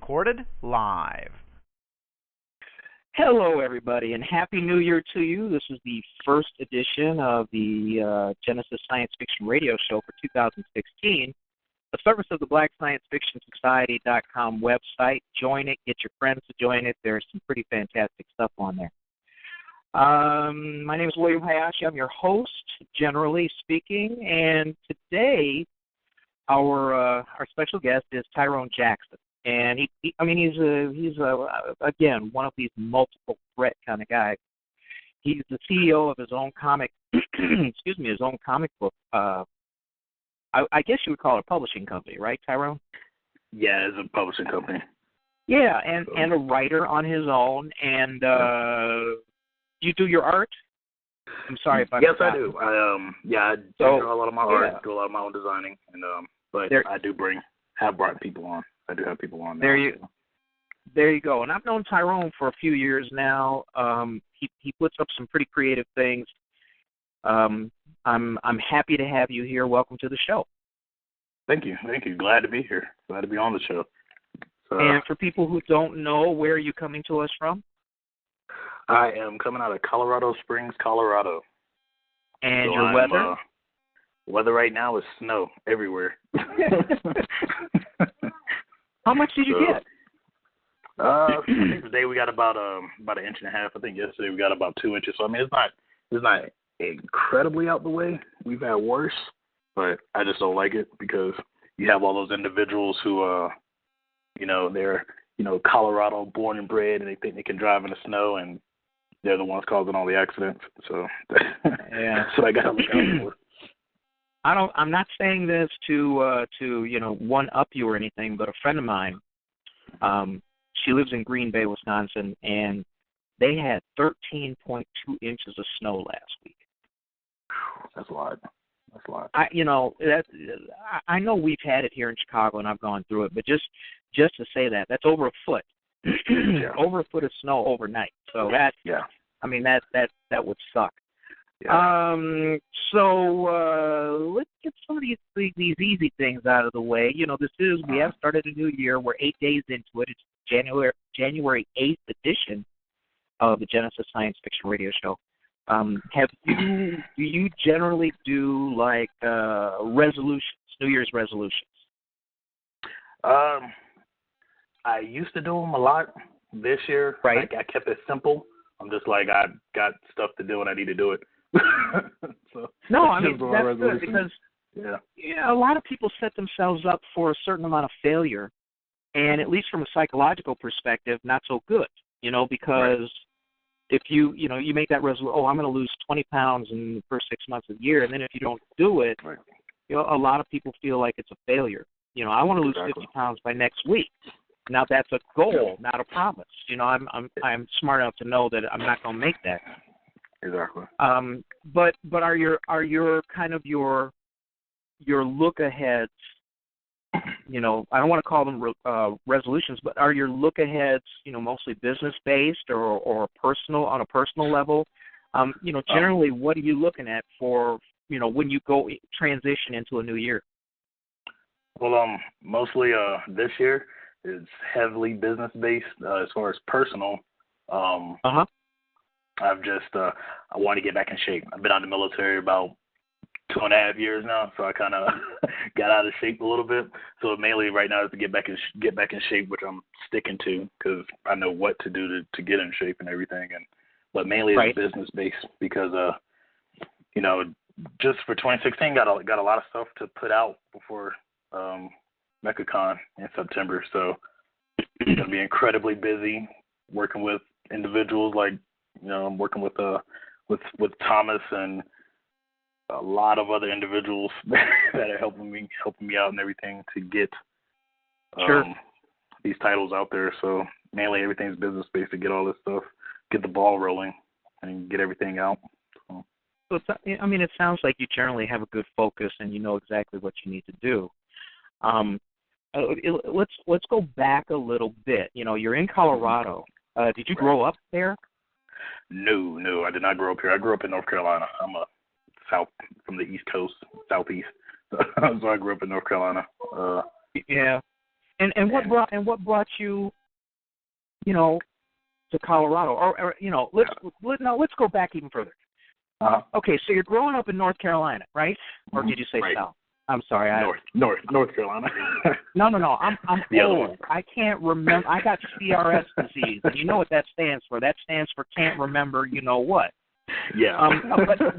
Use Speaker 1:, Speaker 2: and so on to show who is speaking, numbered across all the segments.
Speaker 1: recorded live.
Speaker 2: Hello, everybody, and Happy New Year to you. This is the first edition of the Genesis Science Fiction Radio Show for 2016. The service of the blacksci-fi.com website. Join it. Get your friends to join it. There's some pretty fantastic stuff on there. My name is William Hayashi. I'm your host, generally speaking, and today our special guest is Tyrone Jackson. And he's again one of these multiple threat kind of guys. He's the CEO of his own comic, his own comic book. I guess you would call it a publishing company, right, Tyrone?
Speaker 3: Yeah, it's a publishing company.
Speaker 2: Yeah, and a writer on his own. And you do your art? I'm sorry if I.
Speaker 3: Yes, I do. I do a lot of my art, do a lot of my own designing, and but I have brought people on. I do have people on there.
Speaker 2: There you go. And I've known Tyrone for a few years now. He puts up some pretty creative things. I'm happy to have you here. Welcome to the show.
Speaker 3: Thank you. Glad to be here. Glad to be on the show. So,
Speaker 2: and for people who don't know, where are you coming to us from?
Speaker 3: I am coming out of Colorado Springs, Colorado.
Speaker 2: And your weather?
Speaker 3: Weather right now is snow everywhere.
Speaker 2: How much did you get?
Speaker 3: I think today we got about an inch and a half. I think yesterday we got about 2 inches. So I mean, it's not incredibly out the way. We've had worse, but I just don't like it because you have all those individuals who, they're Colorado born and bred, and they think they can drive in the snow, and they're the ones causing all the accidents. So
Speaker 2: yeah,
Speaker 3: so I got to look out for.
Speaker 2: I'm not saying this to one up you or anything, but a friend of mine, she lives in Green Bay, Wisconsin, and they had 13.2 inches of snow last week.
Speaker 3: That's a lot.
Speaker 2: I know we've had it here in Chicago, and I've gone through it, but just to say that's over a foot, over a foot of snow overnight. So that would suck.
Speaker 3: Yeah.
Speaker 2: Let's get some of these easy things out of the way. We have started a new year. We're 8 days into it. It's January 8th edition of the Genesis Science Fiction Radio Show. Do you generally do like resolutions, New Year's resolutions?
Speaker 3: I used to do them a lot. This year,
Speaker 2: right?
Speaker 3: I kept it simple. I'm just like, I got stuff to do and I need to do it.
Speaker 2: No, I mean, that's good because a lot of people set themselves up for a certain amount of failure, and at least from a psychological perspective, not so good, because if you make that resolution, I'm going to lose 20 pounds in the first 6 months of the year, and then if you don't do it, a lot of people feel like it's a failure. I want to lose 50 pounds by next week. Now that's a goal, not a promise. I'm smart enough to know that I'm not going to make that.
Speaker 3: Exactly.
Speaker 2: But are your kind of your look aheads? I don't want to call them resolutions, but are your look aheads mostly business based or personal on a personal level? Generally, what are you looking at for when you go transition into a new year?
Speaker 3: Well, mostly this year is heavily business based. As far as personal, I've just I want to get back in shape. I've been out of the military about 2.5 years now, so I kind of got out of shape a little bit. So mainly right now is to get back in shape, which I'm sticking to because I know what to do to get in shape and everything. But mainly it's business based because just for 2016 got a lot of stuff to put out before MechaCon in September. So I'm gonna be incredibly busy working with individuals like. I'm working with Thomas and a lot of other individuals that are helping me out and everything to get these titles out there. So mainly everything's business based to get all this stuff, get the ball rolling, and get everything out.
Speaker 2: So it sounds like you generally have a good focus and you know exactly what you need to do. Let's go back a little bit. You're in Colorado. Did you grow up there?
Speaker 3: No, I did not grow up here. I grew up in North Carolina. I'm from the East Coast, Southeast. So I grew up in North Carolina.
Speaker 2: Yeah. And what brought you, to Colorado? Or let's go back even further. Okay, so you're growing up in North Carolina, right? Or did you say
Speaker 3: right.
Speaker 2: South? I'm sorry.
Speaker 3: North Carolina.
Speaker 2: No. I'm old. I can't remember. I got CRS disease, and you know what that stands for. That stands for can't remember. You know what?
Speaker 3: Yeah.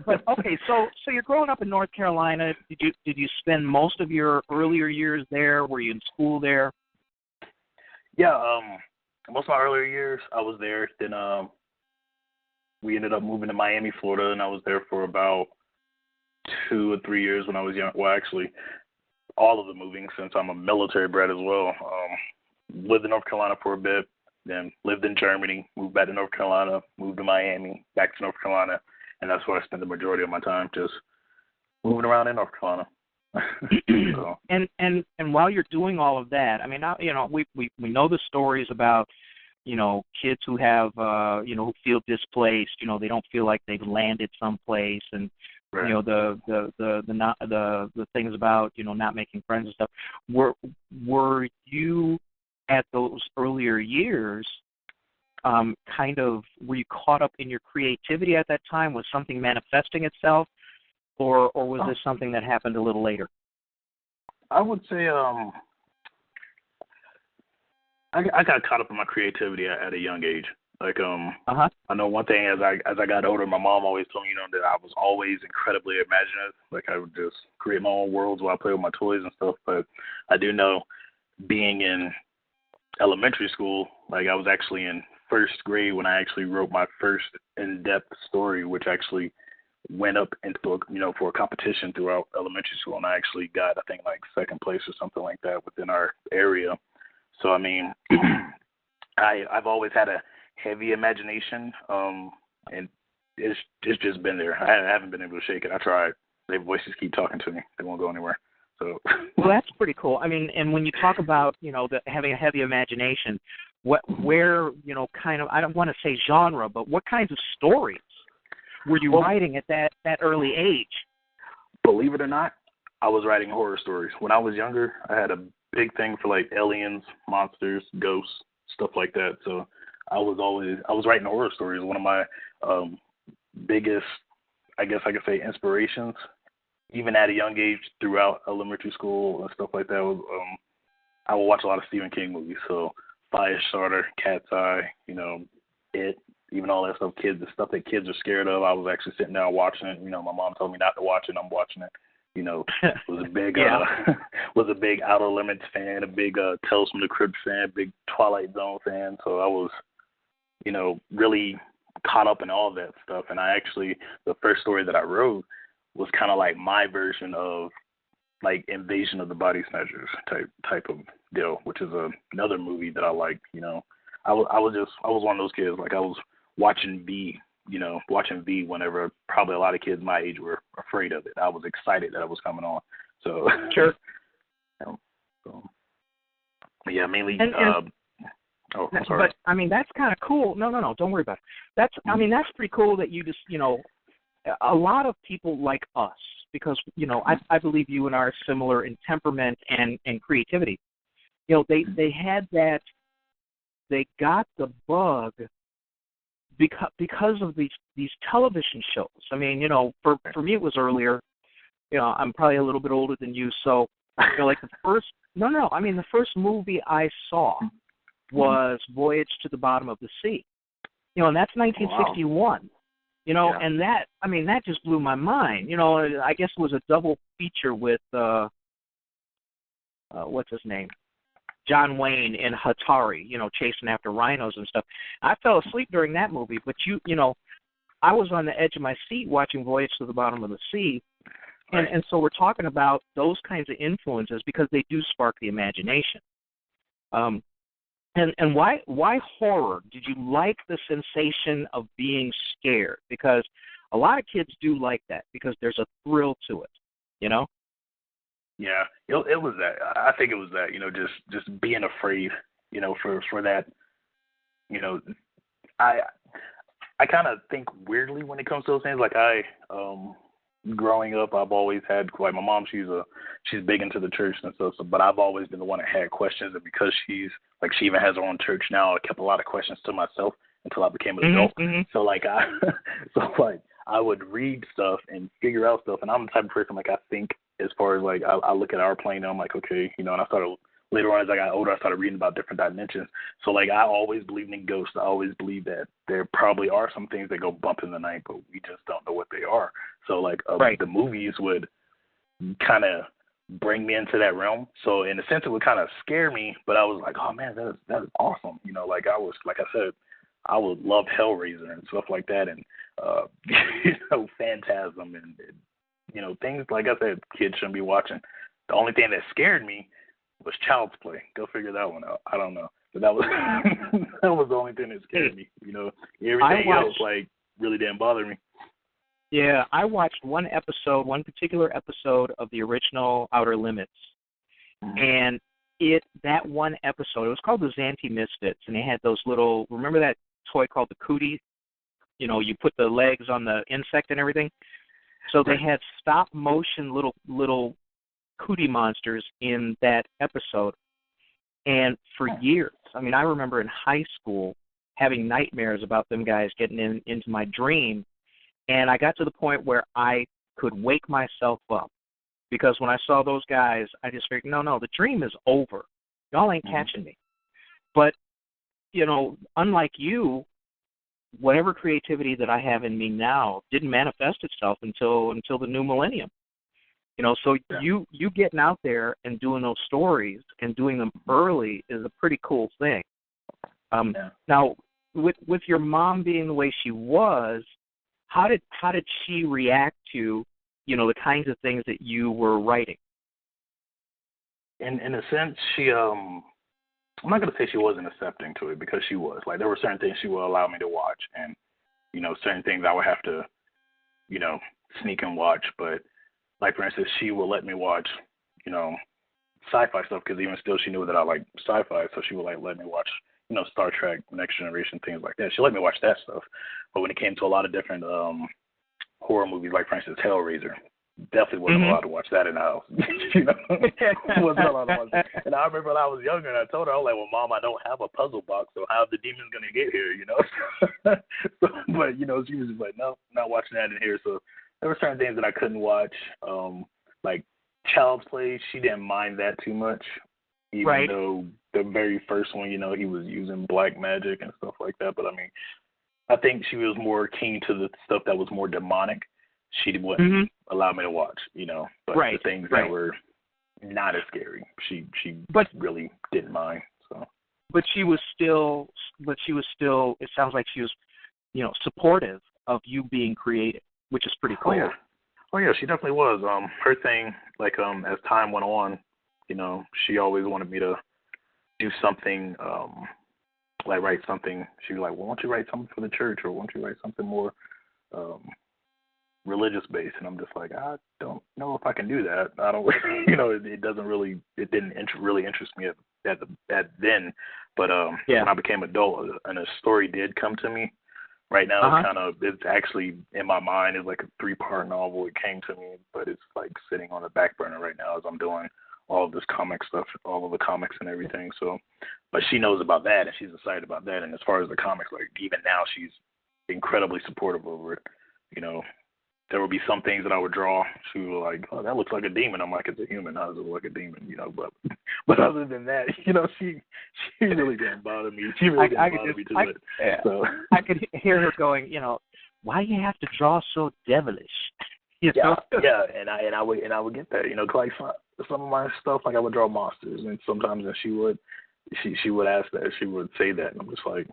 Speaker 2: But okay. So you're growing up in North Carolina. Did you spend most of your earlier years there? Were you in school there?
Speaker 3: Yeah. Most of my earlier years, I was there. Then we ended up moving to Miami, Florida, and I was there for about 2 or 3 years when I was young. Well, actually, all of the moving since I'm a military brat as well. Lived in North Carolina for a bit, then lived in Germany, moved back to North Carolina, moved to Miami, back to North Carolina, and that's where I spent the majority of my time, just moving around in North Carolina. So.
Speaker 2: And while you're doing all of that, I mean, we know the stories about kids who have who feel displaced. They don't feel like they've landed someplace, and
Speaker 3: right.
Speaker 2: the things about not making friends and stuff. Were you at those earlier years were you caught up in your creativity at that time? Was something manifesting itself, or was this something that happened a little later?
Speaker 3: I would say I got caught up in my creativity at a young age. Like I know one thing as I got older, my mom always told me that I was always incredibly imaginative. Like I would just create my own worlds while I play with my toys and stuff. But I do know, being in elementary school, like I was actually in first grade when I actually wrote my first in-depth story, which actually went up into for a competition throughout elementary school, and I actually got, I think, like second place or something like that within our area. So I mean, I've always had a heavy imagination, and it's just been there. I haven't been able to shake it. I tried. Their voices keep talking to me. They won't go anywhere. So.
Speaker 2: Well, that's pretty cool. I mean, and when you talk about having a heavy imagination, where kind of, I don't want to say genre, but what kinds of stories were you writing at that early age?
Speaker 3: Believe it or not, I was writing horror stories. When I was younger, I had a big thing for like aliens, monsters, ghosts, stuff like that. So I was writing horror stories. One of my biggest, I guess I could say, inspirations, even at a young age throughout elementary school and stuff like that, was I would watch a lot of Stephen King movies. So Firestarter, Cat's Eye, It, even all that stuff, the stuff that kids are scared of. I was actually sitting down watching it. My mom told me not to watch it. I'm watching it. Was a big was a big Outer Limits fan, a big Tales from the Crypt fan, big Twilight Zone fan. So I was, really caught up in all that stuff. And the first story that I wrote was kind of like my version of like Invasion of the Body Snatchers type of deal, which is another movie that I like. I was one of those kids, like I was watching V whenever probably a lot of kids my age were afraid of it. I was excited that it was coming on. So
Speaker 2: sure.
Speaker 3: Yeah, mainly. I'm sorry.
Speaker 2: But I mean, that's kind of cool. No, don't worry about it. That's pretty cool that you just a lot of people like us, because I believe you and I are similar in temperament and creativity. They had that. They got the bug because of these television shows. I mean, for me it was earlier. I'm probably a little bit older than you, so like the first the first movie I saw was Voyage to the Bottom of the Sea. And that's 1961.
Speaker 3: Wow.
Speaker 2: And that just blew my mind. I guess it was a double feature with what's his name? John Wayne in Hatari, chasing after rhinos and stuff. I fell asleep during that movie, but I was on the edge of my seat watching Voyage to the Bottom of the Sea, and so we're talking about those kinds of influences because they do spark the imagination. And why horror? Did you like the sensation of being scared? Because a lot of kids do like that because there's a thrill to it,
Speaker 3: Yeah, it was that. I think it was that, just being afraid, for that, I kind of think weirdly when it comes to those things. Like growing up, I've always had, like, my mom, she's big into the church and stuff, so, but I've always been the one that had questions, and because she even has her own church now, I kept a lot of questions to myself until I became an adult. So, like, I would read stuff and figure out stuff, and I'm the type of person, like, I think as far as, like, I look at our plane and I'm like, okay, and I started, later on as I got older, I started reading about different dimensions. So, like, I always believed in ghosts. I always believed that there probably are some things that go bump in the night, but we just don't know what they are. So, like, the movies would kind of bring me into that realm. So, in a sense, it would kind of scare me, but I was like, oh, man, that is awesome. Like, I said, I would love Hellraiser and stuff like that, and, Phantasm and things, like I said, kids shouldn't be watching. The only thing that scared me was Child's Play. Go figure that one out. I don't know. But that was that was the only thing that scared me. Everything else, like, really didn't bother me.
Speaker 2: Yeah, I watched one particular episode of the original Outer Limits. And that one episode, it was called the Xanthi Misfits, and they had those little, remember that toy called the cootie? You put the legs on the insect and everything. So they had stop motion little cootie monsters in that episode. And for years, I mean, I remember in high school having nightmares about them guys getting into my dream. And I got to the point where I could wake myself up, because when I saw those guys, I just figured, no, the dream is over. Y'all ain't catching me. But, unlike you, whatever creativity that I have in me now didn't manifest itself until the new millennium. So you getting out there and doing those stories and doing them early is a pretty cool thing. Now, with your mom being the way she was, how did she react to the kinds of things that you were writing?
Speaker 3: In a sense, she I'm not gonna say she wasn't accepting to it, because she was. Like, there were certain things she would allow me to watch, and certain things I would have to sneak and watch. But, like, for instance, she would let me watch sci-fi stuff, because even still she knew that I like sci-fi, so she would let me watch Star Trek, Next Generation, things like that. She let me watch that stuff. But when it came to a lot of different horror movies, like, for instance, Hellraiser, definitely wasn't allowed to watch that in the house. Wasn't allowed to watch that. And I remember when I was younger, and I told her, I was like, well, Mom, I don't have a puzzle box, so how's the demons going to get here, But, she was just like, no, not watching that in here. So there were certain things that I couldn't watch. Like Child's Play, she didn't mind that too much, even though the very first one, he was using black magic and stuff like that. But, I mean, I think she was more keen to the stuff that was more demonic. She wouldn't allow me to watch, but the things that were not as scary, she really didn't mind. So, but she was still. It sounds like she was, supportive of you being creative, which is pretty cool. Oh yeah, she definitely was. Her thing, like, as time went on, she always wanted me to do something, like write something. She was like, well, why don't you write something for the church, or why don't you write something more religious based? And I'm just like, I don't know if I can do that. I don't, it didn't really interest me at then. But when I became adult, and a story did come to me. Right now, it's actually in my mind. It's like a 3-part novel. It came to me, but it's like sitting on the back burner right now as I'm doing all of this comic stuff, all of the comics and everything. So, but she knows about that, and she's excited about that. And as far as the comics, like, even now, she's incredibly supportive over it. There would be some things that I would draw. She was like, "Oh, that looks like a demon." I'm like, "It's a human. How does it look like a demon?" But other than that, she really didn't bother me. She really didn't bother me too much. Yeah. So I could hear her going, "Why do you have to draw so devilish?" Yeah, and I would get that, like some of my stuff, like I would draw monsters, and sometimes she would ask that, she would say that, and I'm just like,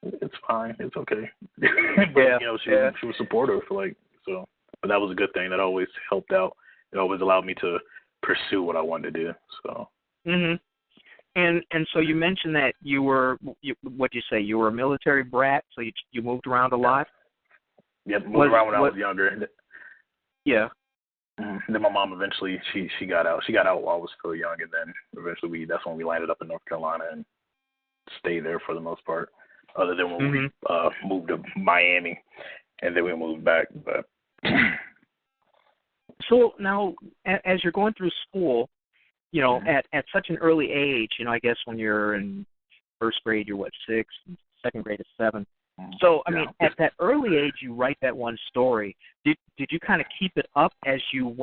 Speaker 3: it's fine, it's okay. But she was supportive, so. But that was a good thing. That always helped out. It always allowed me to pursue what I wanted to do. So. And so you mentioned that you were a military brat, so you moved around a lot. Yeah, moved around when I was younger. Yeah. And then my mom eventually she got out. She got out while I was still young, and then eventually that's when we landed up in North Carolina and stayed there for the most part. Other than when we moved to Miami, and then we moved back. But
Speaker 2: So now, as you're going through school, you know, at such an early age, you know, I guess when you're in first grade, you're what, 6, second grade is 7. So, I mean, at that early age, you write that one story. Did you kind of keep it up as you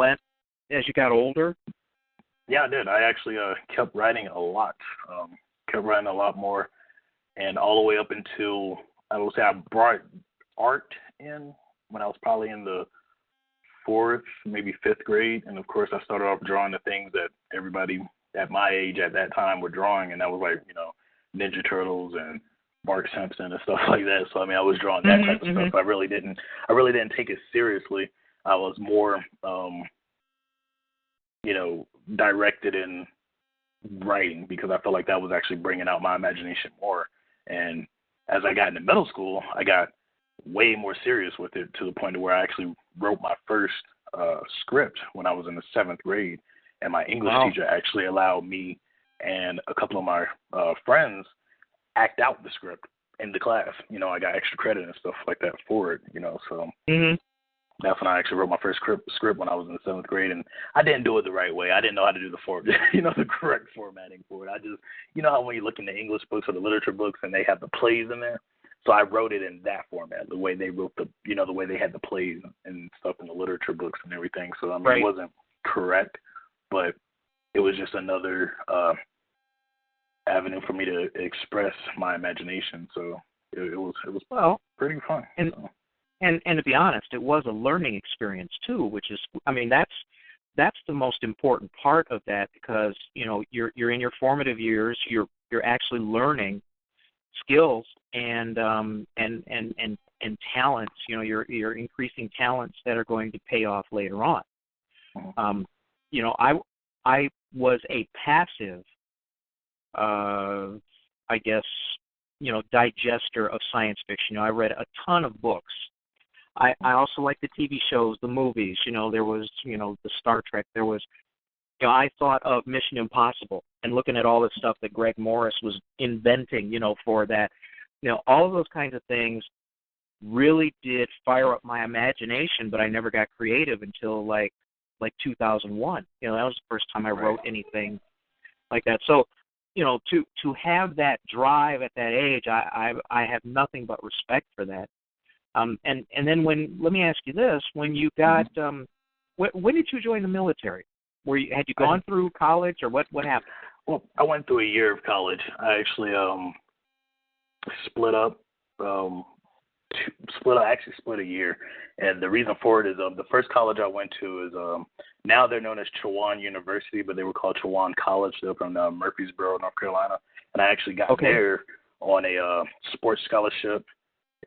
Speaker 2: got older?
Speaker 3: Yeah, I did. I actually kept writing a lot, kept writing a lot more, and all the way up until, I would say, I brought art in when I was probably in the 4th, maybe 5th grade, and of course I started off drawing the things that everybody at my age at that time were drawing, and that was like, you know, Ninja Turtles and Bart Simpson and stuff like that. So I mean, I was drawing that type of stuff. I really didn't take it seriously. I was more, you know, directed in writing because I felt like that was actually bringing out my imagination more. And as I got into middle school, I got way more serious with it to the point where I actually wrote my first script when I was in the 7th grade, and my English teacher actually allowed me and a couple of my friends act out the script in the class. You know, I got extra credit and stuff like that for it, you know, so that's when I actually wrote my first script when I was in the 7th grade, and I didn't do it the right way. I didn't know how to do the correct formatting for it. I just, you know how when you look in the English books or the literature books and they have the plays in there? So I wrote it in that format, the way they wrote the way they had the plays and stuff in the literature books and everything. So, I mean, It wasn't correct, but it was just another avenue for me to express my imagination. So it was pretty fun.
Speaker 2: And to be honest, it was a learning experience too, which is, I mean, that's the most important part of that, because, you know, you're in your formative years, you're actually learning skills and talents. You know, you're increasing talents that are going to pay off later on. You know, I was a passive, I guess, you know, digester of science fiction. You know, I read a ton of books. I also like the TV shows, the movies. You know, there was, you know, the Star Trek. There was, you know, I thought of Mission Impossible and looking at all the stuff that Greg Morris was inventing, you know, for that. You know, all of those kinds of things really did fire up my imagination, but I never got creative until like 2001. You know, that was the first time I wrote anything like that. So, you know, to have that drive at that age, I have nothing but respect for that. And then let me ask you this: when you got, when did you join the military? Had you gone through college, or what happened?
Speaker 3: Well, I went through a year of college. I actually split up. Split a year, and the reason for it is the first college I went to is now they're known as Chowan University, but they were called Chowan College. They're from Murfreesboro, North Carolina, and I actually got there on a sports scholarship.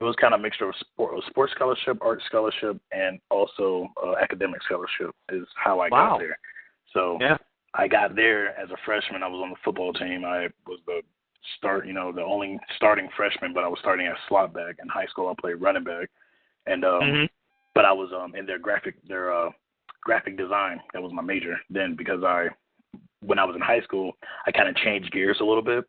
Speaker 3: It was kind of a mixture of sports scholarship, art scholarship, and also academic scholarship is how I got there. So I got there as a freshman. I was on the football team. I was the only starting freshman, but I was starting as slot back. In high school, I played running back, and but I was in their graphic design. That was my major then, because when I was in high school, I kind of changed gears a little bit,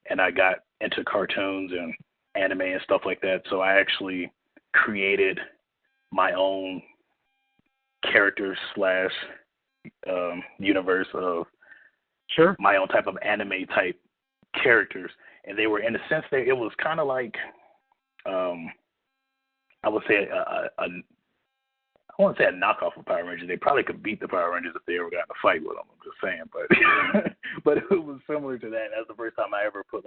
Speaker 3: and I got into cartoons and anime and stuff like that. So I actually created my own character / universe of my own type of anime type characters, and they were, in a sense, it was kind of like I would say I won't say a knockoff of Power Rangers. They probably could beat the Power Rangers if they ever got in a fight with them. I'm just saying, but it was similar to that. That's the first time I ever put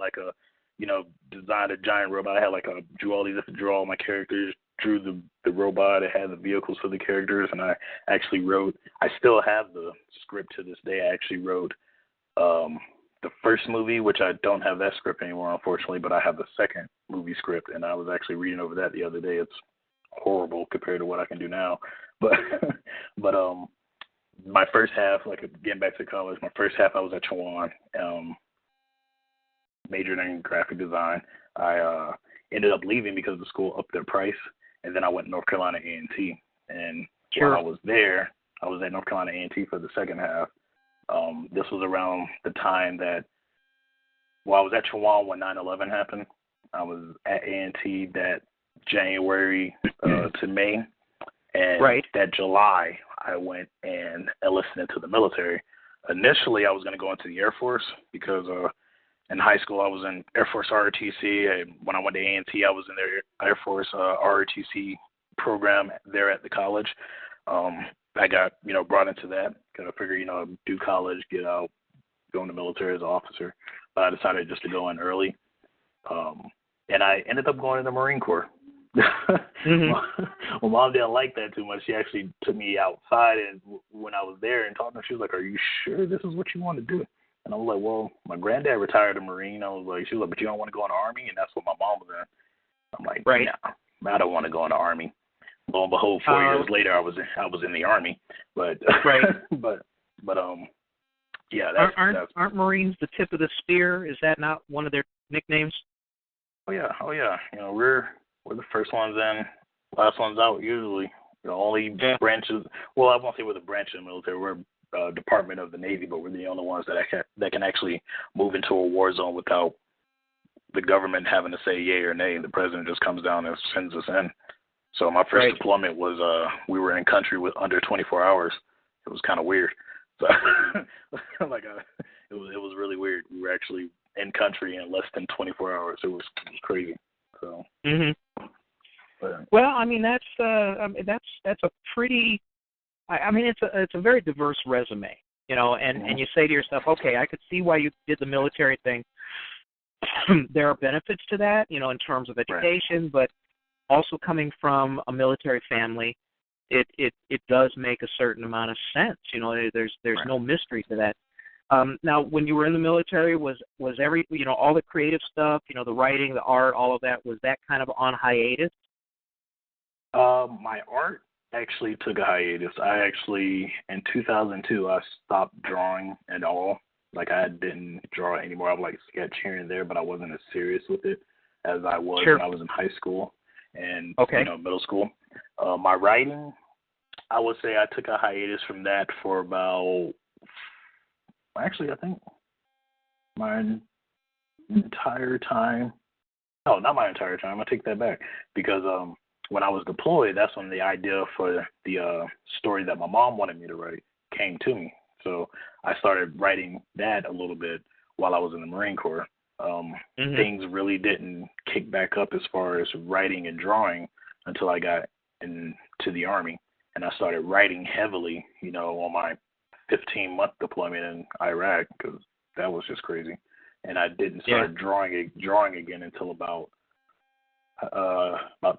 Speaker 3: designed a giant robot. I had drew all all my characters, drew the robot. It had the vehicles for the characters, and I actually wrote. I still have the script to this day. I actually wrote the first movie, which I don't have that script anymore, unfortunately, but I have the second movie script, and I was actually reading over that the other day. It's horrible compared to what I can do now, but my first half, getting back to college, my first half I was at Chowan, majored in graphic design. I ended up leaving because the school upped their price, and then I went to North Carolina A&T, and while I was there, I was at North Carolina A&T for the second half. This was around the time that, I was at Chowan when 9/11 happened. I was at A&T that January to May, and that July I went and enlisted into the military. Initially, I was going to go into the Air Force because in high school I was in Air Force ROTC. And when I went to A&T, I was in their Air Force ROTC program there at the college. I got, brought into that because I figured, do college, get out, go in the military as an officer. But I decided just to go in early. And I ended up going in the Marine Corps.
Speaker 2: Mm-hmm.
Speaker 3: Well, Mom didn't like that too much. She actually took me outside, and when I was there and talking to her, she was like, "Are you sure this is what you want to do?" And I was like, "Well, my granddad retired a Marine." I was like, "She was like, but you don't want to go in the Army?" And that's what my mom was in. I'm like,
Speaker 2: right.
Speaker 3: "No, I don't want to go in the Army." Lo and behold, 4 years later, I was in the Army. But
Speaker 2: right.
Speaker 3: but yeah.
Speaker 2: Aren't Marines the tip of the spear? Is that not one of their nicknames?
Speaker 3: Oh yeah. We're the first ones in, last ones out usually. The only branches. Well, I won't say we're the branch of the military. We're Department of the Navy, but we're the only ones that can actually move into a war zone without the government having to say yay or nay. The president just comes down and sends us in. So my first deployment was we were in country with under 24 hours. It was kind of weird. So it was really weird. We were actually in country in less than 24 hours. It was crazy. So.
Speaker 2: Mm-hmm. Well, I mean that's a pretty. I mean it's a very diverse resume, and you say to yourself, okay, I could see why you did the military thing. There are benefits to that, in terms of education, but also coming from a military family, it does make a certain amount of sense. There's no mystery to that. Now, when you were in the military, was every all the creative stuff, the writing, the art, all of that, was that kind of on hiatus?
Speaker 3: My art actually took a hiatus. In 2002, I stopped drawing at all. Like I didn't draw anymore. I would sketch here and there, but I wasn't as serious with it as I was when I was in high school and middle school. My writing, I would say I took a hiatus from that for about. Actually, I think my entire time. No, not my entire time. I take that back because when I was deployed, that's when the idea for the story that my mom wanted me to write came to me. So I started writing that a little bit while I was in the Marine Corps. Things really didn't kick back up as far as writing and drawing until I got into the Army, and I started writing heavily, on my 15-month deployment in Iraq because that was just crazy. And I didn't start drawing again until about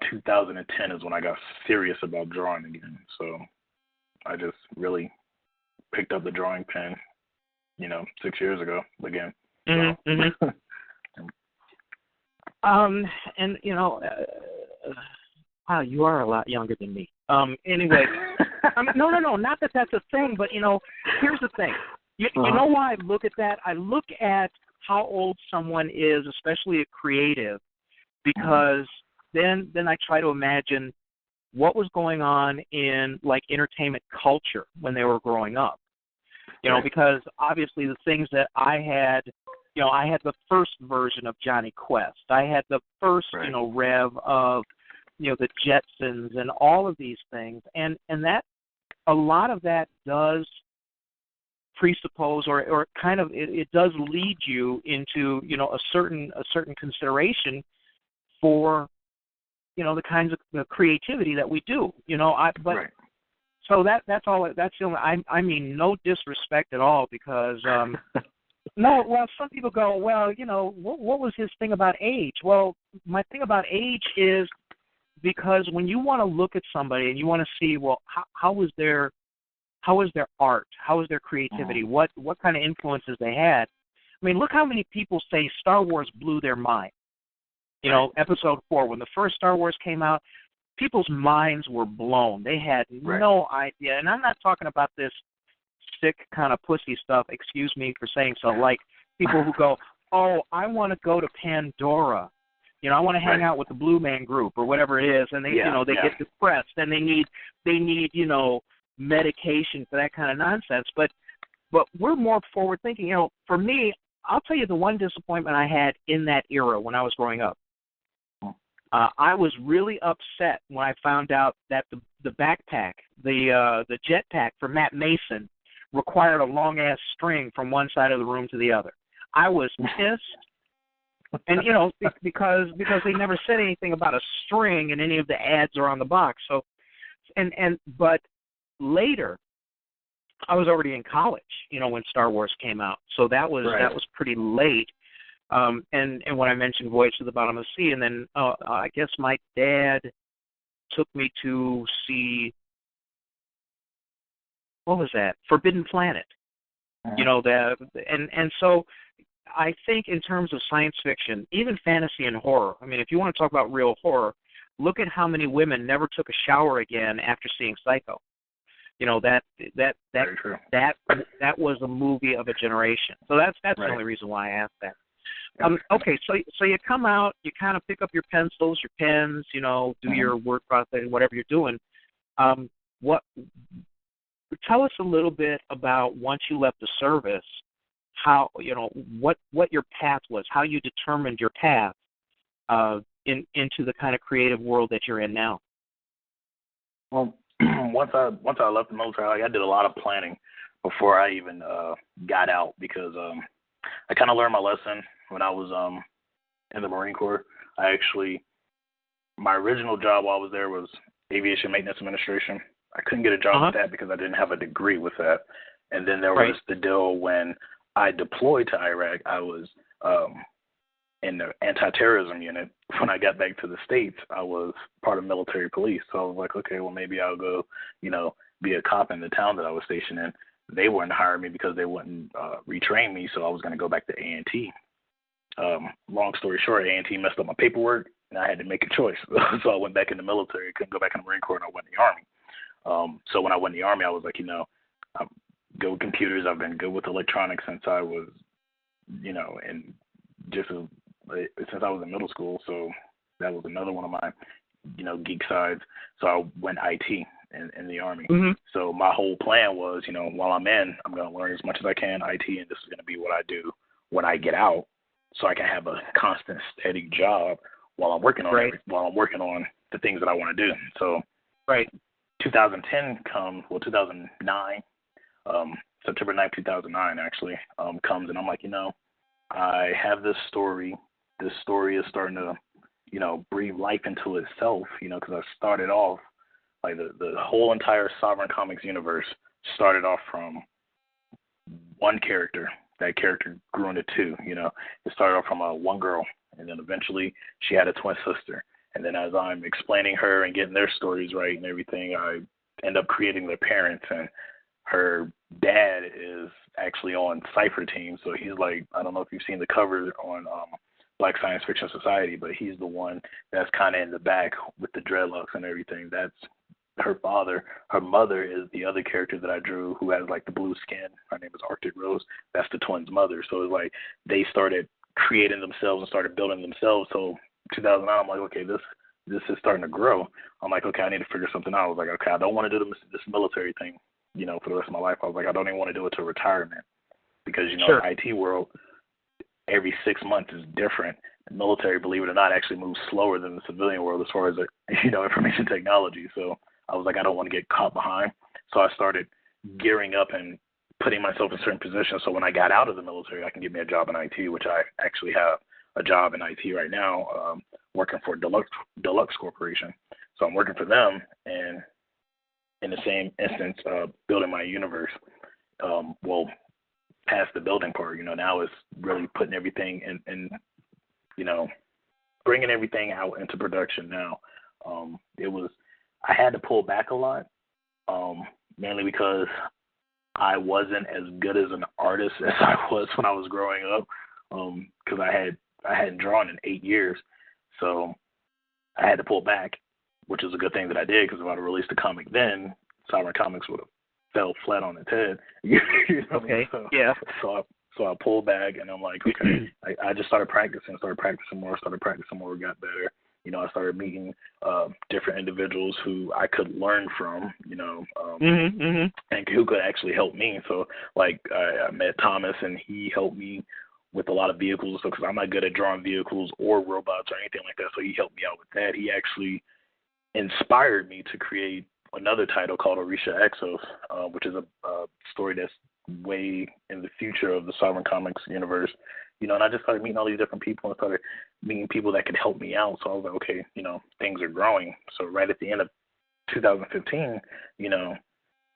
Speaker 3: 2010 is when I got serious about drawing again. So I just really picked up the drawing pen, 6 years ago again.
Speaker 2: And wow, you are a lot younger than me. Anyway, no, not that that's a thing, but here's the thing. You know why I look at that? I look at how old someone is, especially a creative, because then I try to imagine what was going on in entertainment culture when they were growing up. Because obviously the things that I had, I had the first version of Johnny Quest. I had the first, rev of, the Jetsons and all of these things. And that, a lot of that does presuppose or kind of, it does lead you into, a certain consideration for, the kinds of creativity that we do, So that's all. That's the only. I mean, no disrespect at all, because no. Well, some people go, well, what was his thing about age? Well, my thing about age is because when you want to look at somebody and you want to see, well, how is their art? How is their creativity? What kind of influences they had? I mean, look how many people say Star Wars blew their mind. Episode 4, when the first Star Wars came out, people's minds were blown. They had no idea. And I'm not talking about this sick kind of pussy stuff, excuse me for saying so, like people who go, oh, I want to go to Pandora. I want to hang out with the Blue Man Group or whatever it is, and they they get depressed and they need medication for that kind of nonsense. But we're more forward thinking. For me, I'll tell you the one disappointment I had in that era when I was growing up. I was really upset when I found out that the backpack, the jetpack for Matt Mason, required a long-ass string from one side of the room to the other. I was pissed, and because they never said anything about a string in any of the ads or on the box. So, but later, I was already in college, when Star Wars came out. So that was pretty late. And when I mentioned Voyage to the Bottom of the Sea, and then I guess my dad took me to see, what was that? Forbidden Planet. And so I think in terms of science fiction, even fantasy and horror, I mean, if you want to talk about real horror, look at how many women never took a shower again after seeing Psycho. That was a movie of a generation. So that's the only reason why I asked that. Okay, so you come out, you kind of pick up your pencils, your pens, do your word processing, whatever you're doing. Tell us a little bit about, once you left the service, how what your path was, how you determined your path into the kind of creative world that you're in now.
Speaker 3: Well, once I left the military, I did a lot of planning before I even got out, because I kind of learned my lesson when I was in the Marine Corps. My original job while I was there was aviation maintenance administration. I couldn't get a job with that because I didn't have a degree with that. And then there was the deal when I deployed to Iraq. I was in the anti-terrorism unit. When I got back to the States, I was part of military police. So I was like, okay, well, maybe I'll go, be a cop in the town that I was stationed in. They wouldn't hire me because they wouldn't retrain me, so I was going to go back to A&T. Long story short, A&T messed up my paperwork, and I had to make a choice. So I went back in the military. I couldn't go back in the Marine Corps, and I went in the Army. So when I went in the Army, I was like, I'm good with computers. I've been good with electronics since I was, and just since I was in middle school. So that was another one of my, geek sides. So I went IT in the Army. Mm-hmm. So my whole plan was, while I'm in, I'm going to learn as much as I can IT, and this is going to be what I do when I get out, so I can have a constant, steady job while I'm working on while I'm working on the things that I want to do. So 2010 comes, 2009, September 9th, 2009 actually comes, and I'm like, I have this story. This story is starting to, breathe life into itself, because I started off, like the whole entire Sovereign Comics universe started off from one character. That character grew into two, It started off from one girl, and then eventually she had a twin sister. And then as I'm explaining her and getting their stories right and everything, I end up creating their parents. And her dad is actually on CYPHER team. So he's like, I don't know if you've seen the cover on Black Science Fiction Society, but he's the one that's kind of in the back with the dreadlocks and everything. That's her father. Her mother is the other character that I drew who has like the blue skin. Her name is Arctic Rose. That's the twins' mother. So it's like they started creating themselves and started building themselves. So 2009, I'm like, okay, this is starting to grow. I'm like, okay, I need to figure something out. I was like, okay, I don't want to do this military thing, for the rest of my life. I was like, I don't even want to do it till retirement because,
Speaker 2: Sure.
Speaker 3: The IT world, every 6 months is different. The military, believe it or not, actually moves slower than the civilian world as far as, information technology. So I was like, I don't want to get caught behind. So I started gearing up and putting myself in certain positions so when I got out of the military, I can get me a job in IT, which I actually have a job in IT right now, working for Deluxe Corporation. So I'm working for them, and in the same instance, building my universe. Past the building part, now it's really putting everything in bringing everything out into production now. I had to pull back a lot, mainly because I wasn't as good as an artist as I was when I was growing up, because I hadn't drawn in 8 years. So I had to pull back, which is a good thing that I did, because if I'd have released the comic then, Sovereign Comics would have fell flat on its head.
Speaker 2: Okay.
Speaker 3: Yeah. So I pulled back, and I'm like, okay. I just started practicing more, got better. I started meeting different individuals who I could learn from, and who could actually help me. So, like, I met Thomas, and he helped me with a lot of vehicles, because I'm not good at drawing vehicles or robots or anything like that. So he helped me out with that. He actually inspired me to create another title called Orisha Exos, which is a story that's way in the future of the Sovereign Comics universe. And I just started meeting all these different people and started meeting people that could help me out. So I was like, okay, things are growing. So right at the end of 2015,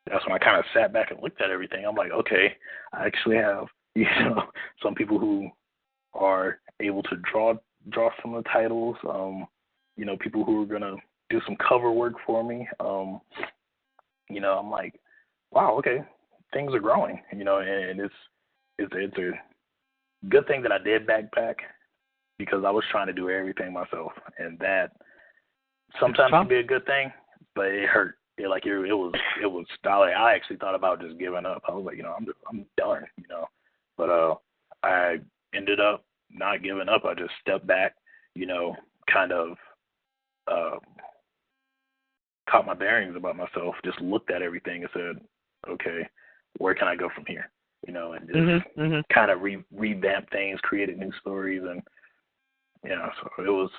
Speaker 3: that's when I kind of sat back and looked at everything. I'm like, okay, I actually have, some people who are able to draw some of the titles, people who are going to do some cover work for me. I'm like, wow, okay, things are growing, and it's a good thing that I did backpack, because I was trying to do everything myself, and that sometimes can be a good thing, but it hurt. It was solid. I actually thought about just giving up. I was like, I'm done, but I ended up not giving up. I just stepped back, kind of caught my bearings about myself, just looked at everything and said, okay, where can I go from here? And just kind of revamp things, created new stories, and so it was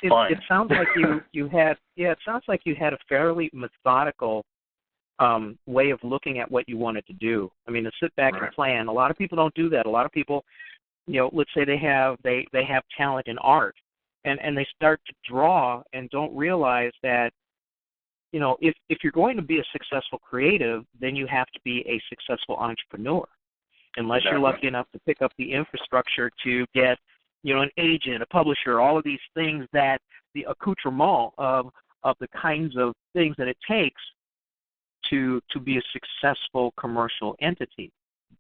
Speaker 3: fun.
Speaker 2: It sounds like it sounds like you had a fairly methodical way of looking at what you wanted to do. I mean, to sit back and plan. A lot of people don't do that. A lot of people, let's say they have talent in art, and they start to draw and don't realize that, if you're going to be a successful creative, then you have to be a successful entrepreneur. Unless you're lucky enough to pick up the infrastructure to get, an agent, a publisher, all of these things, that the accoutrement of the kinds of things that it takes to be a successful commercial entity.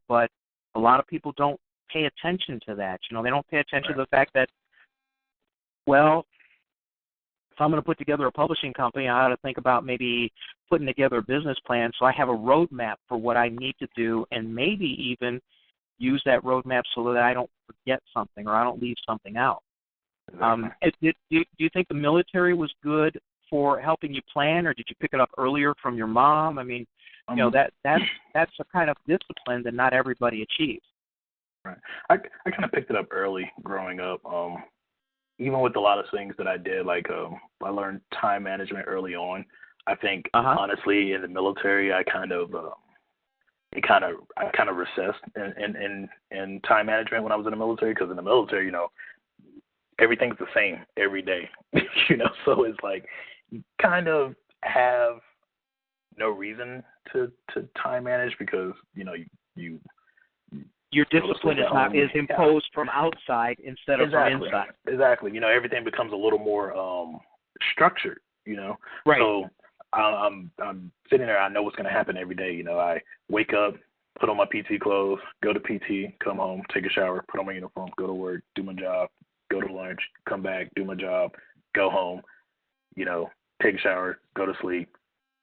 Speaker 2: But a lot of people don't pay attention to that. They don't pay attention to the fact that, well, if I'm going to put together a publishing company, I ought to think about maybe putting together a business plan so I have a roadmap for what I need to do, and maybe even use that roadmap so that I don't forget something or I don't leave something out. Do you think the military was good for helping you plan, or did you pick it up earlier from your mom? I mean, that's a kind of discipline that not everybody achieves.
Speaker 3: Right. I kind of picked it up early growing up. Even with a lot of things that I did, like I learned time management early on. I think honestly, in the military, I kind of recessed in time management when I was in the military, because in the military, everything's the same every day, so it's like you kind of have no reason to time manage, because
Speaker 2: your discipline is imposed from outside instead of from inside.
Speaker 3: Exactly. Everything becomes a little more structured.
Speaker 2: Right.
Speaker 3: So I'm sitting there. I know what's going to happen every day. I wake up, put on my PT clothes, go to PT, come home, take a shower, put on my uniform, go to work, do my job, go to lunch, come back, do my job, go home, take a shower, go to sleep,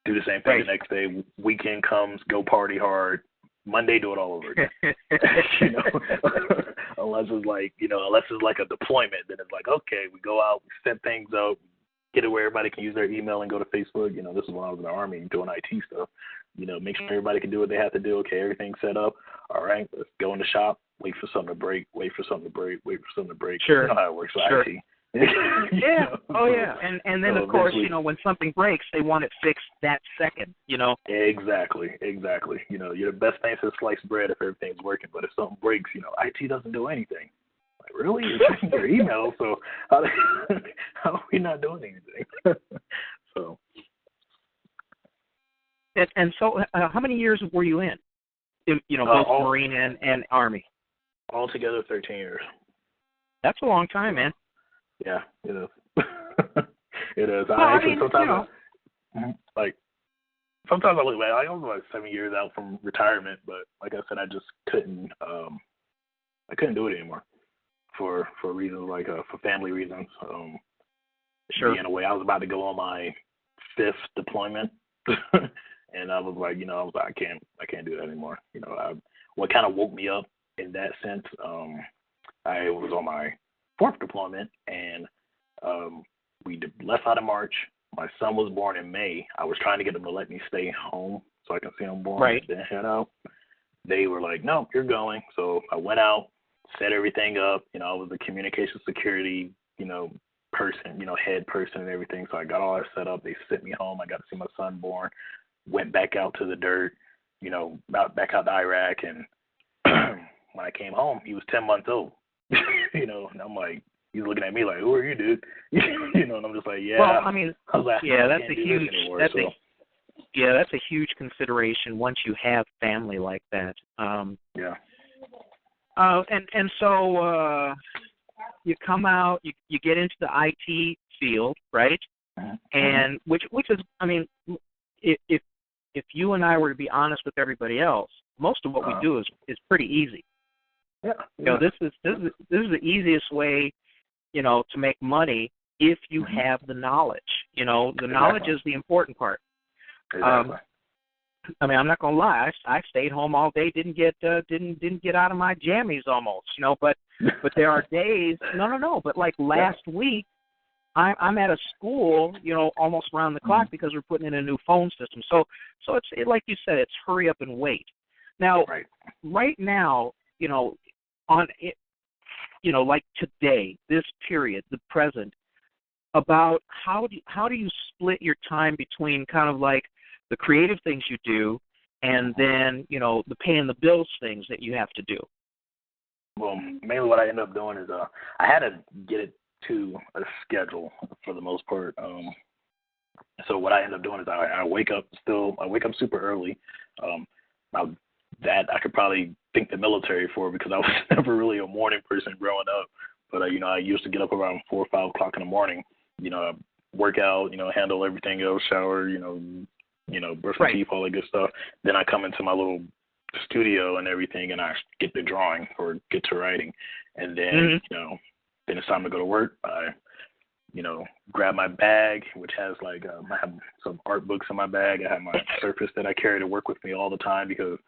Speaker 3: do the same thing the next day. Weekend comes, go party hard. Monday, do it all over again. Unless it's like a deployment, then it's like, okay, we go out, we set things up, get it where everybody can use their email and go to Facebook. This is when I was in the Army doing IT stuff. Make sure everybody can do what they have to do. Okay, everything's set up. All right, let's go in the shop, wait for something to break, wait for something to break, wait for something to break.
Speaker 2: Sure.
Speaker 3: You know how it works with IT.
Speaker 2: Yeah. Oh, yeah. And then, of course, when something breaks, they want it fixed that second,
Speaker 3: Exactly. You're the best thing since sliced bread if everything's working, but if something breaks, IT doesn't do anything. Like, really? You're checking your email, so how are we not doing anything? So.
Speaker 2: And so, how many years were you in both Marine and Army?
Speaker 3: Altogether, 13 years.
Speaker 2: That's a long time, man.
Speaker 3: Yeah, it is. It is.
Speaker 2: Well,
Speaker 3: Sometimes I look back. I was like 7 years out from retirement, but like I said, I just couldn't. I couldn't do it anymore for reasons like for family reasons.
Speaker 2: Sure.
Speaker 3: In a way, I was about to go on my 5th deployment, and I was like, I can't do that anymore. What kind of woke me up in that sense. I was on my 4th deployment, and we left out in March. My son was born in May. I was trying to get him to let me stay home so I can see him born and then head out. they were like, no, you're going. So I went out, set everything up. You know, I was the communication security, person, head person and everything. So I got all that set up. They sent me home. I got to see my son born. Went back out to the dirt, back out to Iraq. And when I came home, he was 10 months old. And I'm like, he's looking at me like, who are you, dude? And I'm just like, yeah.
Speaker 2: Well, I mean, that's a huge consideration once you have family like that.
Speaker 3: Yeah.
Speaker 2: And so you come out, you get into the IT field, right? And which is, I mean, if you and I were to be honest with everybody else, most of what we do is pretty easy.
Speaker 3: Yeah.
Speaker 2: This is the easiest way, to make money if you have the knowledge. The knowledge is the important part.
Speaker 3: Exactly.
Speaker 2: I mean, I'm not gonna lie. I stayed home all day. Didn't get out of my jammies almost. But there are days. No. But like last week, I'm at a school. Almost around the clock because we're putting in a new phone system. So it's like you said. It's hurry up and wait. Now, right now, on it, like today, this period, the present. About how do you split your time between kind of like the creative things you do and then, the paying the bills things that you have to do?
Speaker 3: Well, mainly what I end up doing is I had to get it to a schedule for the most part. So what I end up doing is I wake up super early. That I could probably thank the military for because I was never really a morning person growing up. But, I used to get up around 4 or 5 o'clock in the morning, work out, handle everything else, shower, brush my teeth, all that good stuff. Then I come into my little studio and everything, and I get to drawing or get to writing. And then, then it's time to go to work. I, grab my bag, which has I have some art books in my bag. I have my Surface that I carry to work with me all the time because,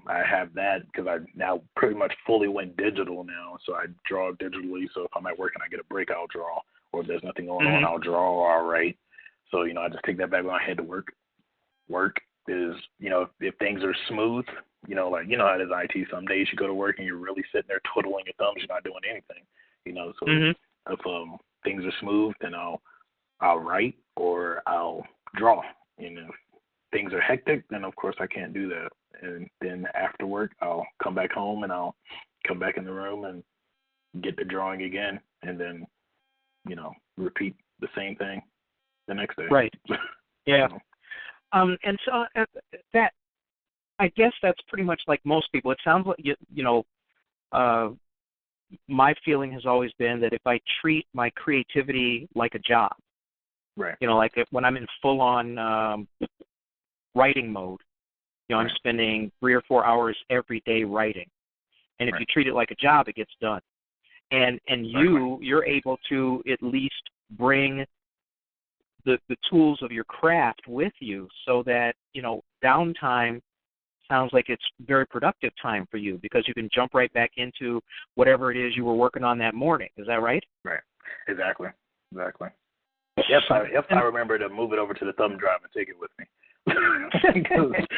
Speaker 3: I have that because I now pretty much fully went digital now. So I draw digitally. So if I'm at work and I get a break, I'll draw. Or if there's nothing going on, I'll draw or I'll write. So, I just take that bag when I head to work. Work is, if things are smooth, how it is IT. Some days you go to work and you're really sitting there twiddling your thumbs. You're not doing anything, So if things are smooth, then I'll write or I'll draw. If things are hectic, then of course I can't do that. And then after work, I'll come back home and I'll come back in the room and get the drawing again, and then, repeat the same thing the next day.
Speaker 2: Right. Yeah. And so that, I guess that's pretty much like most people. It sounds like, my feeling has always been that if I treat my creativity like a job,
Speaker 3: right.
Speaker 2: Like when I'm in full-on writing mode, I'm spending 3 or 4 hours every day writing. And if you treat it like a job, it gets done. And you're able to at least bring the tools of your craft with you so that, downtime sounds like it's very productive time for you because you can jump right back into whatever it is you were working on that morning. Is that right?
Speaker 3: Right. Exactly. Yes, I remember to move it over to the thumb drive and take it with me.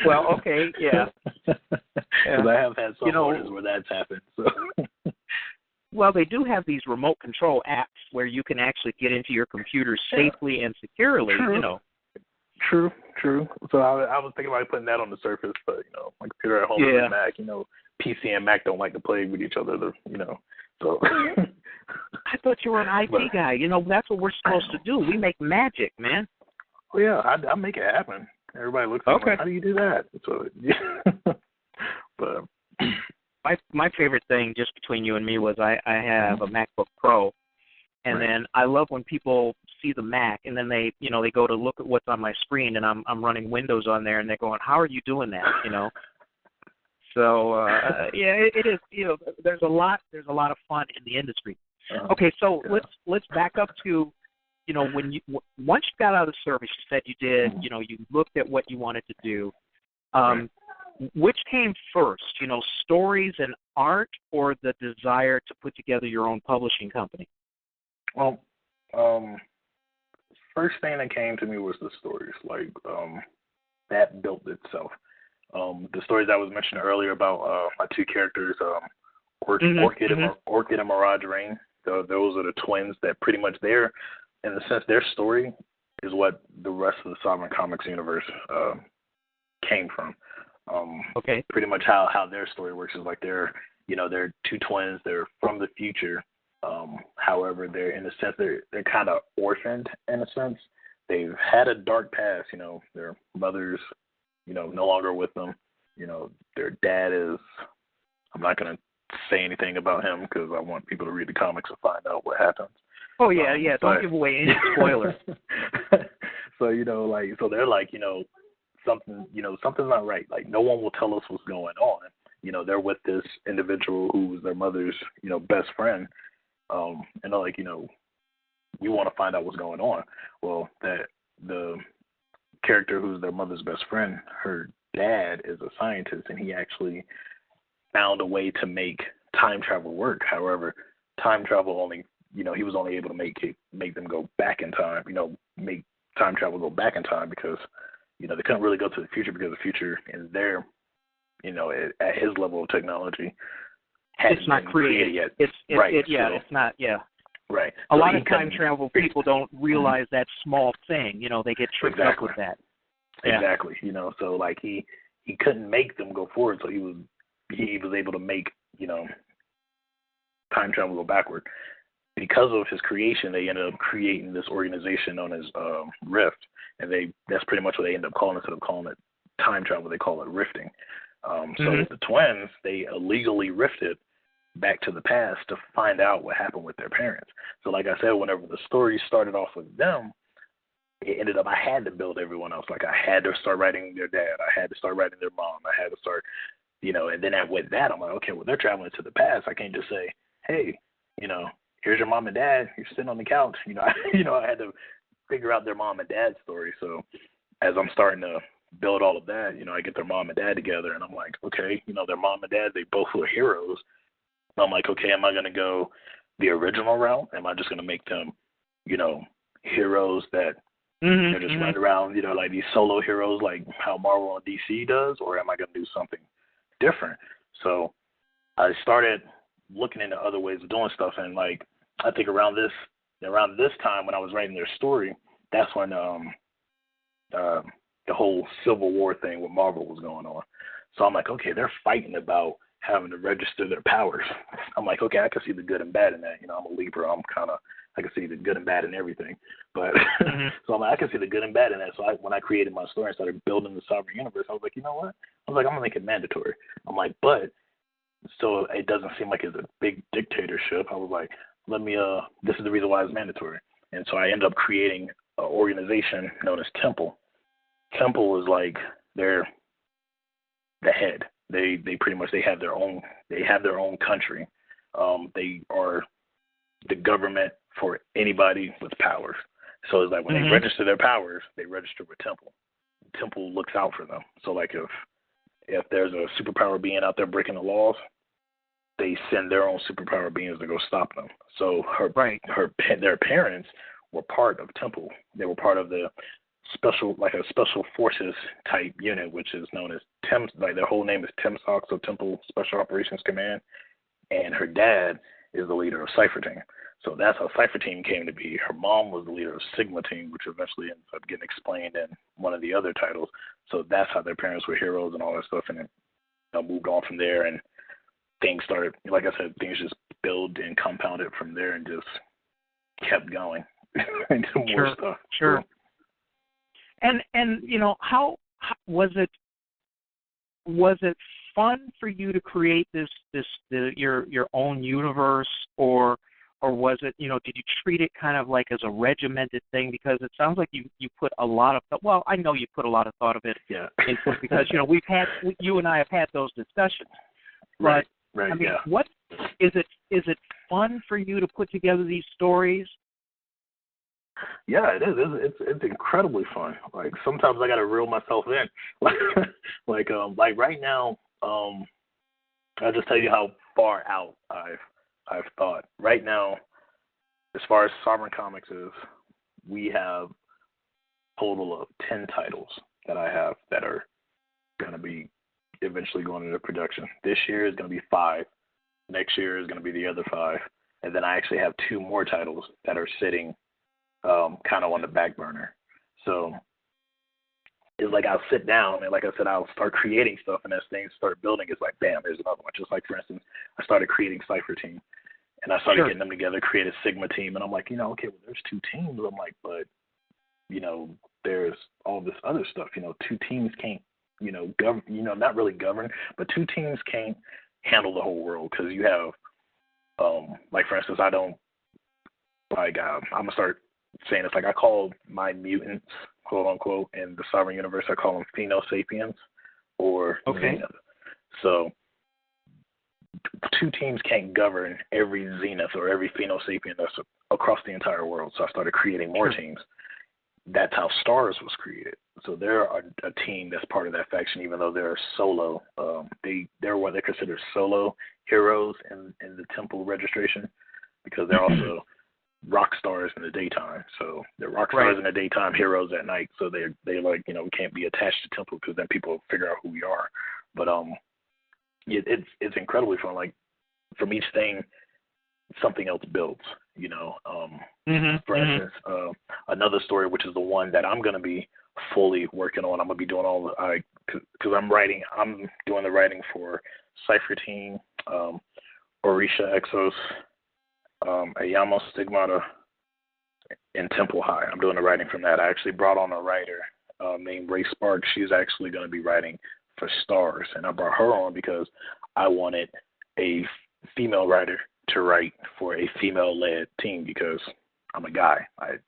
Speaker 2: Well, okay, yeah.
Speaker 3: Because I have had some orders where that's happened. So.
Speaker 2: Well, they do have these remote control apps where you can actually get into your computer safely and securely.
Speaker 3: True. So I was thinking about putting that on the Surface, but my computer at home is a Mac. PC and Mac don't like to play with each other. So.
Speaker 2: I thought you were an IT guy. That's what we're supposed to do. We make magic, man.
Speaker 3: Oh yeah, I make it happen. Everybody looks at me like, how do you do that? So, but
Speaker 2: my favorite thing, just between you and me, was I have a MacBook Pro, and then I love when people see the Mac, and then they go to look at what's on my screen, and I'm running Windows on there, and they're going, how are you doing that? So it is. There's a lot of fun in the industry. Okay, so let's back up to. When once you got out of the service, you said you did, you looked at what you wanted to do. Which came first, stories and art or the desire to put together your own publishing company?
Speaker 3: Well, first thing that came to me was the stories. That built itself. The stories I was mentioning earlier about my two characters, Orchid and Mirage Rain. So those are the twins that pretty much in the sense, their story is what the rest of the Sovereign Comics universe came from. Pretty much how their story works is like they're two twins. They're from the future. However, they're in a sense they're kind of orphaned in a sense. They've had a dark past. Their mothers, no longer with them. Their dad is. I'm not gonna say anything about him because I want people to read the comics and find out what happens.
Speaker 2: Oh yeah, don't give away any spoilers.
Speaker 3: So so they're like, something's not right. Like no one will tell us what's going on. They're with this individual who's their mother's, best friend, and they're like, we want to find out what's going on. Well, that the character who's their mother's best friend, her dad is a scientist, and he actually found a way to make time travel work. However, time travel only, he was only able to make them go back in time, make time travel go back in time because, they couldn't really go to the future because the future in their, at his level of technology,
Speaker 2: it's not created
Speaker 3: yet.
Speaker 2: It's not.
Speaker 3: Right.
Speaker 2: A lot of time travel people don't realize that small thing. They get tricked up with that.
Speaker 3: Exactly. So like he couldn't make them go forward, so he was able to make, time travel go backward. Because of his creation, they ended up creating this organization known as Rift, and that's pretty much what they end up calling it. Instead of calling it time travel, they call it rifting. So the twins, they illegally rifted back to the past to find out what happened with their parents. So like I said, whenever the story started off with them, it ended up I had to build everyone else. Like I had to start writing their dad. I had to start writing their mom. I had to start, and then with that, I'm like, okay, well, they're traveling to the past. I can't just say, hey, here's your mom and dad. You're sitting on the couch. I had to figure out their mom and dad story. So as I'm starting to build all of that, I get their mom and dad together, and I'm like, okay, their mom and dad, they both were heroes. And I'm like, okay, am I going to go the original route? Am I just going to make them, heroes that they're just running around, like these solo heroes like how Marvel and DC does, or am I going to do something different? So I started looking into other ways of doing stuff, and like I think around this time when I was writing their story, that's when the whole Civil War thing with Marvel was going on. So I'm like, okay, they're fighting about having to register their powers. I'm like, okay, I can see the good and bad in that. I'm a Libra. I can see the good and bad in everything. But so I'm like, I can see the good and bad in that. So when I created my story and started building the Sovereign Universe, I was like, you know what? I was like, I'm gonna make it mandatory. I'm like, but so it doesn't seem like it's a big dictatorship. I was like, this is the reason why it's mandatory. And so I ended up creating an organization known as Temple. Temple is like they're the head. They pretty much they have their own country. They are the government for anybody with powers. So it's like when they register their powers, they register with Temple. Temple looks out for them. So like if there's a superpower being out there breaking the laws, they send their own superpower beings to go stop them. So their parents were part of Temple. They were part of the special forces type unit, which is known as TEM. Like their whole name is TEMSOC, so Temple Special Operations Command. And her dad is the leader of CYPHER Team. So that's how CYPHER Team came to be. Her mom was the leader of Sigma Team, which eventually ends up getting explained in one of the other titles. So that's how their parents were heroes and all that stuff, and it moved on from there. And things started, like I said, things just built and compounded from there and just kept going into more stuff.
Speaker 2: Sure. And how was it fun for you to create your own universe, or was it, did you treat it kind of like as a regimented thing? Because it sounds like you put a lot of thought. Well, I know you put a lot of thought of it into it because you and I have had those discussions. But
Speaker 3: right,
Speaker 2: I mean, what is it? Is it fun for you to put together these stories?
Speaker 3: Yeah, it is. It's incredibly fun. Like sometimes I got to reel myself in. like right now, I'll just tell you how far out I've thought. Right now, as far as Sovereign Comics is, we have a total of 10 titles that I have that are going to be eventually going into production. This year is going to be 5. Next year is going to be the other 5. And then I actually have 2 more titles that are sitting kind of on the back burner. So it's like I'll sit down and, like I said, I'll start creating stuff, and as things start building, it's like, bam, there's another one. Just like, for instance, I started creating CYPHER team, and I started getting them together, create a Sigma team, and I'm like, okay, well, there's 2 teams. I'm like, but, there's all this other stuff. 2 teams can't, govern, not really govern, but 2 teams can't handle the whole world, because you have, like, for instance, I'm going to start saying it's like I call my mutants, quote unquote, in the Sovereign Universe, I call them Pheno Sapiens or Zenith. So 2 teams can't govern every Zenith or every Pheno Sapien that's across the entire world. So I started creating more teams. That's how Stars was created. So they're a team that's part of that faction, even though they're solo. They're what they consider solo heroes in the Temple registration, because they're also rock stars in the daytime. So they're rock stars in the daytime, heroes at night. So they're like, we can't be attached to Temple, because then people figure out who we are. But it's incredibly fun. Like, from each thing, something else builds. For instance, another story, which is the one that I'm going to be fully working on. I'm going to be doing because I'm doing the writing for CYPHER Team, Orisha Exos, Ayamo Stigmata, and Temple High. I'm doing the writing from that. I actually brought on a writer named Ray Sparks. She's actually going to be writing for Stars, and I brought her on because I wanted a female writer to write for a female-led team, because I'm a guy. I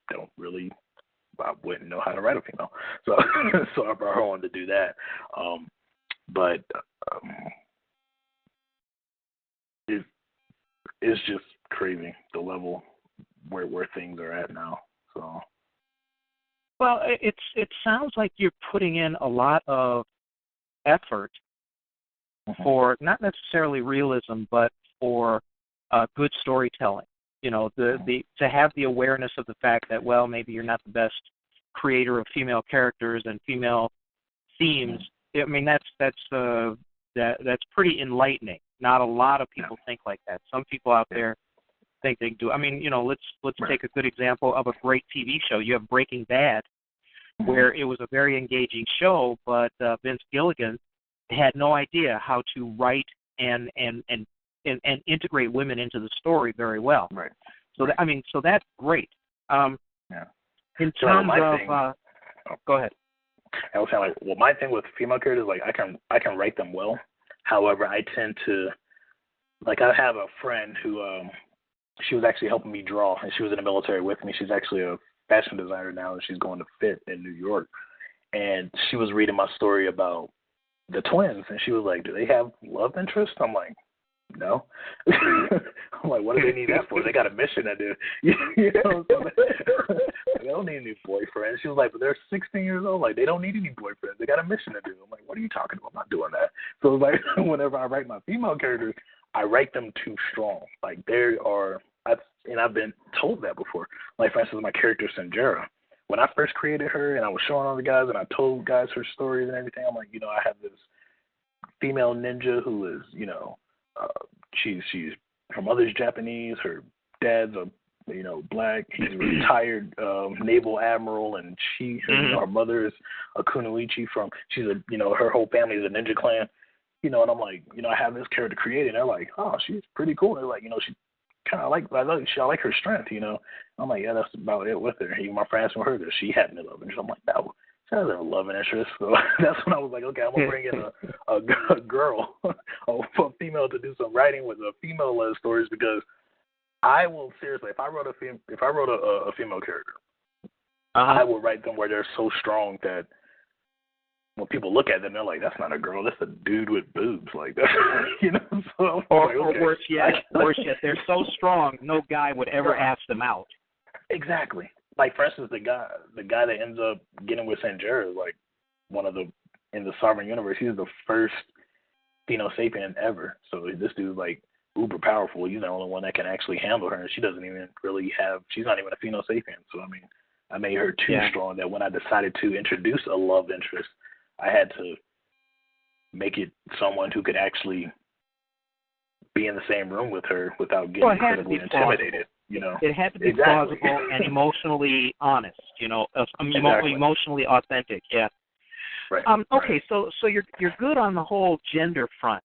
Speaker 3: wouldn't know how to write a female. So I brought her on to do that. But it's just crazy, the level where things are at now. So,
Speaker 2: well, it sounds like you're putting in a lot of effort for not necessarily realism, but for good storytelling. To have the awareness of the fact that, well, maybe you're not the best creator of female characters and female themes. I mean, that's pretty enlightening. Not a lot of people think like that. Some people out there think they do. I mean, let's take a good example of a great TV show. You have Breaking Bad, where it was a very engaging show, but Vince Gilligan had no idea how to write and integrate women into the story very well. Right. So so that's great. In terms of, go ahead.
Speaker 3: I was saying, my thing with female characters, I can write them well. However, I tend to, I have a friend who, she was actually helping me draw, and she was in the military with me. She's actually a fashion designer now, and she's going to FIT in New York. And she was reading my story about the twins, and she was like, "Do they have love interest?" I'm like, "No." I'm like, "What do they need that for? They got a mission to do." They don't need any boyfriends. She was like, "But they're 16 years old. They don't need any boyfriends. They got a mission to do." I'm like, "What are you talking about? I'm not doing that." So it's whenever I write my female characters, I write them too strong. And I've been told that before. For instance, my character Sanjara. When I first created her and I was showing all the guys and I told guys her stories and everything, I'm like, I have this female ninja who is, she's her mother's Japanese, her dad's a black, he's a retired naval admiral, and her mother is a kunoichi her whole family is a ninja clan, and I'm like, I have this character created, and they're like, "Oh, she's pretty cool." They're like, she kind of I like her strength, I'm like, yeah, that's about it with her. Even my friends from her, that she had no love interest. I'm like, no, she has a love interest. So that's when I was like, okay, I'm gonna bring in a girl, a female, to do some writing with a female-led stories, because I will seriously, if I wrote a female character, I will write them where they're so strong that when people look at them, they're like, "That's not a girl. That's a dude with boobs." Like that, So
Speaker 2: or worse yet, they're so strong, no guy would ever ask them out.
Speaker 3: Exactly. For instance, the guy that ends up getting with Sanjara is one of in the Sovereign Universe. He's the first Pheno Sapien ever. So this dude's uber powerful. He's the only one that can actually handle her, and she doesn't even really she's not even a Pheno Sapien. So I made her too strong that when I decided to introduce a love interest, I had to make it someone who could actually be in the same room with her without getting incredibly intimidated.
Speaker 2: It had to be plausible and emotionally honest. Emotionally authentic. Yeah.
Speaker 3: Right.
Speaker 2: Okay, so you're good on the whole gender front.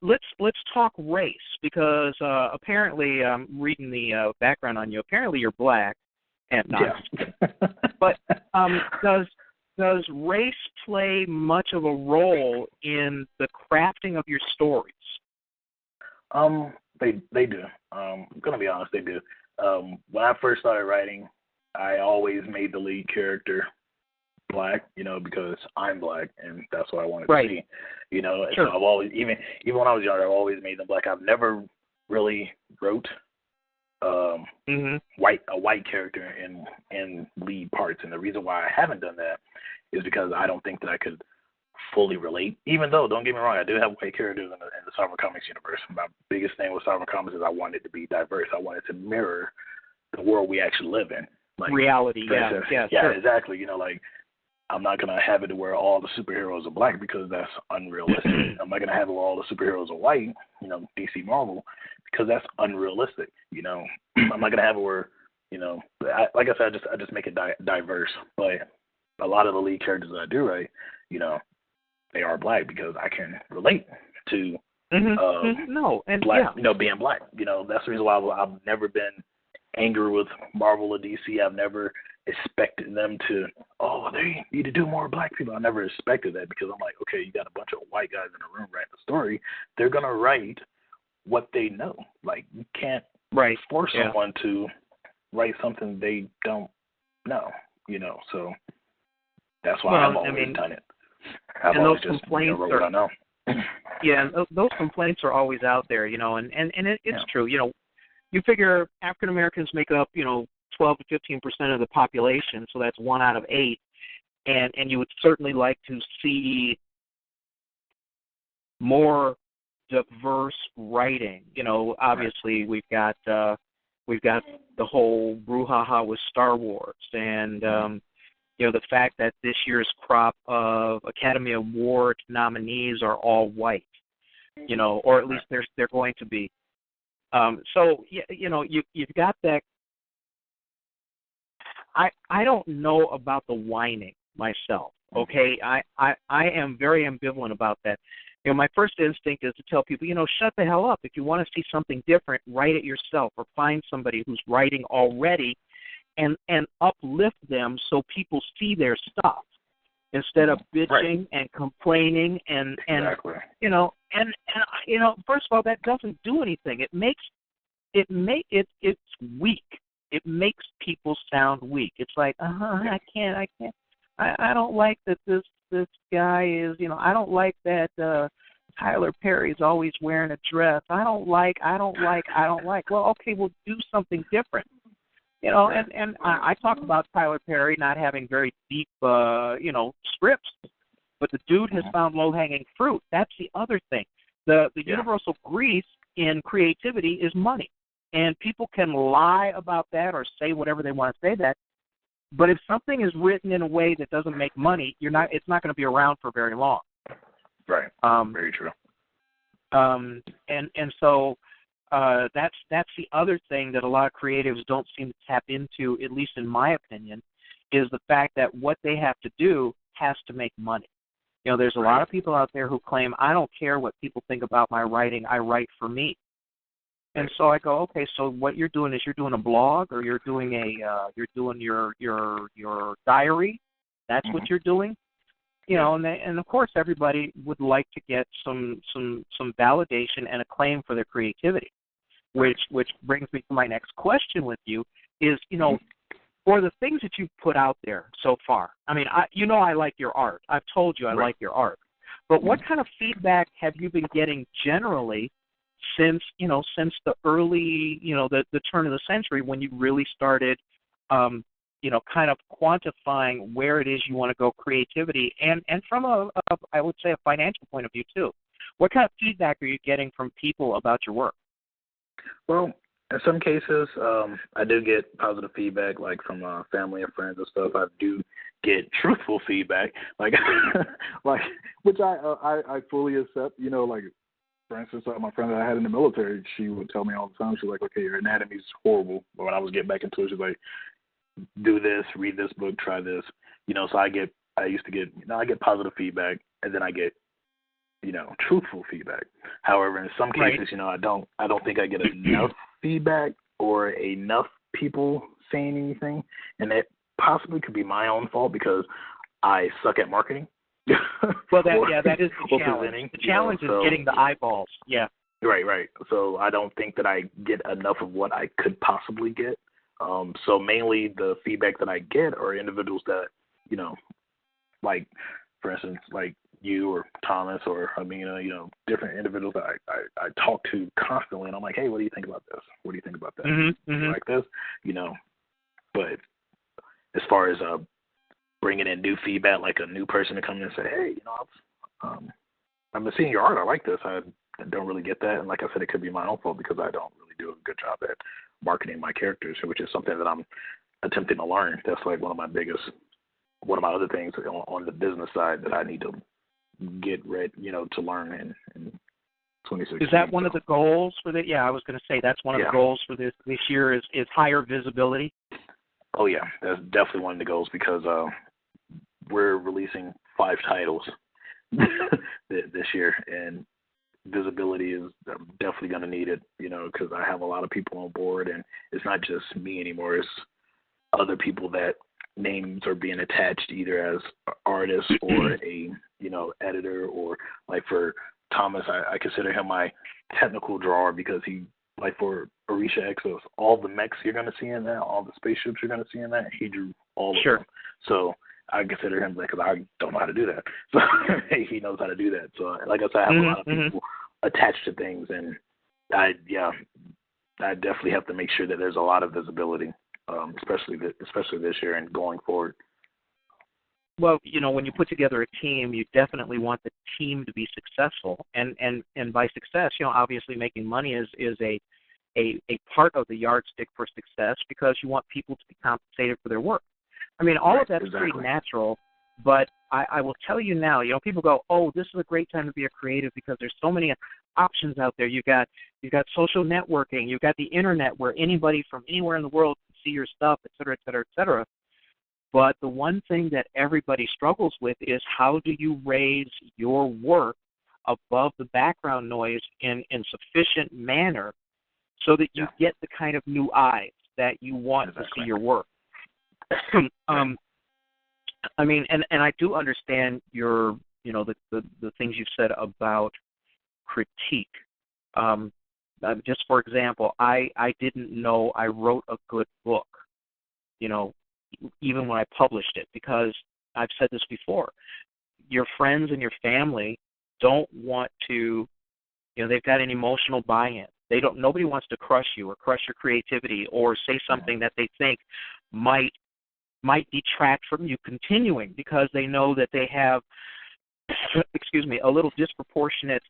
Speaker 2: Let's talk race, because apparently, reading the background on you, apparently you're black, and not. Yeah. But does race play much of a role in the crafting of your stories?
Speaker 3: They do. I'm gonna be honest, they do. When I first started writing, I always made the lead character black, because I'm black and that's what I wanted to see. And
Speaker 2: sure.
Speaker 3: So I've always, even when I was younger, I've always made them black. I've never really wrote a white character in lead parts, and the reason why I haven't done that is because I don't think that I could fully relate. Even though, don't get me wrong, I do have white characters in the Cypher Comics universe. My biggest thing with Cypher Comics is I wanted it to be diverse. I wanted to mirror the world we actually live in, like
Speaker 2: reality.
Speaker 3: Yeah,
Speaker 2: sure.
Speaker 3: Exactly. I'm not going to have it to where all the superheroes are black, because that's unrealistic. I'm not going to have it where all the superheroes are white, DC Marvel, because that's unrealistic. I'm not going to have it where, like I said, I just make it diverse. But a lot of the lead characters that I do write, they are black, because I can relate to black, being black. That's the reason why I've never been angry with Marvel or DC. I've never expected them to, they need to do more black people. I never expected that, because I'm like, okay, you got a bunch of white guys in a room writing the story. They're going to write what they know. Like, you can't force someone to write something they don't know, so that's why I've always done it. I've
Speaker 2: and
Speaker 3: always
Speaker 2: those
Speaker 3: just
Speaker 2: complaints
Speaker 3: wrote what I know.
Speaker 2: Yeah, those complaints are always out there, and it's true. You figure African Americans make up, 12 to 15% of the population, so that's 1 out of 8, and you would certainly like to see more diverse writing. Obviously we've got the whole brouhaha with Star Wars, and the fact that this year's crop of Academy Award nominees are all white, or at least they're going to be. So you've got that. I don't know about the whining myself. Okay, I am very ambivalent about that. My first instinct is to tell people, shut the hell up. If you want to see something different, write it yourself, or find somebody who's writing already, and uplift them so people see their stuff instead of bitching and complaining and
Speaker 3: exactly.
Speaker 2: First of all, that doesn't do anything. It's weak. It makes people sound weak. It's like, I can't. I don't like that this guy is, I don't like that Tyler Perry's always wearing a dress. I don't like. Well, okay, we'll do something different. And I talk about Tyler Perry not having very deep, scripts, but the dude has found low-hanging fruit. That's the other thing. The universal grease in creativity is money. And people can lie about that or say whatever they want to say that. But if something is written in a way that doesn't make money, it's not going to be around for very long.
Speaker 3: Right. Very true.
Speaker 2: And so that's the other thing that a lot of creatives don't seem to tap into, at least in my opinion, is the fact that what they have to do has to make money. There's a lot of people out there who claim, I don't care what people think about my writing, I write for me. And so I go, okay, so what you're doing is you're doing a blog, or you're doing your diary. That's what you're doing, and of course everybody would like to get some validation and acclaim for their creativity, which brings me to my next question with you is, for the things that you've put out there so far. I mean, I like your art. I've told you I like your art, but what kind of feedback have you been getting generally since the early, the turn of the century, when you really started, kind of quantifying where it is you want to go creativity, and from I would say a financial point of view too. What kind of feedback are you getting from people about your work?
Speaker 3: Well, in some cases, I do get positive feedback, like from family and friends and stuff. I do get truthful feedback, like, like which I fully accept. You know, like for instance, my friend that I had in the military, she would tell me all the time. She's like, "Okay, your anatomy's horrible." But when I was getting back into it, she's like, "Do this, read this book, try this." You know, so I used to get, I get positive feedback, and then I get, truthful feedback. However, in some cases, I don't think I get enough feedback or enough people saying anything, and that possibly could be my own fault because I suck at marketing.
Speaker 2: Well, that is the challenge. The challenge is getting the eyeballs. Yeah.
Speaker 3: Right. So I don't think that I get enough of what I could possibly get. So mainly the feedback that I get are individuals that, like, for instance, like you or Thomas or different individuals that I talk to constantly, and I'm like, hey, what do you think about this? What do you think about that?
Speaker 2: Mm-hmm.
Speaker 3: Like this, But as far as bringing in new feedback, like a new person to come in and say, hey, I've been seeing your art. I like this. I don't really get that, and like I said, it could be my own fault because I don't really do a good job at marketing my characters, which is something that I'm attempting to learn. That's like one of my other things on the business side that I need to get ready, to learn in 2016.
Speaker 2: Is that one of the goals for the? Yeah, I was going to say that's one of the goals for this year is higher visibility.
Speaker 3: Oh yeah, that's definitely one of the goals because we're releasing 5 titles this year, and visibility is definitely going to need it, because I have a lot of people on board, and it's not just me anymore. It's other people that names are being attached either as artists or a editor, or like for Thomas, I consider him my technical drawer because he, like for Orisha Exos, all the mechs you're going to see in that, all the spaceships you're going to see in that, he drew all of them. So I consider him, because I don't know how to do that. So he knows how to do that. So like I said, I have a lot of people attached to things, and I definitely have to make sure that there's a lot of visibility, especially this year and going forward.
Speaker 2: Well, when you put together a team, you definitely want the team to be successful, and by success, obviously making money is a part of the yardstick for success, because you want people to be compensated for their work. I mean, all of that's pretty natural, but I will tell you now, people go, oh, this is a great time to be a creative because there's so many options out there. You've got social networking, you've got the internet where anybody from anywhere in the world can see your stuff, et cetera, et cetera, et cetera. But the one thing that everybody struggles with is how do you raise your work above the background noise in sufficient manner so that you get the kind of new eyes that you want to see your work. I mean, and I do understand your, the things you've said about critique. Just for example, I didn't know I wrote a good book, even when I published it, because I've said this before, your friends and your family don't want to, they've got an emotional buy-in. Nobody wants to crush you or crush your creativity or say something that they think might detract from you continuing, because they know that they have, a little disproportionate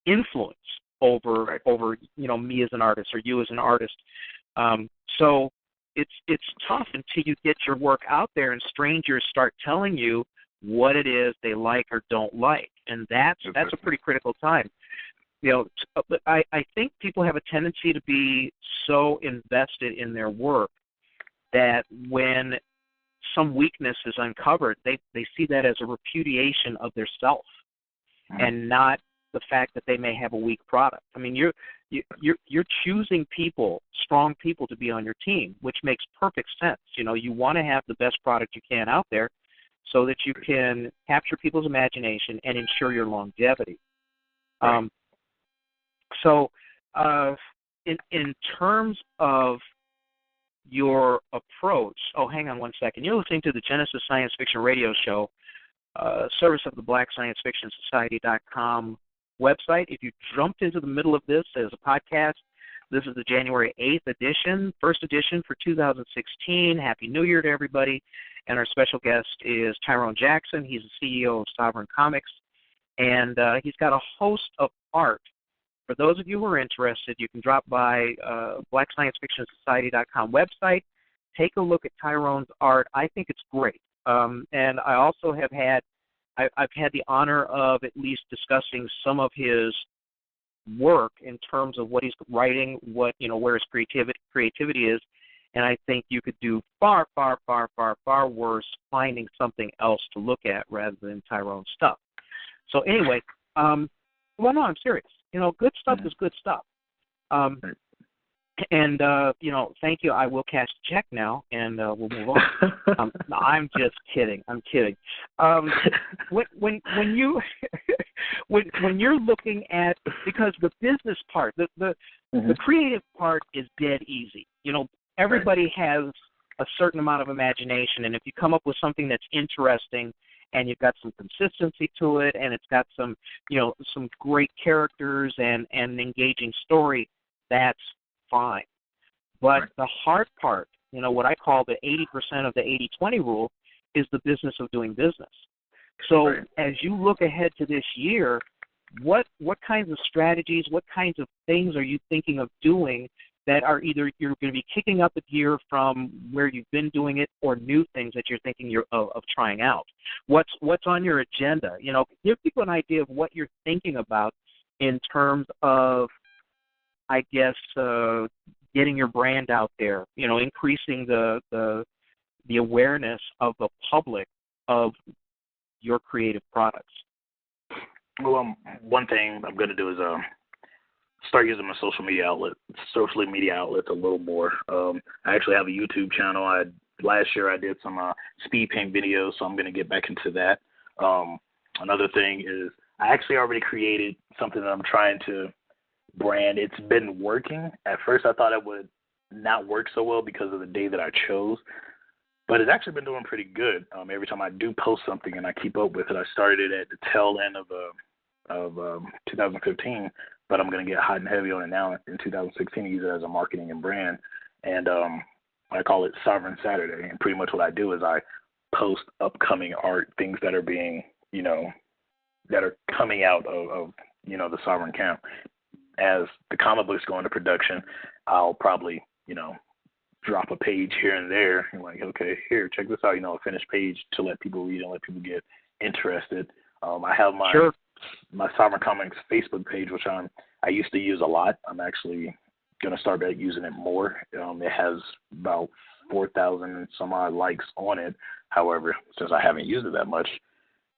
Speaker 2: influence over me as an artist or you as an artist. So it's tough until you get your work out there and strangers start telling you what it is they like or don't like, and that's a pretty critical time. I think people have a tendency to be so invested in their work that when some weakness is uncovered, they see that as a repudiation of their self, and not the fact that they may have a weak product. I mean, you're choosing strong people to be on your team, which makes perfect sense. You want to have the best product you can out there so that you can capture people's imagination and ensure your longevity. So in terms of your approach, hang on one second. You're listening to the Genesis Science Fiction Radio Show, service of the blacksci-fi.com website. If you jumped into the middle of this as a podcast, this is the January 8th edition, first edition for 2016. Happy New Year to everybody. And our special guest is Tyrone Jackson. He's the CEO of Sovereign Comics, and he's got a host of art for those of you who are interested, you can drop by blacksciencefictionsociety.com website, take a look at Tyrone's art. I think it's great. And I also have had, I've had the honor of at least discussing some of his work in terms of what he's writing, what, where his creativity is. And I think you could do far, far, far, far, far worse finding something else to look at rather than Tyrone's stuff. So anyway, well, no, I'm serious. Good stuff is good stuff. And thank you. I will cash the check now, and we'll move on. I'm just kidding. I'm kidding. When you when you're looking at, because the business part, the creative part is dead easy. Everybody has a certain amount of imagination, and if you come up with something that's interesting and you've got some consistency to it, and it's got some some great characters and an engaging story, that's fine. But the hard part, what I call the 80% of the 80-20 rule, is the business of doing business. So as you look ahead to this year, what kinds of strategies, what kinds of things are you thinking of doing that are either you're going to be kicking up a gear from where you've been doing it, or new things that you're thinking of trying out? What's on your agenda? Give people an idea of what you're thinking about in terms of, I guess, getting your brand out there, increasing the awareness of the public of your creative products.
Speaker 3: Well, one thing I'm going to do is start using my social media outlets a little more. I actually have a YouTube channel. Last year I did some speed paint videos, so I'm going to get back into that. Another thing is I actually already created something that I'm trying to brand. It's been working. At first I thought it would not work so well because of the day that I chose, but it's actually been doing pretty good. Every time I do post something and I keep up with it. I started at the tail end of 2015, but I'm going to get hot and heavy on it now in 2016 to use it as a marketing and brand. And I call it Sovereign Saturday. And pretty much what I do is I post upcoming art, things that are being, that are coming out of the Sovereign camp. As the comic books go into production, I'll probably, drop a page here and there. And like, okay, here, check this out, a finished page to let people read and let people get interested. I have my Sovereign Comics Facebook page, which I used to use a lot. I'm actually going to start back using it more. It has about 4,000 and some odd likes on it. However, since I haven't used it that much,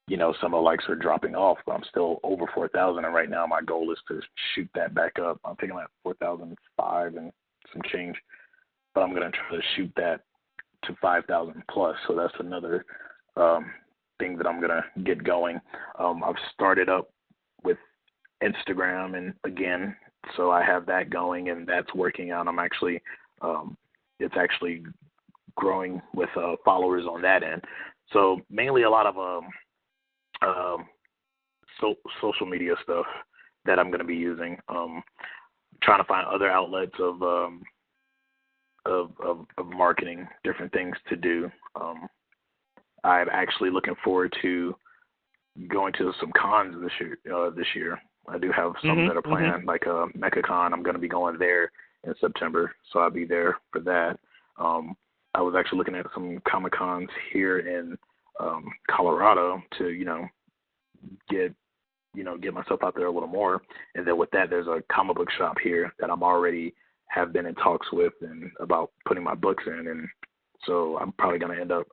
Speaker 3: some of the likes are dropping off, but I'm still over 4,000. And right now my goal is to shoot that back up. I'm thinking like 4,005 and some change, but I'm going to try to shoot that to 5,000 plus. So that's another thing that I'm going to get going. I've started up with Instagram, and again, so I have that going, and that's working out. I'm actually, it's actually growing with followers on that end. So mainly a lot of social media stuff that I'm going to be using. Trying to find other outlets of marketing, different things to do. I'm actually looking forward to going to some cons this year. I do have some that are planned, like MechaCon. I'm going to be going there in September, so I'll be there for that. I was actually looking at some Comic Cons here in Colorado to, get myself out there a little more. And then with that, there's a comic book shop here that I'm already have been in talks with and about putting my books in. And so I'm probably going to end up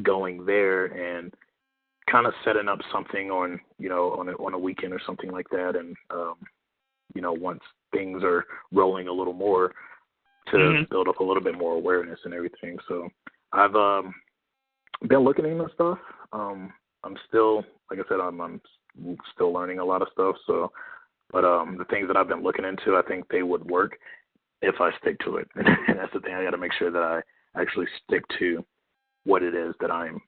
Speaker 3: going there and kind of setting up something on a weekend or something like that. And, once things are rolling a little more to build up a little bit more awareness and everything. So I've been looking into stuff. I'm still, like I said, I'm still learning a lot of stuff. So, but the things that I've been looking into, I think they would work if I stick to it. And that's the thing. I got to make sure that I actually stick to what it is that I'm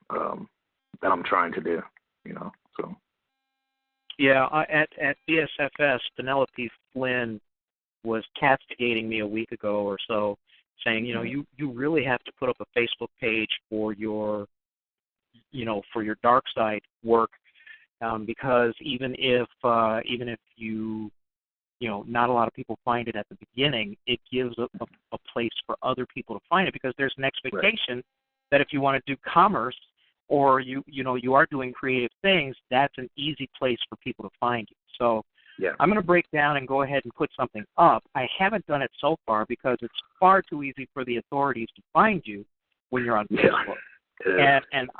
Speaker 3: trying to do. So.
Speaker 2: Yeah, at BSFS, Penelope Flynn was castigating me a week ago or so, saying, you really have to put up a Facebook page for your dark side work, because even if you not a lot of people find it at the beginning, it gives a place for other people to find it, because there's an expectation that if you want to do commerce or you are doing creative things, that's an easy place for people to find you. So I'm going to break down and go ahead and put something up. I haven't done it so far because it's far too easy for the authorities to find you when you're on Facebook. And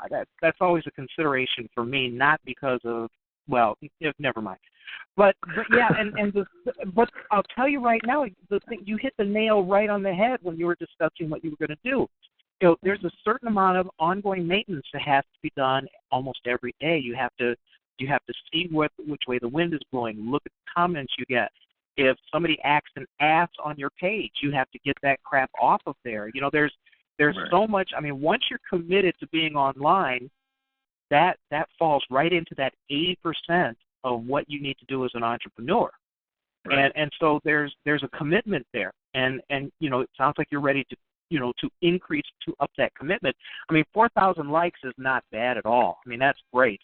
Speaker 2: that's always a consideration for me, not because of, never mind. But but I'll tell you right now, you hit the nail right on the head when you were discussing what you were going to do. There's a certain amount of ongoing maintenance that has to be done almost every day. You have to see which way the wind is blowing. Look at the comments you get. If somebody acts an ass on your page, you have to get that crap off of there. There's so much. I mean, once you're committed to being online, that falls right into that 80% of what you need to do as an entrepreneur. And so there's a commitment there. And it sounds like you're ready to increase to up that commitment. I mean, 4,000 likes is not bad at all. I mean, that's great.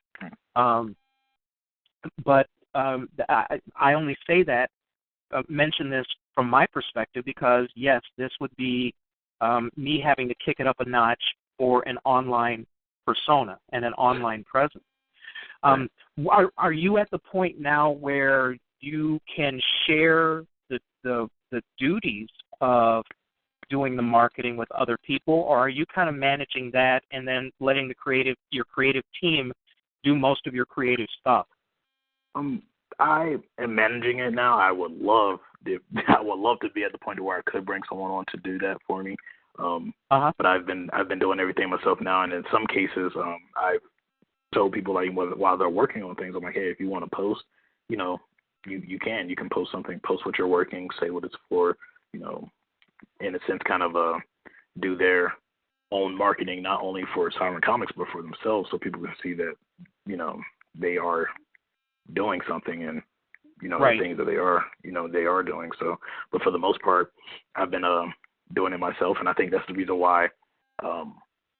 Speaker 2: But I only say that, mention this from my perspective, because yes, this would be me having to kick it up a notch for an online persona and an online presence. Are you at the point now where you can share the duties of doing the marketing with other people, or are you kind of managing that and then letting your creative team do most of your creative stuff?
Speaker 3: I am managing it now. I would love to be at the point where I could bring someone on to do that for me. But I've been doing everything myself now, and in some cases, I've told people, like, while they're working on things, I'm like, hey, if you want to post, you can post something, post what you're working, say what it's for, in a sense, kind of do their own marketing, not only for Siren Comics but for themselves, so people can see that they are doing something, and the things that they are doing. So, but for the most part, I've been doing it myself, and I think that's the reason why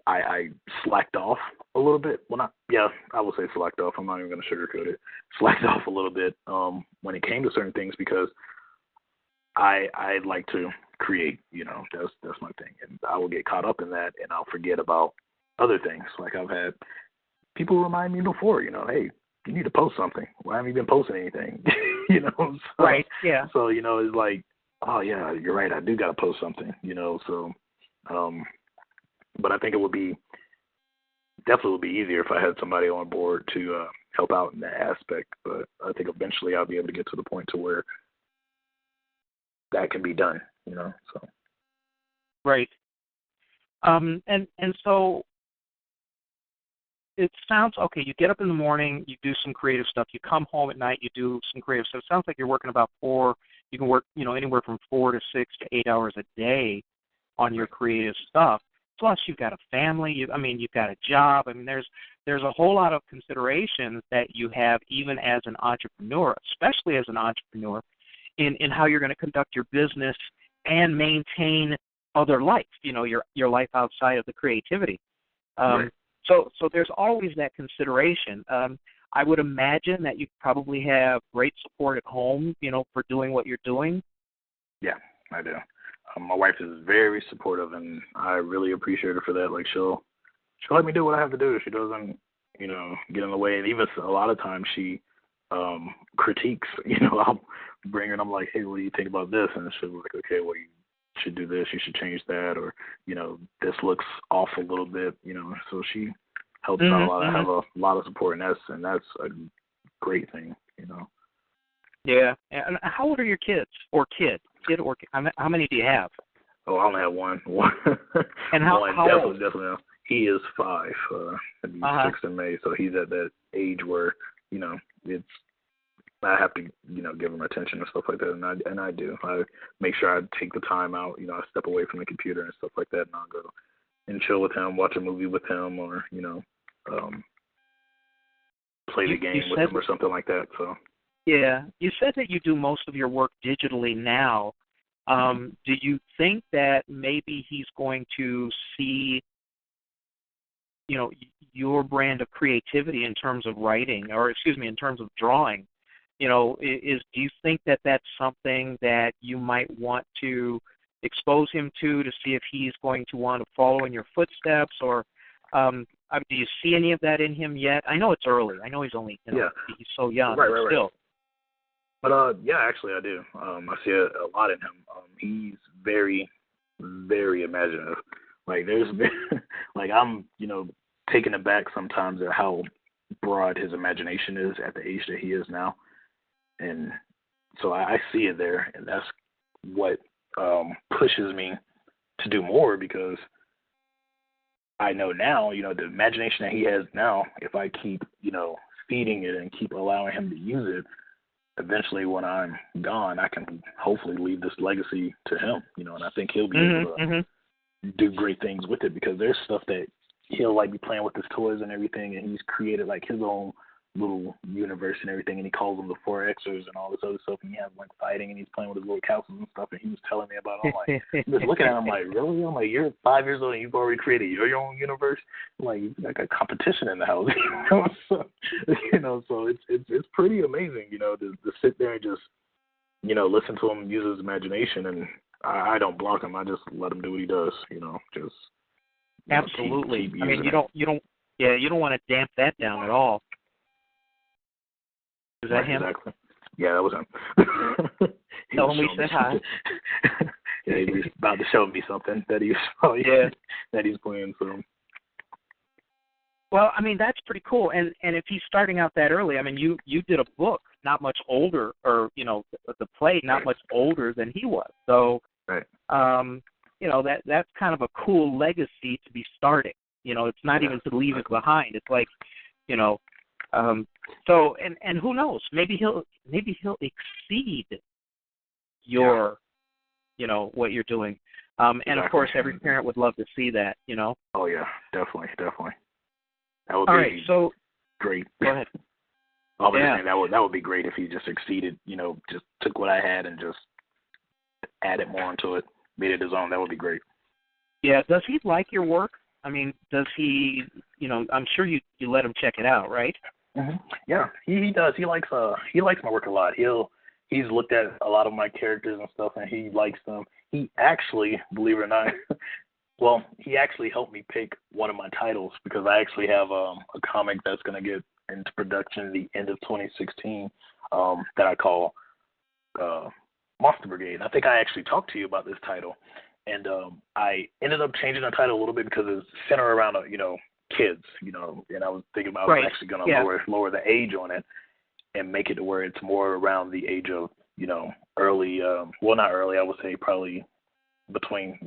Speaker 3: I slacked off a little bit. I will say slacked off. I'm not even going to sugarcoat it. Slacked off a little bit when it came to certain things, because I like to create. That's my thing, and I will get caught up in that, and I'll forget about other things. Like, I've had people remind me before, hey, you need to post something. Why haven't you been posting anything? So, So it's like, oh yeah, you're right. I do got to post something. So, but I think it would definitely be easier if I had somebody on board to help out in that aspect. But I think eventually I'll be able to get to the point to where that can be done. So.
Speaker 2: Right. And so it sounds okay. You get up in the morning, you do some creative stuff. You come home at night, you do some creative stuff. It sounds like you're working about 4. You can work, anywhere from 4 to 6 to 8 hours a day on your creative stuff. Plus, you've got a family. You've got a job. I mean, there's a whole lot of considerations that you have, even as an entrepreneur, especially as an entrepreneur, in how you're going to conduct your business and maintain other life. Your life outside of the creativity. So there's always that consideration. I would imagine that you probably have great support at home, for doing what you're doing.
Speaker 3: Yeah, I do. My wife is very supportive, and I really appreciate her for that. Like, she'll let me do what I have to do. She doesn't, get in the way. And even a lot of times she critiques. I'll bring her and I'm like, hey, what do you think about this? And she'll be like, okay, well, you should do this. You should change that, or this looks off a little bit. So she helps out a lot. I have a lot of support, and that's a great thing.
Speaker 2: Yeah. And how old are your kids? Or kid? How many do you have?
Speaker 3: Oh, I only have one.
Speaker 2: And how old?
Speaker 3: Definitely. He is 5. He'll be 6 in May, so he's at that age where it's. I have to give him attention and stuff like that, and I do. I make sure I take the time out. I step away from the computer and stuff like that, and I'll go and chill with him, watch a movie with him, or play the game with him or something like that. So.
Speaker 2: Yeah, you said that you do most of your work digitally now. Do you think that maybe he's going to see, your brand of creativity in terms of writing, or in terms of drawing, do you think that that's something that you might want to expose him to see if he's going to want to follow in your footsteps, or do you see any of that in him yet? I know it's early. I know he's only, he's so young.
Speaker 3: Right.
Speaker 2: Still.
Speaker 3: But yeah, actually I do. I see a lot in him. He's very, very imaginative. Like there's been, like I'm, taken aback sometimes at how broad his imagination is at the age that he is now, and so I see it there, and that's what pushes me to do more, because I know now, the imagination that he has now, if I keep, feeding it and keep allowing him to use it, eventually when I'm gone, I can hopefully leave this legacy to him, and I think he'll be able to do great things with it, because there's stuff that he'll like be playing with his toys and everything, and he's created like his own little universe and everything, and he calls them the 4Xers and all this other stuff, and he has like fighting, and he's playing with his little castles and stuff, and he was telling me about it. I'm like, just looking at him, I'm like, really? I'm like, you're 5 years old and you've already created your own universe? I'm like, you got competition in the house, so it's pretty amazing, to sit there and just, listen to him use his imagination, and I don't block him. I just let him do what he does, just
Speaker 2: absolutely.
Speaker 3: keep
Speaker 2: I mean, you don't want to damp that down at all. Is that him?
Speaker 3: Exactly. Yeah, that was him.
Speaker 2: Tell him we said hi.
Speaker 3: Yeah, he was about to show me something that he's that he's playing. So.
Speaker 2: Well, I mean, that's pretty cool. And if he's starting out that early, I mean, you did a book not much older, or the play not much older than he was. So,
Speaker 3: right.
Speaker 2: That's kind of a cool legacy to be starting. It's not even to leave it behind. It's like, so and who knows? Maybe he'll exceed your, what you're doing. And of course, every parent would love to see that.
Speaker 3: Oh yeah, definitely. That would
Speaker 2: All
Speaker 3: be
Speaker 2: right, so
Speaker 3: great.
Speaker 2: Go ahead.
Speaker 3: I was just saying that would be great if he just exceeded. Just took what I had and just added more into it, made it his own. That would be great.
Speaker 2: Yeah. Does he like your work? I mean, does he? I'm sure you let him check it out, right?
Speaker 3: Mm-hmm. Yeah, he does. He likes my work a lot. He's looked at a lot of my characters and stuff, and he likes them. He actually, believe it or not, well, he actually helped me pick one of my titles, because I actually have a comic that's going to get into production at the end of 2016 that I call Monster Brigade. And I think I actually talked to you about this title, and I ended up changing the title a little bit because it's centered around kids, and I was thinking about I was actually going to lower the age on it and make it to where it's more around the age of, early, well, not early, I would say probably between,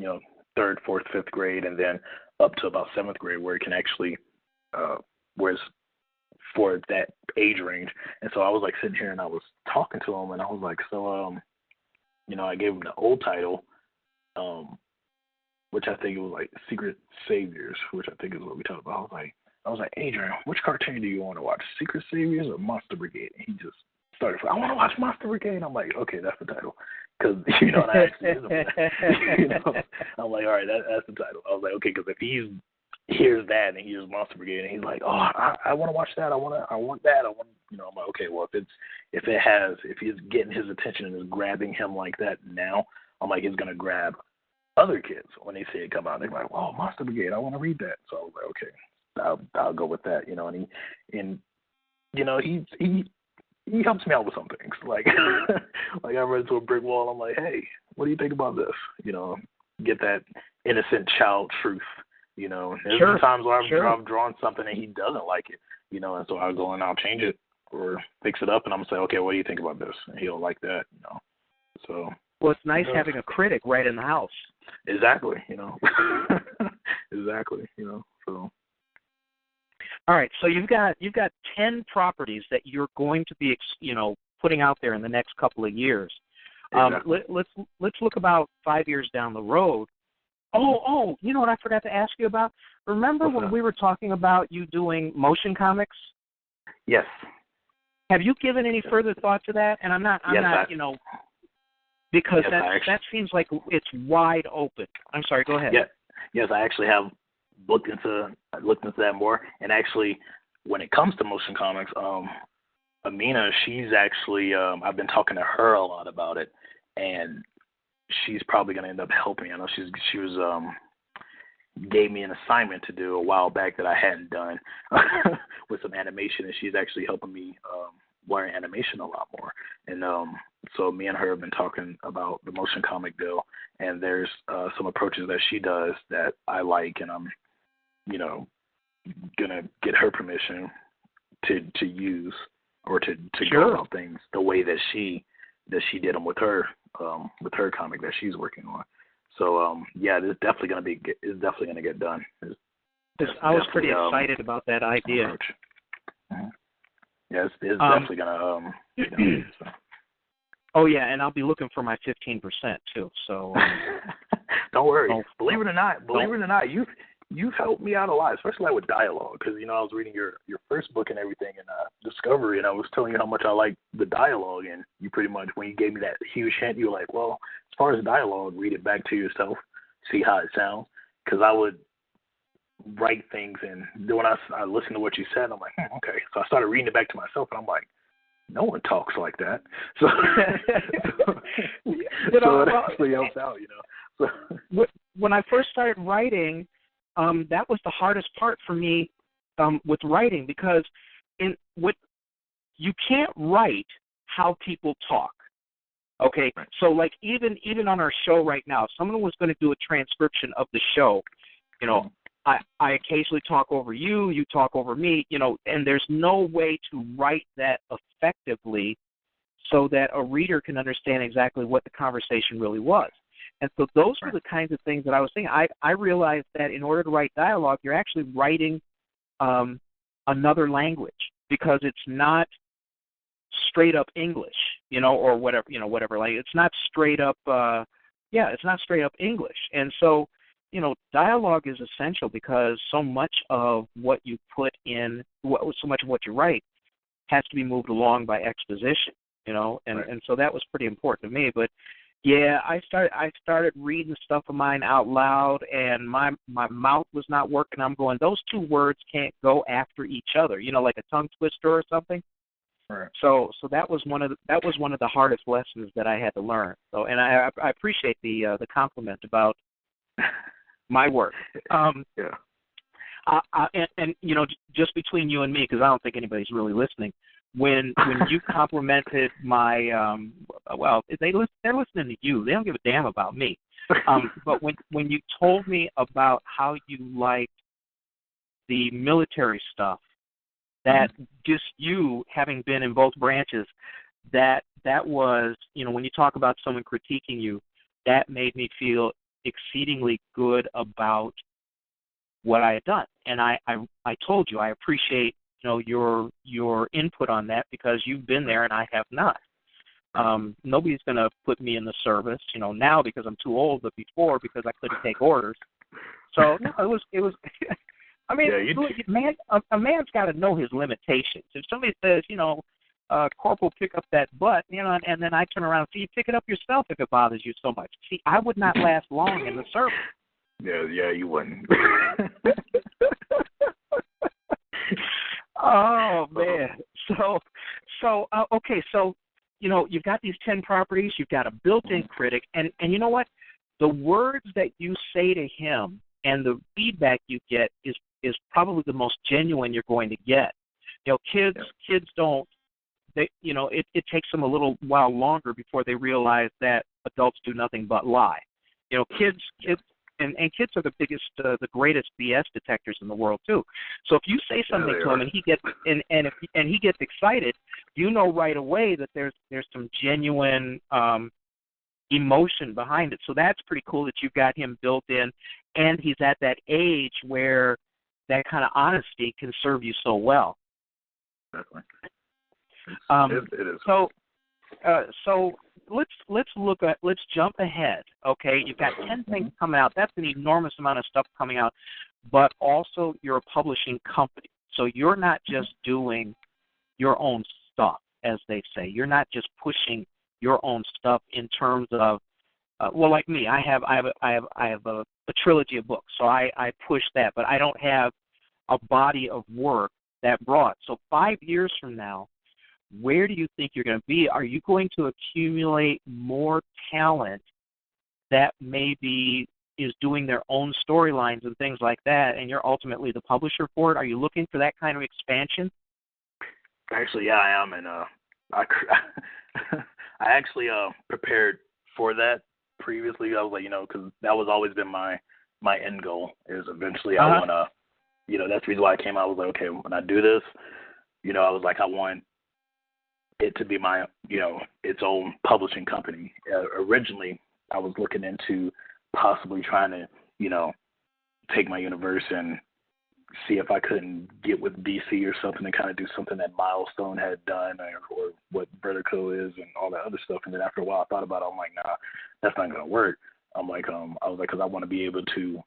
Speaker 3: 3rd, 4th, 5th grade, and then up to about 7th grade, where it can actually, where it's for that age range. And so I was like sitting here and I was talking to him, and I was like, so, I gave him the old title, which I think it was like Secret Saviors, which I think is what we talked about. I was like, Adrian, which cartoon do you want to watch, Secret Saviors or Monster Brigade? And he just started, I want to watch Monster Brigade. And I'm like, okay, that's the title. Because, and I actually did that. I'm like, all right, that's the title. I was like, okay, because if he hears that and he hears Monster Brigade and he's like, oh, I want to watch that. I want that. I'm like, okay, well, if he's getting his attention and is grabbing him like that now, I'm like, he's going to grab other kids when they see it come out. They're like, oh, Monster Brigade, I want to read that. So I was like, okay, I'll go with that, and he helps me out with some things. Like I run into a brick wall, I'm like, hey, what do you think about this? Get that innocent child truth. There's times where I've drawn something and he doesn't like it, and so I'll go and I'll change it or fix it up, and I'm gonna say, okay, what do you think about this? And he'll like that, So.
Speaker 2: Well, it's nice having a critic right in the house.
Speaker 3: Exactly, Exactly, So.
Speaker 2: All right, so you've got 10 properties that you're going to be, putting out there in the next couple of years.
Speaker 3: Exactly.
Speaker 2: Let's look about 5 years down the road. Oh, you know what I forgot to ask you about? Remember when we were talking about you doing motion comics?
Speaker 3: Yes.
Speaker 2: Have you given any further thought to that? And I'm not, because that seems like it's wide open. I'm sorry, go ahead.
Speaker 3: Yeah. Yes, I actually have looked into that more. And actually, when it comes to motion comics, Amina, she's actually, I've been talking to her a lot about it, and she's probably going to end up helping me. I know she was gave me an assignment to do a while back that I hadn't done with some animation, and she's actually helping me learn animation a lot more. And so me and her have been talking about the motion comic deal, and there's some approaches that she does that I like, and I'm, gonna get her permission to use or to
Speaker 2: Sure.
Speaker 3: go about things the way that she did them with her comic that she's working on. So yeah, it's definitely gonna get done.
Speaker 2: I was pretty excited about that idea.
Speaker 3: Mm-hmm. Yeah, it's definitely gonna get done. So.
Speaker 2: Oh yeah, and I'll be looking for my 15% too. So
Speaker 3: don't worry. Believe it or not, you've helped me out a lot, especially like with dialogue, because I was reading your first book and everything in Discovery, and I was telling you how much I like the dialogue, and you pretty much, when you gave me that huge hint, you were like, well, as far as dialogue, read it back to yourself, see how it sounds, because I would write things, and then when I listened to what you said, I'm like, okay, so I started reading it back to myself, and I'm like, no one talks like that, so it actually helps out, So.
Speaker 2: When I first started writing, that was the hardest part for me with writing, because you can't write how people talk. Okay, right. So like even on our show right now, if someone was going to do a transcription of the show, I occasionally talk over you, you talk over me, and there's no way to write that effectively so that a reader can understand exactly what the conversation really was. And so those were the kinds of things that I was thinking. I realized that in order to write dialogue, you're actually writing another language, because it's not straight up English, or whatever. Like, it's not straight up, it's not straight up English. And so, dialogue is essential, because so much of what you put in, so much of what you write has to be moved along by exposition, and so that was pretty important to me. But yeah, I started reading stuff of mine out loud, and my mouth was not working. I'm going, those two words can't go after each other, like a tongue twister or something.
Speaker 3: Right.
Speaker 2: So that was one of the hardest lessons that I had to learn. So, and I appreciate the compliment about my work.
Speaker 3: Yeah.
Speaker 2: And just between you and me, because I don't think anybody's really listening. When you complimented my they're listening to you. They don't give a damn about me. But when you told me about how you liked the military stuff, that just you having been in both branches, that was, when you talk about someone critiquing you, that made me feel exceedingly good about what I had done. And I told you I appreciate your input on that, because you've been there and I have not. Nobody's going to put me in the service, now because I'm too old, but before because I couldn't take orders. So no, it was. I mean, a man's got to know his limitations. If somebody says, Corporal, pick up that butt, and then I turn around and say, you pick it up yourself if it bothers you so much. See, I would not last long in the service.
Speaker 3: Yeah, you wouldn't.
Speaker 2: Oh man. So okay. So you've got these 10 properties. You've got a built-in critic, and you know what? The words that you say to him and the feedback you get is probably the most genuine you're going to get. Kids don't. It takes them a little while longer before they realize that adults do nothing but lie. Kids and kids are the biggest, the greatest BS detectors in the world too. So if you say something to him and he gets and he gets excited, right away that there's some genuine emotion behind it. So that's pretty cool that you've got him built in, and he's at that age where that kind of honesty can serve you so well.
Speaker 3: Definitely. It is.
Speaker 2: So let's jump ahead. Okay, you've got 10 things coming out. That's an enormous amount of stuff coming out, but also you're a publishing company. So you're not just doing your own stuff, as they say. You're not just pushing your own stuff in terms of, like me. I have a trilogy of books, so I push that, but I don't have a body of work that broad. So 5 years from now, where do you think you're going to be? Are you going to accumulate more talent that maybe is doing their own storylines and things like that, and you're ultimately the publisher for it? Are you looking for that kind of expansion?
Speaker 3: Actually, yeah, I am, and I actually prepared for that previously. I was like, because that was always been my end goal, is eventually I want to, that's the reason why I came out. I was like, okay, when I do this, I was like, I want it to be my, its own publishing company. Originally, I was looking into possibly trying to, take my universe and see if I couldn't get with DC or something and kind of do something that Milestone had done, or what Vertigo is and all that other stuff. And then after a while, I thought about it. I'm like, nah, that's not going to work. I was like, because I want to be able to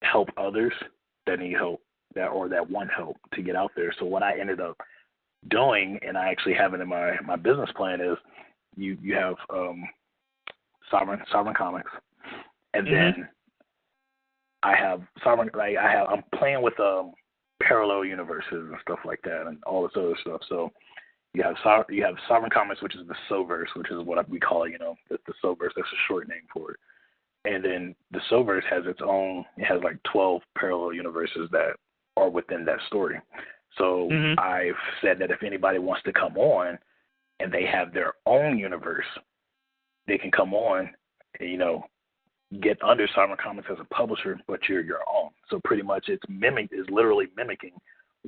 Speaker 3: help others that need help, that want help to get out there. So what I ended up doing, and I actually have it in my business plan, is you have Sovereign Comics, and then I have I'm playing with parallel universes and stuff like that, and all this other stuff. So you have Sovereign Comics, which is the SOVerse, which is what we call it. The SOVerse. That's a short name for it. And then the SOVerse has its own. It has like 12 parallel universes that are within that story. So I've said that if anybody wants to come on and they have their own universe, they can come on and, get under Sovereign Comics as a publisher, but you're your own. So pretty much it's literally mimicking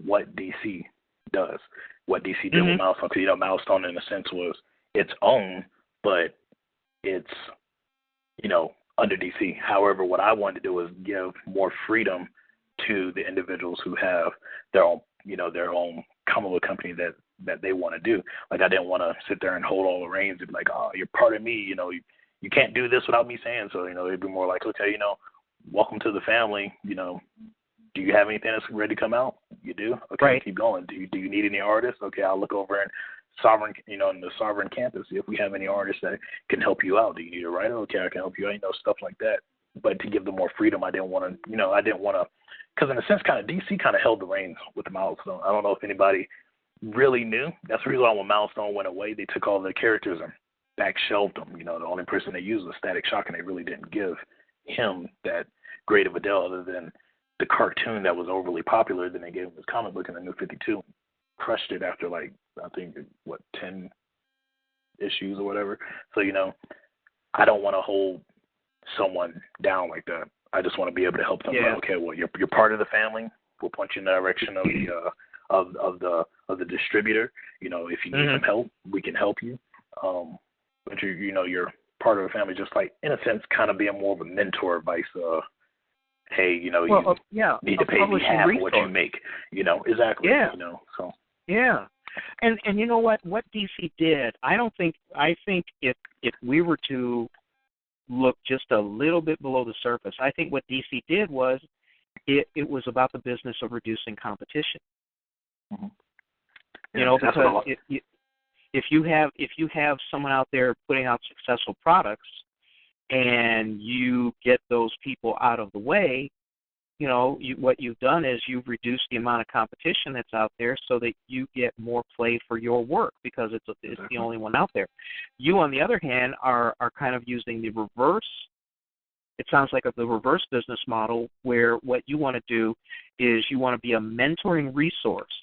Speaker 3: what DC does, what DC did with Milestone. Because, Milestone in a sense was its own, but it's, under DC. However, what I wanted to do was give more freedom to the individuals who have their own, their own comic book company that they want to do. Like, I didn't want to sit there and hold all the reins and be like, oh, you're part of me, you can't do this without me saying so. It'd be more like, okay, welcome to the family. Do you have anything that's ready to come out? You do? Okay, right. Keep going. Do you need any artists? Okay, I'll look over in Sovereign, in the Sovereign campus, see if we have any artists that can help you out. Do you need a writer? Okay, I can help you out, stuff like that. But to give them more freedom, I didn't want to, because in a sense, kind of DC kind of held the reins with the Milestone. I don't know if anybody really knew. That's the reason why when Milestone went away, they took all the characters and back shelved them. The only person they used was Static Shock, and they really didn't give him that great of a deal other than the cartoon that was overly popular. Then they gave him his comic book in the New 52, crushed it after I think 10 issues or whatever. So I don't want to hold someone down like that. I just want to be able to help them. Yeah. Okay, well, you're part of the family. We'll point you in the direction of the distributor. If you need some help, we can help you. But you're part of the family, just like, in a sense, kind of being more of a mentor advice. Hey, you need to pay me half of what you make. Exactly. Yeah. So. Yeah.
Speaker 2: And you know what DC did? I think if we were to look just a little bit below the surface, I think what DC did was it was about the business of reducing competition. Because if you have someone out there putting out successful products and you get those people out of the way, what you've done is you've reduced the amount of competition that's out there so that you get more play for your work because it's the only one out there. You, on the other hand, are kind of using the reverse. It sounds like the reverse business model where what you want to do is you want to be a mentoring resource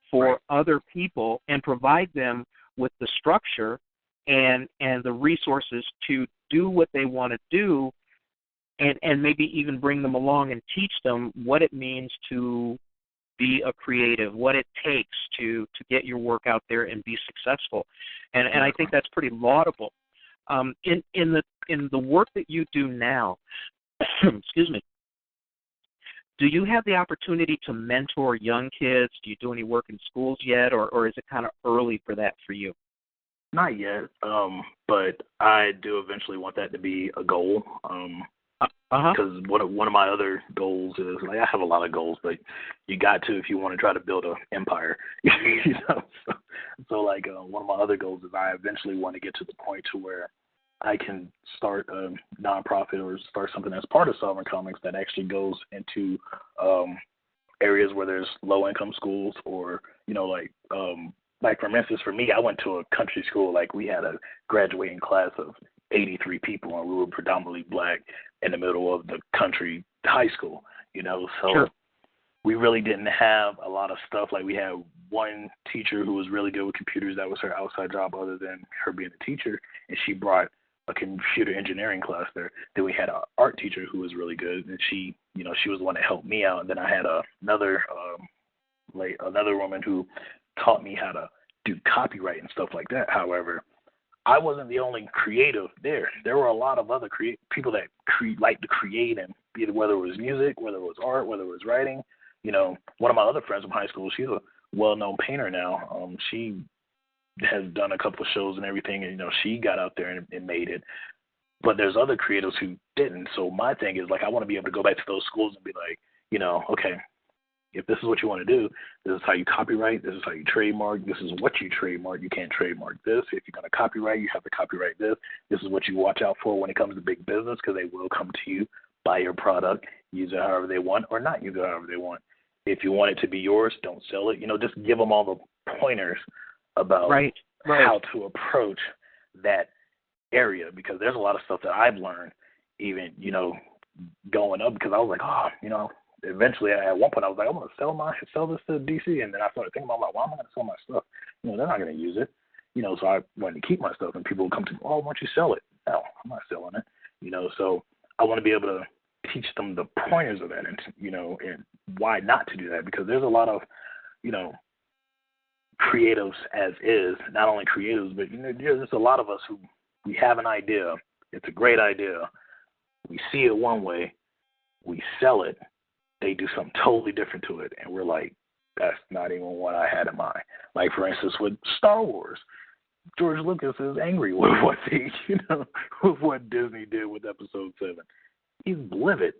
Speaker 2: for other people and provide them with the structure and the resources to do what they want to do, and maybe even bring them along and teach them what it means to be a creative, what it takes to get your work out there and be successful. And I think that's pretty laudable. In the work that you do now, excuse me, do you have the opportunity to mentor young kids? Do you do any work in schools yet, or is it kind of early for that for you?
Speaker 3: Not yet, but I do eventually want that to be a goal. Because one of my other goals is, I have a lot of goals, but you got to if you want to try to build an empire. So one of my other goals is I eventually want to get to the point to where I can start a nonprofit or start something that's part of Sovereign Comics that actually goes into areas where there's low income schools or like for instance, for me, I went to a country school. Like we had a graduating class of 83 people, and we were predominantly black in the middle of the country high school. So
Speaker 2: sure.
Speaker 3: we really didn't have a lot of stuff. Like we had one teacher who was really good with computers. That was her outside job other than her being a teacher, and she brought a computer engineering class there. Then we had an art teacher who was really good, and she was the one that helped me out. And then I had another woman who taught me how to do copyright and stuff like that. However, I wasn't the only creative there. There were a lot of other people that like to create, and whether it was music, whether it was art, whether it was writing. One of my other friends from high school, she's a well-known painter now. She has done a couple of shows and everything, and she got out there and made it. But there's other creatives who didn't. So my thing is, like, I want to be able to go back to those schools and be like, okay, if this is what you want to do, this is how you copyright, this is how you trademark, this is what you trademark. You can't trademark this. If you're going to copyright, you have to copyright this. This is what you watch out for when it comes to big business, because they will come to you, buy your product, use it however they want, or not use it however they want. If you want it to be yours, don't sell it. Just give them all the pointers about how to approach that area, because there's a lot of stuff that I've learned even, going up, because I was like, eventually at one point I was like, I'm going to sell this to DC. And then I started thinking about, like, why am I going to sell my stuff? They're not going to use it. So I wanted to keep my stuff, and people would come to me, oh, why don't you sell it? No, I'm not selling it. So I want to be able to teach them the pointers of that, and, and why not to do that, because there's a lot of, creatives as is, not only creatives, but, there's just a lot of us who, we have an idea. It's a great idea. We see it one way. We sell it. They do something totally different to it. And we're like, that's not even what I had in mind. Like, for instance, with Star Wars, George Lucas is angry with what with what Disney did with Episode 7. He's livid.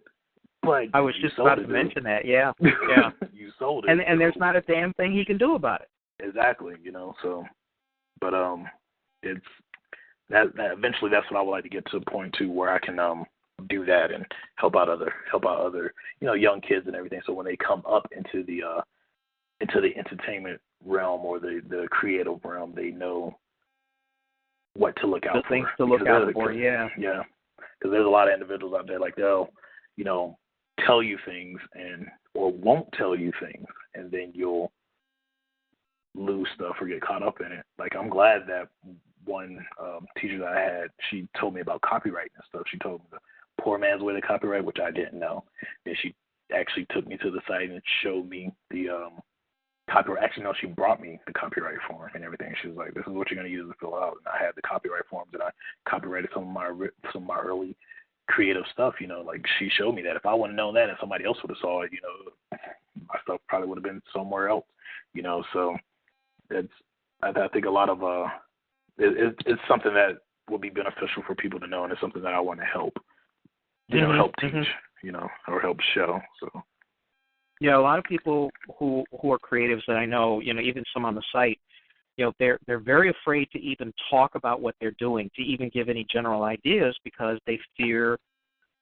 Speaker 3: But
Speaker 2: I was just about to mention that, yeah. Yeah.
Speaker 3: You sold it.
Speaker 2: And there's not a damn thing he can do about it.
Speaker 3: Exactly, so, but it's that eventually that's what I would like to get to a point to where I can do that and help out other young kids and everything. So when they come up into the entertainment realm or the creative realm, they know what to look out for.
Speaker 2: The things to look out for, yeah.
Speaker 3: Yeah, because there's a lot of individuals out there, like, they'll tell you things or won't tell you things, and then you'll lose stuff or get caught up in it. Like, I'm glad that one teacher that I had, she told me about copyright and stuff. She told me the poor man's way to copyright, which I didn't know. And she actually took me to the site and showed me the copyright. Actually, no, she brought me the copyright form and everything. She was like, this is what you're going to use to fill out. And I had the copyright forms, and I copyrighted some of my early creative stuff. Like, she showed me that. If I wouldn't have known that and somebody else would have saw it, my stuff probably would have been somewhere else. So I think a lot of it's something that will be beneficial for people to know, and it's something that I want to help, help teach, or help show. So
Speaker 2: yeah, a lot of people who are creatives that I know, even some on the site, they're very afraid to even talk about what they're doing, to even give any general ideas, because they fear,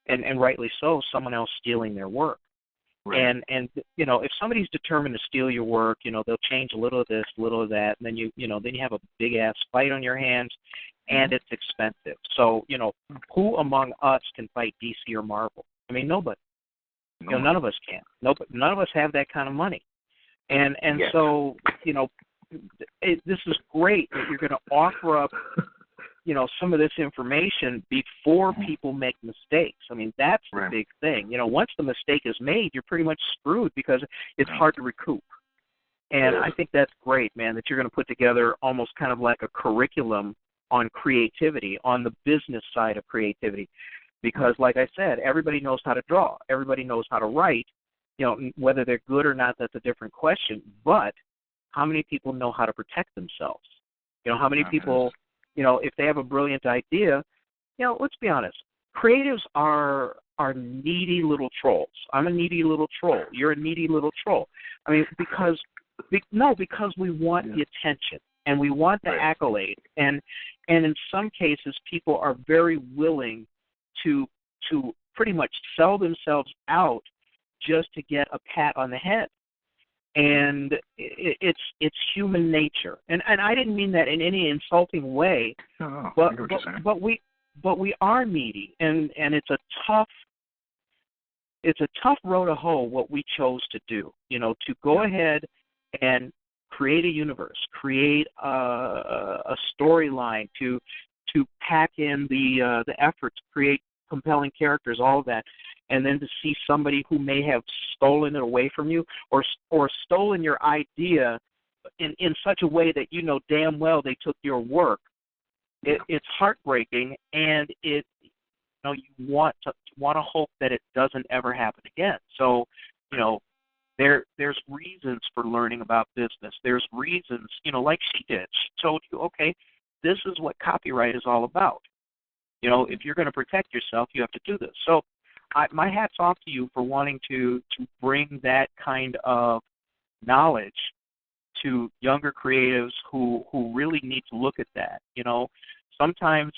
Speaker 2: and rightly so, someone else stealing their work. Right. And if somebody's determined to steal your work, they'll change a little of this, a little of that, and then you have a big ass fight on your hands, and it's expensive. So who among us can fight DC or Marvel? I mean, nobody. None of us can. None of us have that kind of money. And yes. So this is great that you're going to offer up some of this information before people make mistakes. I mean, that's the big thing. Once the mistake is made, you're pretty much screwed, because it's hard to recoup. And I think that's great, man, that you're going to put together almost kind of like a curriculum on creativity, on the business side of creativity. Because, like I said, everybody knows how to draw. Everybody knows how to write. Whether they're good or not, that's a different question. But how many people know how to protect themselves? How many people... if they have a brilliant idea, let's be honest, creatives are needy little trolls. I'm a needy little troll. You're a needy little troll. I mean, because we want the attention, and we want the accolade, and in some cases, people are very willing to pretty much sell themselves out just to get a pat on the head. And it's human nature, and I didn't mean that in any insulting way.
Speaker 3: No,
Speaker 2: but we are needy, and it's a tough road to hoe what we chose to do. To go ahead and create a universe, create a storyline, to pack in the effort to create compelling characters, all of that. And then to see somebody who may have stolen it away from you, or stolen your idea in such a way that you know damn well they took your work, it's heartbreaking, and you want to hope that it doesn't ever happen again. So, there's reasons for learning about business. There's reasons, like she did. She told you, okay, this is what copyright is all about. If you're going to protect yourself, you have to do this. So, my hat's off to you for wanting to bring that kind of knowledge to younger creatives who really need to look at that. Sometimes,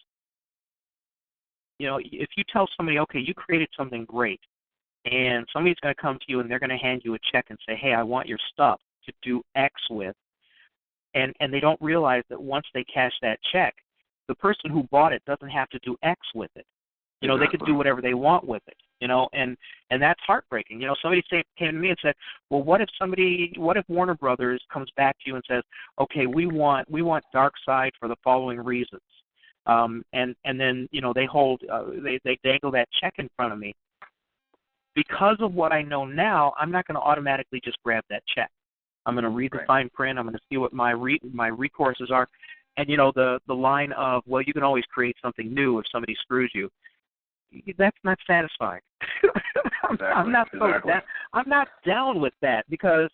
Speaker 2: if you tell somebody, okay, you created something great, and somebody's going to come to you and they're going to hand you a check and say, hey, I want your stuff to do X with, and they don't realize that once they cash that check, the person who bought it doesn't have to do X with it. They could do whatever they want with it, and that's heartbreaking. Somebody came to me and said, well, what if Warner Brothers comes back to you and says, okay, we want Darkseid for the following reasons, and then they dangle that check in front of me. Because of what I know now, I'm not going to automatically just grab that check. I'm going to read the fine print. I'm going to see what my recourses are, and the line of, well, you can always create something new if somebody screws you. That's not satisfying. I'm not down with that, because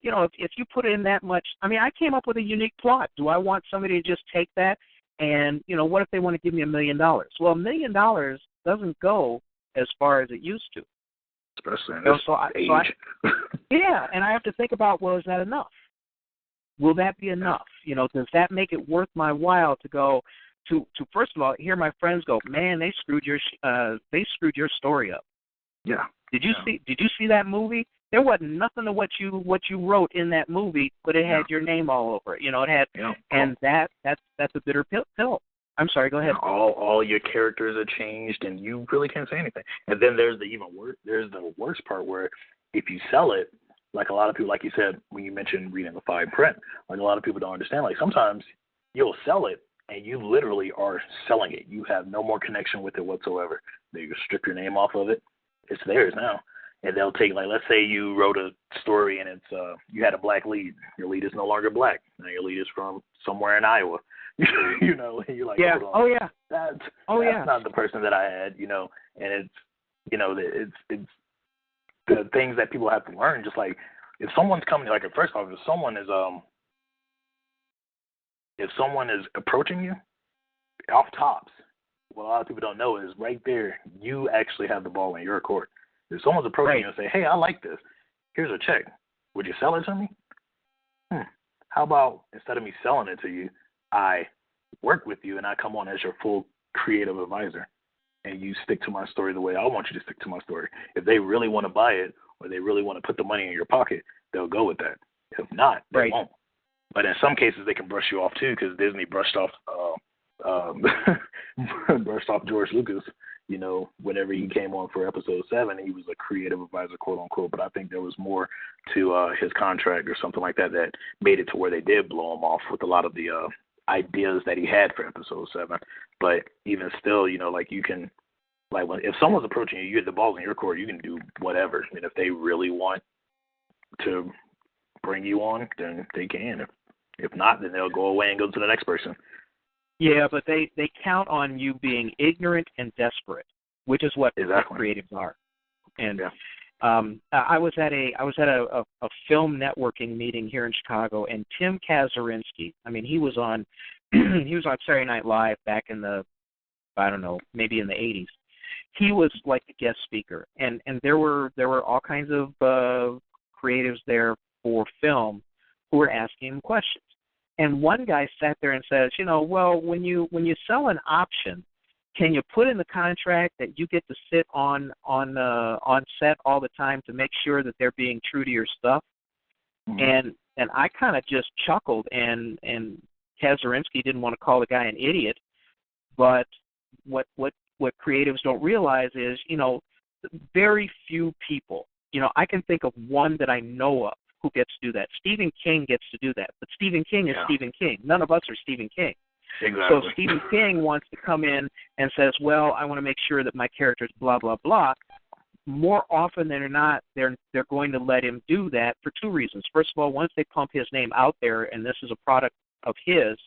Speaker 2: if you put in that much, I came up with a unique plot. Do I want somebody to just take that and what if they want to give me $1 million? Well, $1 million doesn't go as far as it used to.
Speaker 3: Especially in this age.
Speaker 2: Yeah, and I have to think about, well, is that enough? Will that be enough? Does that make it worth my while to go to first of all hear my friends go, man, they screwed your story up.
Speaker 3: Yeah.
Speaker 2: Did you see that movie? There wasn't nothing of what you wrote in that movie, but it had your name all over it. It had, and that's a bitter pill. I'm sorry, go ahead.
Speaker 3: All your characters are changed, and you really can't say anything. And then there's the worst part where if you sell it, like a lot of people, like you said when you mentioned reading the fine print, like a lot of people don't understand. Like sometimes you'll sell it, and you literally are selling it. You have no more connection with it whatsoever. They strip your name off of it. It's theirs now. And they'll take, like, let's say you wrote a story and it's you had a black lead. Your lead is no longer black. Now your lead is from somewhere in Iowa. And you're like,
Speaker 2: yeah.
Speaker 3: Hold on.
Speaker 2: Oh yeah.
Speaker 3: That's
Speaker 2: yeah.
Speaker 3: not the person that I had. And it's the things that people have to learn. Just like if someone's coming, like first off, if someone is approaching you off tops, what a lot of people don't know is right there, you actually have the ball in your court. If someone's approaching you and say, hey, I like this, here's a check, would you sell it to me? How about instead of me selling it to you, I work with you and I come on as your full creative advisor and you stick to my story the way I want you to stick to my story. If they really want to buy it or they really want to put the money in your pocket, they'll go with that. If not, they won't. But in some cases, they can brush you off too, because Disney brushed off George Lucas. Whenever he came on for episode 7, he was a creative advisor, quote unquote. But I think there was more to his contract or something like that made it to where they did blow him off with a lot of the ideas that he had for episode 7. But even still, like you can, like if someone's approaching you, you get the balls in your court, you can do whatever. And if they really want to bring you on, then they can. If not, then they'll go away and go to the next person.
Speaker 2: Yeah, but they count on you being ignorant and desperate, which is what creatives are. And I was at a film networking meeting here in Chicago, and Tim Kazurinsky, he was on Saturday Night Live back in the, I don't know, maybe in the 80s. He was like a guest speaker, and there were all kinds of creatives there for film who were asking him questions. And one guy sat there and says, well, when you sell an option, can you put in the contract that you get to sit on set all the time to make sure that they're being true to your stuff? And I kind of just chuckled, and Kazurinsky didn't want to call the guy an idiot, but what creatives don't realize is, very few people, I can think of one that I know of who gets to do that. Stephen King gets to do that, but Stephen King is Stephen King. None of us are Stephen King.
Speaker 3: Exactly.
Speaker 2: So if Stephen King wants to come in and says, well, I want to make sure that my character's blah, blah, blah, more often than not, they're going to let him do that for two reasons. First of all, once they pump his name out there and this is a product of his,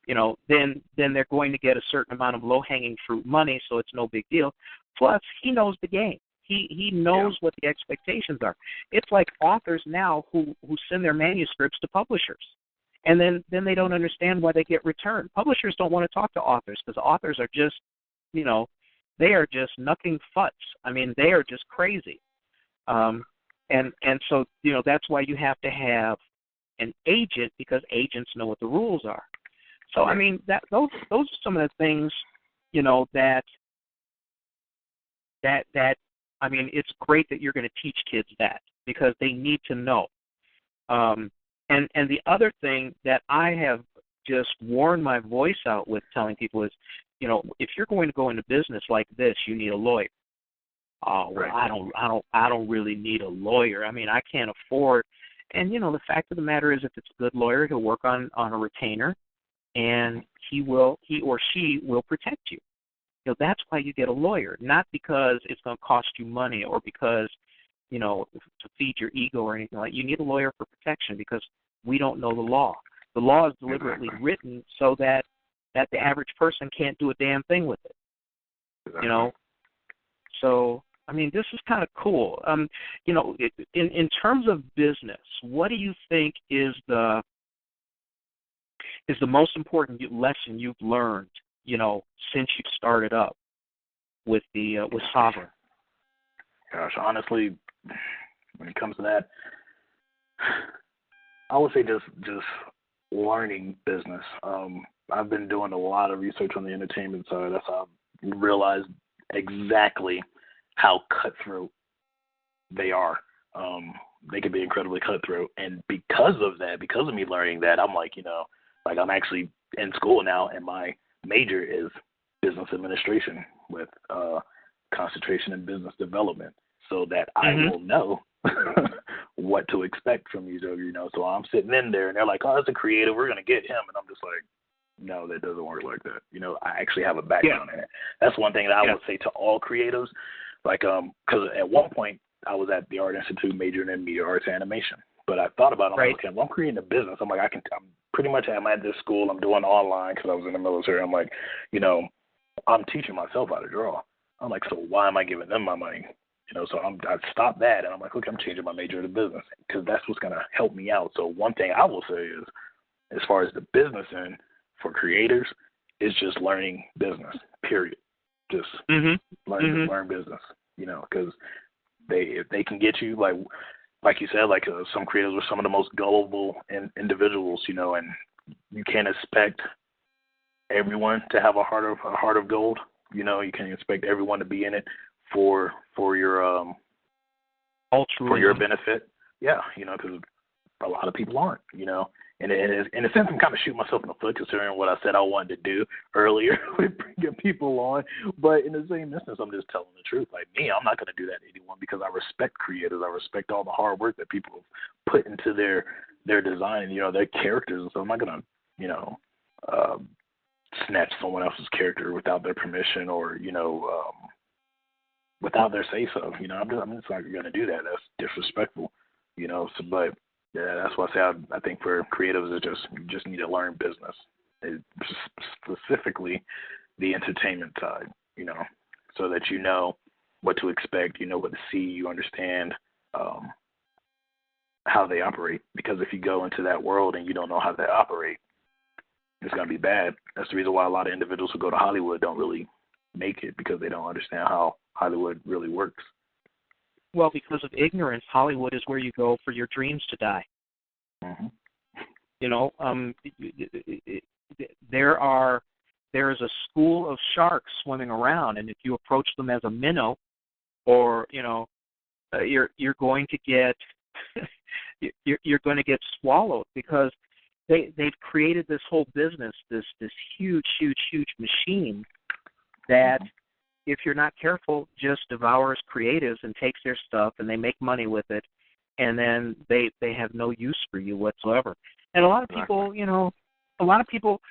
Speaker 2: then they're going to get a certain amount of low-hanging fruit money, so it's no big deal. Plus, he knows the game. He knows what the expectations are. It's like authors now who send their manuscripts to publishers, and then they don't understand why they get returned. Publishers don't want to talk to authors because authors are just, they are just knucking futs. I mean, they are just crazy. And so, that's why you have to have an agent, because agents know what the rules are. So, I mean, those are some of the things, that I mean, it's great that you're going to teach kids that, because they need to know. And the other thing that I have just worn my voice out with telling people is, if you're going to go into business like this, you need a lawyer. Oh, well, right. I don't really need a lawyer. I mean, I can't afford. And the fact of the matter is, if it's a good lawyer, he'll work on a retainer, and he or she will protect you. That's why you get a lawyer, not because it's going to cost you money or because, to feed your ego or anything like that. You need a lawyer for protection because we don't know the law. The law is deliberately written so that the average person can't do a damn thing with it. So, I mean, this is kind of cool. In terms of business, what do you think is the most important lesson you've learned, since you started up with SCIFHER?
Speaker 3: Gosh, honestly, when it comes to that, I would say just learning business. I've been doing a lot of research on the entertainment side. That's how I realized exactly how cutthroat they are. They can be incredibly cutthroat, and because of me learning that, I'm like, I'm actually in school now, and my major is business administration with concentration in business development, so that I will know what to expect from these. So I'm sitting in there, and they're like, "Oh, it's a creative. We're gonna get him," and I'm just like, "No, that doesn't work like that." I actually have a background in it. That's one thing that I would say to all creatives, because at one point I was at the Art Institute majoring in media arts animation, but I thought about it. I'm like, okay, well, I'm creating a business. I'm like, I'm pretty much I'm at this school. I'm doing online because I was in the military. I'm like, I'm teaching myself how to draw. I'm like, so why am I giving them my money? So I stopped that, and I'm like, okay, I'm changing my major to business because that's what's going to help me out. So one thing I will say is, as far as the business end for creators, is just learning business, period. Just learn business, because if they can get you, like you said, some creators are some of the most gullible individuals, and you can't expect everyone to have a heart of gold. You can't expect everyone to be in it for your for your benefit. Yeah, because a lot of people aren't. And in a sense, I'm kind of shooting myself in the foot considering what I said I wanted to do earlier with bringing people on. But in the same instance, I'm just telling the truth. Like me, I'm not going to do that to anyone because I respect creators. I respect all the hard work that people have put into their design, their characters. And so I'm not going to, snatch someone else's character without their permission or, without their say-so. I'm just not going to do that. That's disrespectful, but yeah, that's why I say I think for creatives, you just need to learn business, specifically the entertainment side, so that you know what to expect, what to see, you understand how they operate. Because if you go into that world and you don't know how they operate, it's going to be bad. That's the reason why a lot of individuals who go to Hollywood don't really make it, because they don't understand how Hollywood really works.
Speaker 2: Well, because of ignorance, Hollywood is where you go for your dreams to die.
Speaker 3: Mm-hmm.
Speaker 2: There is a school of sharks swimming around, and if you approach them as a minnow, or you're going to get you're going to get swallowed because they've created this whole business, this huge machine that, if you're not careful, just devours creatives and takes their stuff, and they make money with it, and then they have no use for you whatsoever. And a lot of people,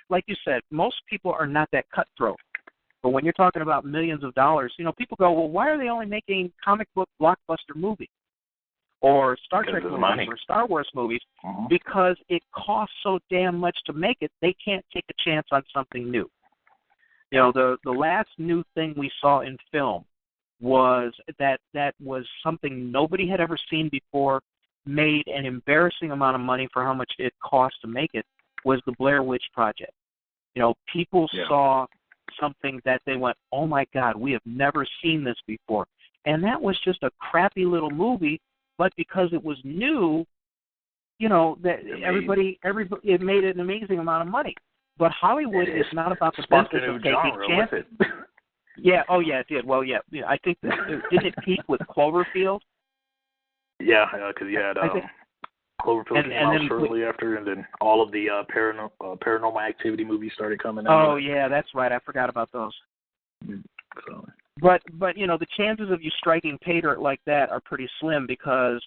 Speaker 2: like you said, most people are not that cutthroat. But when you're talking about millions of dollars, people go, well, why are they only making comic book blockbuster movies or Star Trek movies or Star Wars movies? Because it costs so damn much to make it, they can't take a chance on something new. The last new thing we saw in film was that was something nobody had ever seen before, made an embarrassing amount of money for how much it cost to make it, was the Blair Witch Project. People saw something that they went, oh my God, we have never seen this before. And that was just a crappy little movie, but because it was new, it made an amazing amount of money. But Hollywood is not about the business of taking chances. Yeah, it did. Well, yeah, I think didn't it peak with Cloverfield?
Speaker 3: Yeah, because you had Cloverfield came out shortly after, and then all of the paranormal activity movies started coming out.
Speaker 2: Oh, yeah, that's right. I forgot about those.
Speaker 3: So.
Speaker 2: But the chances of you striking pay dirt like that are pretty slim because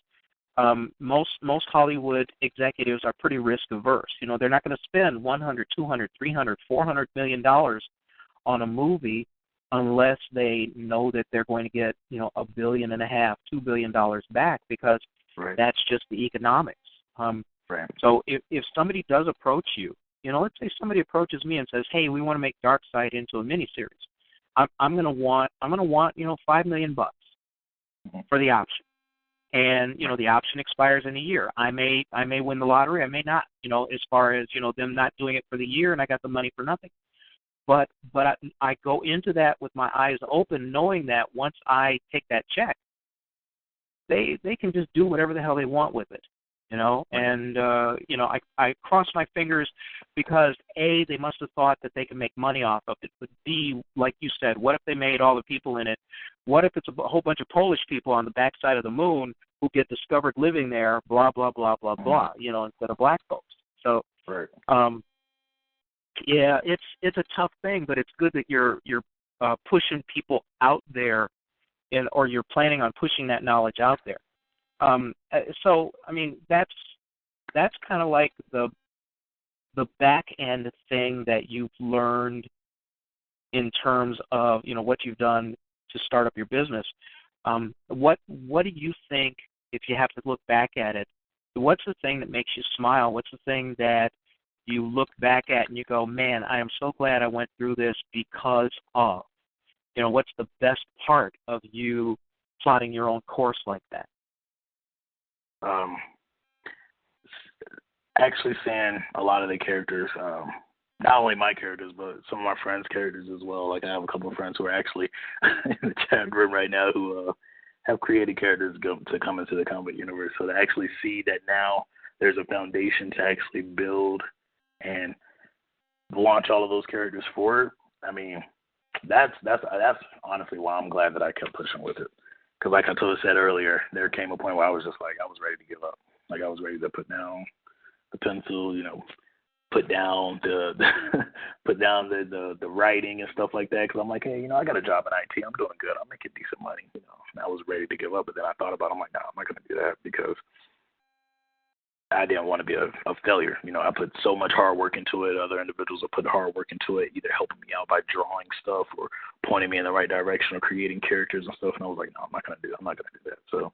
Speaker 2: most Hollywood executives are pretty risk averse. They're not going to spend $100, $200, $300, $400 million on a movie unless they know that they're going to get $1.5 billion, $2 billion back, because that's just the economics. So if somebody does approach you, let's say somebody approaches me and says, hey, we want to make Darkseid into a miniseries. I'm going to want $5 million for the option. And the option expires in a year. I may win the lottery, I may not. As far as them not doing it for the year, and I got the money for nothing. But I go into that with my eyes open, knowing that once I take that check, they can just do whatever the hell they want with it. And I cross my fingers because A, they must have thought that they could make money off of it. But B, like you said, what if they made all the people in it? What if it's a whole bunch of Polish people on the backside of the moon who get discovered living there, blah, blah, blah, blah, blah, instead of black folks? So, yeah, it's a tough thing, but it's good that you're pushing people out there, or you're planning on pushing that knowledge out there. So I mean, that's kind of like the back end thing that you've learned in terms of what you've done to start up your business. What do you think, if you have to look back at it, what's the thing that makes you smile? What's the thing that you look back at and you go, man, I am so glad I went through this because of? What's the best part of you plotting your own course like that?
Speaker 3: Actually seeing a lot of the characters, not only my characters, but some of my friends' characters as well. Like, I have a couple of friends who are actually in the chat room right now who have created characters to come into the comic universe. So to actually see that now there's a foundation to actually build and launch all of those characters forward, I mean, that's honestly why I'm glad that I kept pushing with it. Because like I said earlier, there came a point where I was just like, I was ready to give up. Like, I was ready to put down the pencil, put down the writing and stuff like that. Because I'm like, hey, I got a job in IT. I'm doing good. I'm making decent money. And I was ready to give up. But then I thought about it. I'm like, no, I'm not going to do that because I didn't want to be a failure. I put so much hard work into it. Other individuals have put hard work into it, either helping me out by drawing stuff or pointing me in the right direction or creating characters and stuff. And I was like, no, I'm not going to do that. So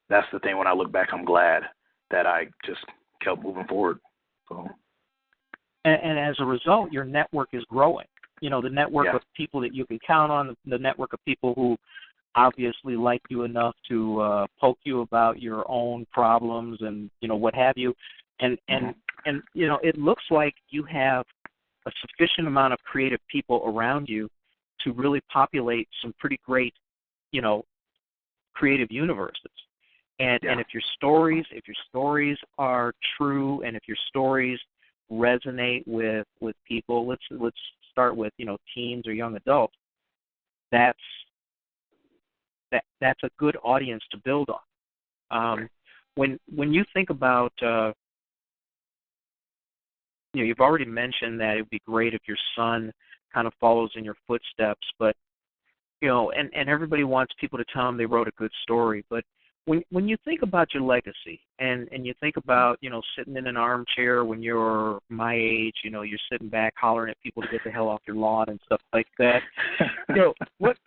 Speaker 3: that's the thing. When I look back, I'm glad that I just kept moving forward. So.
Speaker 2: And as a result, your network is growing. The network of people that you can count on, the network of people who obviously like you enough to poke you about your own problems and what have you, and it looks like you have a sufficient amount of creative people around you to really populate some pretty great creative universes. And if your stories are true, and if your stories resonate with people, let's start with teens or young adults, that's a good audience to build on. when you think about, you've already mentioned that it would be great if your son kind of follows in your footsteps, but and everybody wants people to tell them they wrote a good story. But when you think about your legacy and you think about, sitting in an armchair when you're my age, you're sitting back hollering at people to get the hell off your lawn and stuff like that. What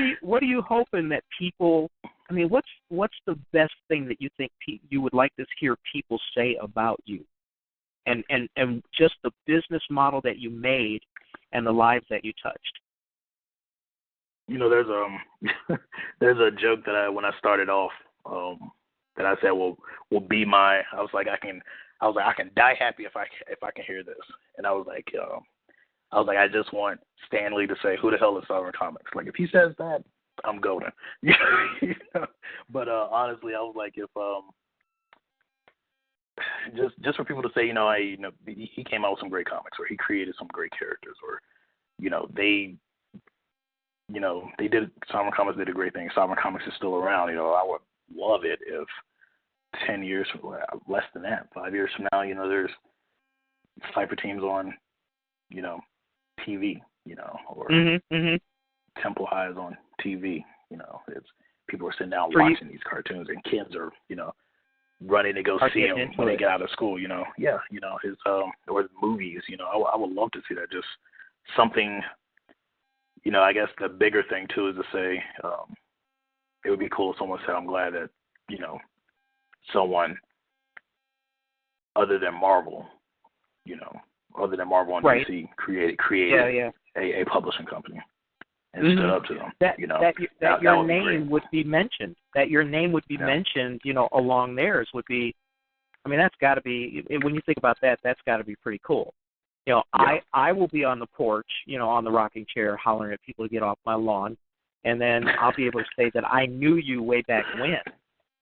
Speaker 2: are you hoping that people? I mean, what's the best thing that you think you would like to hear people say about you, and just the business model that you made and the lives that you touched?
Speaker 3: There's a joke that when I started off, that I said will be my. I was like I can die happy if I can hear this, and I was like I just want Stan Lee to say, who the hell is Sovereign Comics? Like, if he says that, I'm golden. But honestly, I was like, if just for people to say, he came out with some great comics, or he created some great characters, or they did. Sovereign Comics did a great thing. Sovereign Comics is still around. I would love it if 10 years, less than that, 5 years from now, there's CYPHER teams on, TV, or Temple High is on TV. It's people are sitting down watching these cartoons, and kids are, running to go see them when they get out of school. His or movies. I would love to see that. Just something. I guess the bigger thing too is to say, it would be cool if someone said, I'm glad that, someone other than Marvel, other than Marvel and DC created a publishing company and stood up to them.
Speaker 2: That your name would be mentioned. That your name would be mentioned, along theirs would be, that's got to be, when you think about that, that's got to be pretty cool. I will be on the porch, on the rocking chair, hollering at people to get off my lawn, and then I'll be able to say that I knew you way back when.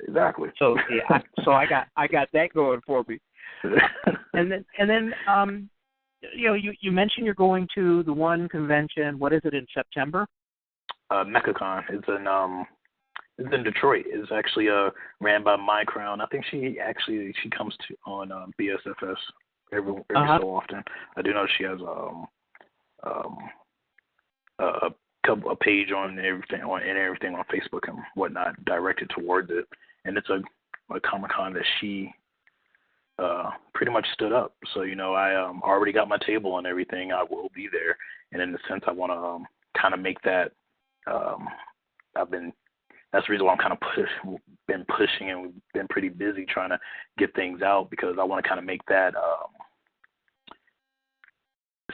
Speaker 3: Exactly.
Speaker 2: So I got that going for me. And then you mentioned you're going to the one convention. What is it, in September?
Speaker 3: MechaCon. It's in Detroit. It's actually ran by My Crown. I think she comes on BSFS. Every so often. I do know she has a page on everything on Facebook and whatnot directed towards it, and it's a Comic-Con that she pretty much stood up. So I already got my table and everything. I will be there, and in a sense, I want to kind of make that. That's the reason why I'm kind of been pushing and been pretty busy trying to get things out, because I want to kind of make that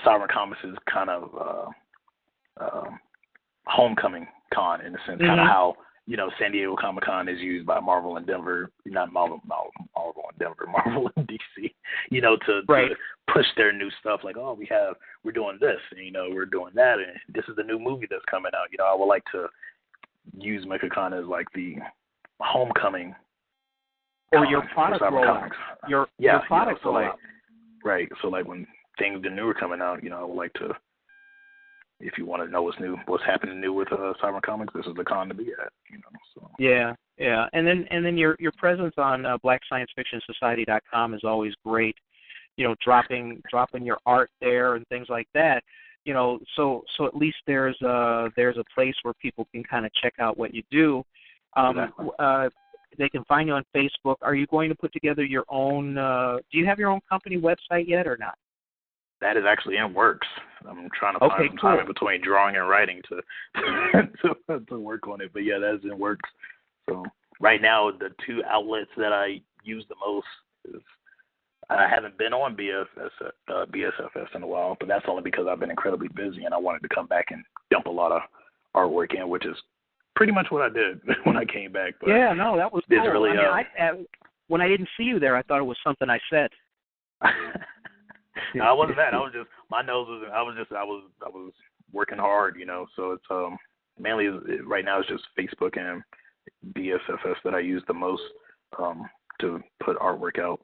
Speaker 3: Sovereign Comics is kind of homecoming con, in a sense, kind of how San Diego Comic-Con is used by Marvel and Denver, not Marvel and Denver, Marvel and DC, to push their new stuff. Like, we're doing this, and we're doing that, and this is the new movie that's coming out. I would like to use MechaCon as like the homecoming,
Speaker 2: or your product rollout. Your product rollout.
Speaker 3: Right. So like when things the new are coming out, I would like to. If you want to know what's new, what's happening new with Sovereign Comics, this is the con to be at. So.
Speaker 2: Yeah. And then your presence on blacksciencefictionsociety.com is always great. Dropping your art there and things like that. So at least there's a place where people can kind of check out what you do.
Speaker 3: Exactly.
Speaker 2: They can find you on Facebook. Are you going to put together your own? Do you have your own company website yet, or not?
Speaker 3: That is actually in works. I'm trying to find some time in between drawing and writing to work on it. But yeah, that's in works. So right now, the two outlets that I use the most is I haven't been on BSFS in a while, but that's only because I've been incredibly busy and I wanted to come back and dump a lot of artwork in, which is pretty much what I did when I came back. But
Speaker 2: yeah, no, that was cool.
Speaker 3: Really,
Speaker 2: when I didn't see you there, I thought it was something I said.
Speaker 3: No, I wasn't that. I was just my nose was. I was working hard, So it's mainly right now it's just Facebook and BSFS that I use the most to put artwork out.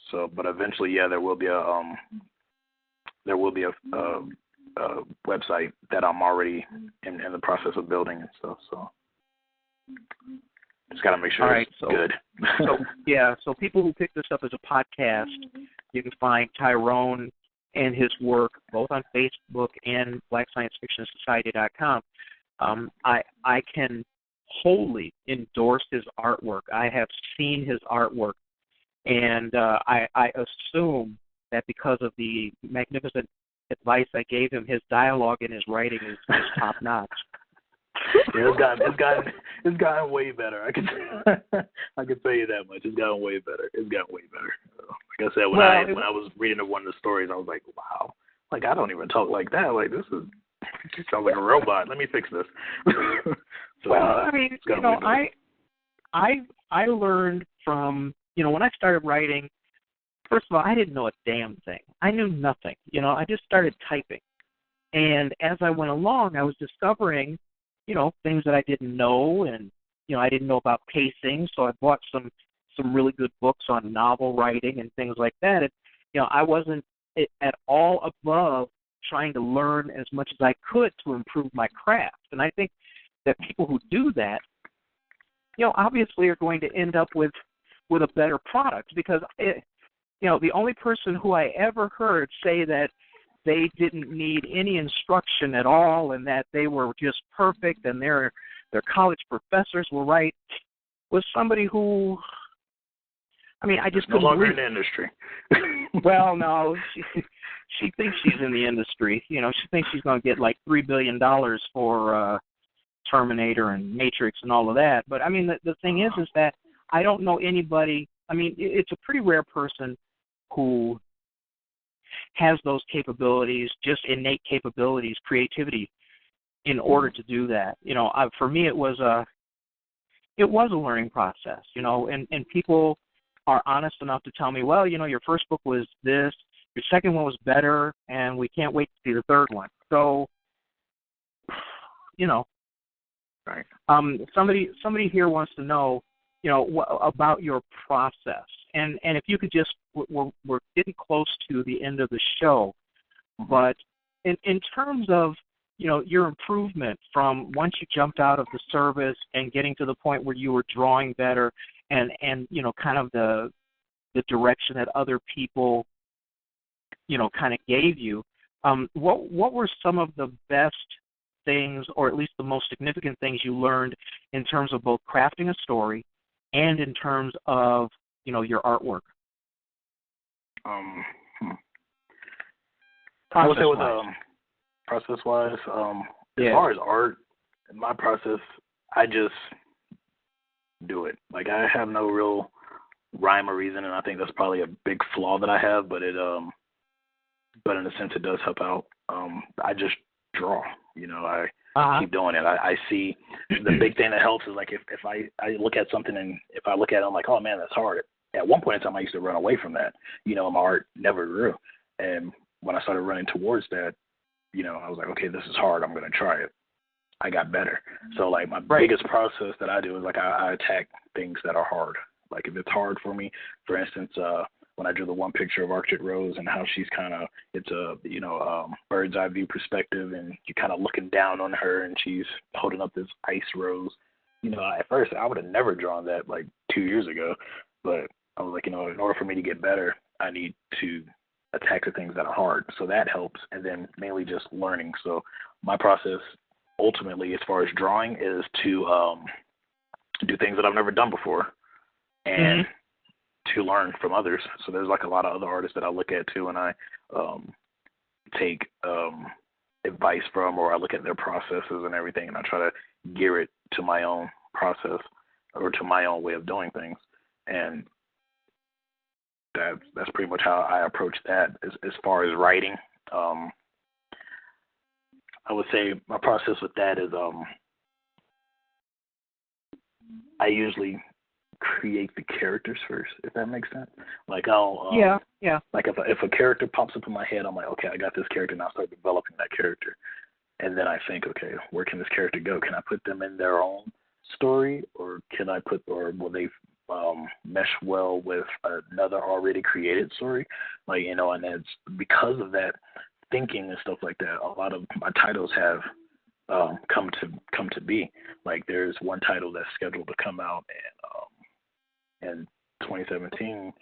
Speaker 3: So, but eventually, there will be a website that I'm already in the process of building and stuff. So. Just got to make sure it's good.
Speaker 2: So people who pick this up as a podcast, you can find Tyrone and his work both on Facebook and blacksciencefictionsociety.com. I can wholly endorse his artwork. I have seen his artwork, and I assume that because of the magnificent advice I gave him, his dialogue and his writing is top notch.
Speaker 3: Yeah, it's gotten way better. I can tell you that much. It's gotten way better. Like I said, when I was reading one of the stories, I was like, wow, like I don't even talk like that. Like this sounds like a robot. Let me fix this. So,
Speaker 2: I mean, I learned from, when I started writing. First of all, I didn't know a damn thing. I knew nothing. I just started typing, and as I went along, I was discovering things that I didn't know, and I didn't know about pacing, so I bought some really good books on novel writing and things like that. And I wasn't at all above trying to learn as much as I could to improve my craft. And I think that people who do that, obviously are going to end up with a better product, because the only person who I ever heard say that they didn't need any instruction at all and that they were just perfect and their college professors were right was somebody who, I just couldn't
Speaker 3: no longer
Speaker 2: believe
Speaker 3: in the industry.
Speaker 2: Well, no, she thinks she's in the industry. She thinks she's going to get like $3 billion for Terminator and Matrix and all of that. But, the thing is that I don't know anybody. It's a pretty rare person who has those capabilities, just innate capabilities, creativity, in order to do that. For me, it was a learning process. And people are honest enough to tell me, well, your first book was this, your second one was better, and we can't wait to see the third one. So,
Speaker 3: right.
Speaker 2: Somebody here wants to know, about your process, and if you could just, we're getting close to the end of the show, but in terms of your improvement from once you jumped out of the service and getting to the point where you were drawing better, and kind of the direction that other people kind of gave you, what were some of the best things, or at least the most significant things you learned in terms of both crafting a story and in terms of your artwork?
Speaker 3: I would say with process-wise, as far as art, my process, I just do it. Like, I have no real rhyme or reason, and I think that's probably a big flaw that I have, but but in a sense it does help out. I just draw. I keep doing it. I see the big thing that helps is like if I look at something, and if I look at it, I'm like, oh man, that's hard. At one point in time, I used to run away from that. My art never grew. And when I started running towards that, I was like, okay, this is hard. I'm going to try it. I got better. So like my biggest process that I do is like I attack things that are hard. Like if it's hard for me, for instance, when I drew the one picture of Arctic Rose and how she's it's a, bird's eye view perspective, and you're kind of looking down on her and she's holding up this ice rose. At first I would have never drawn that like 2 years ago, but I was like, in order for me to get better, I need to attack the things that are hard. So that helps. And then mainly just learning. So my process ultimately, as far as drawing, is to do things that I've never done before and to learn from others. So there's like a lot of other artists that I look at too, and I take advice from, or I look at their processes and everything, and I try to gear it to my own process or to my own way of doing things. And that's pretty much how I approach that. As far as writing, I would say my process with that is I usually create the characters first, if that makes sense. Like I'll like if a character pops up in my head, I'm like, okay, I got this character, and I'll start developing that character. And then I think, okay, where can this character go? Can I put them in their own story, or will they mesh well with another already created story? Like, and it's because of that thinking and stuff like that, a lot of my titles have come to be. Like there's one title that's scheduled to come out in 2017,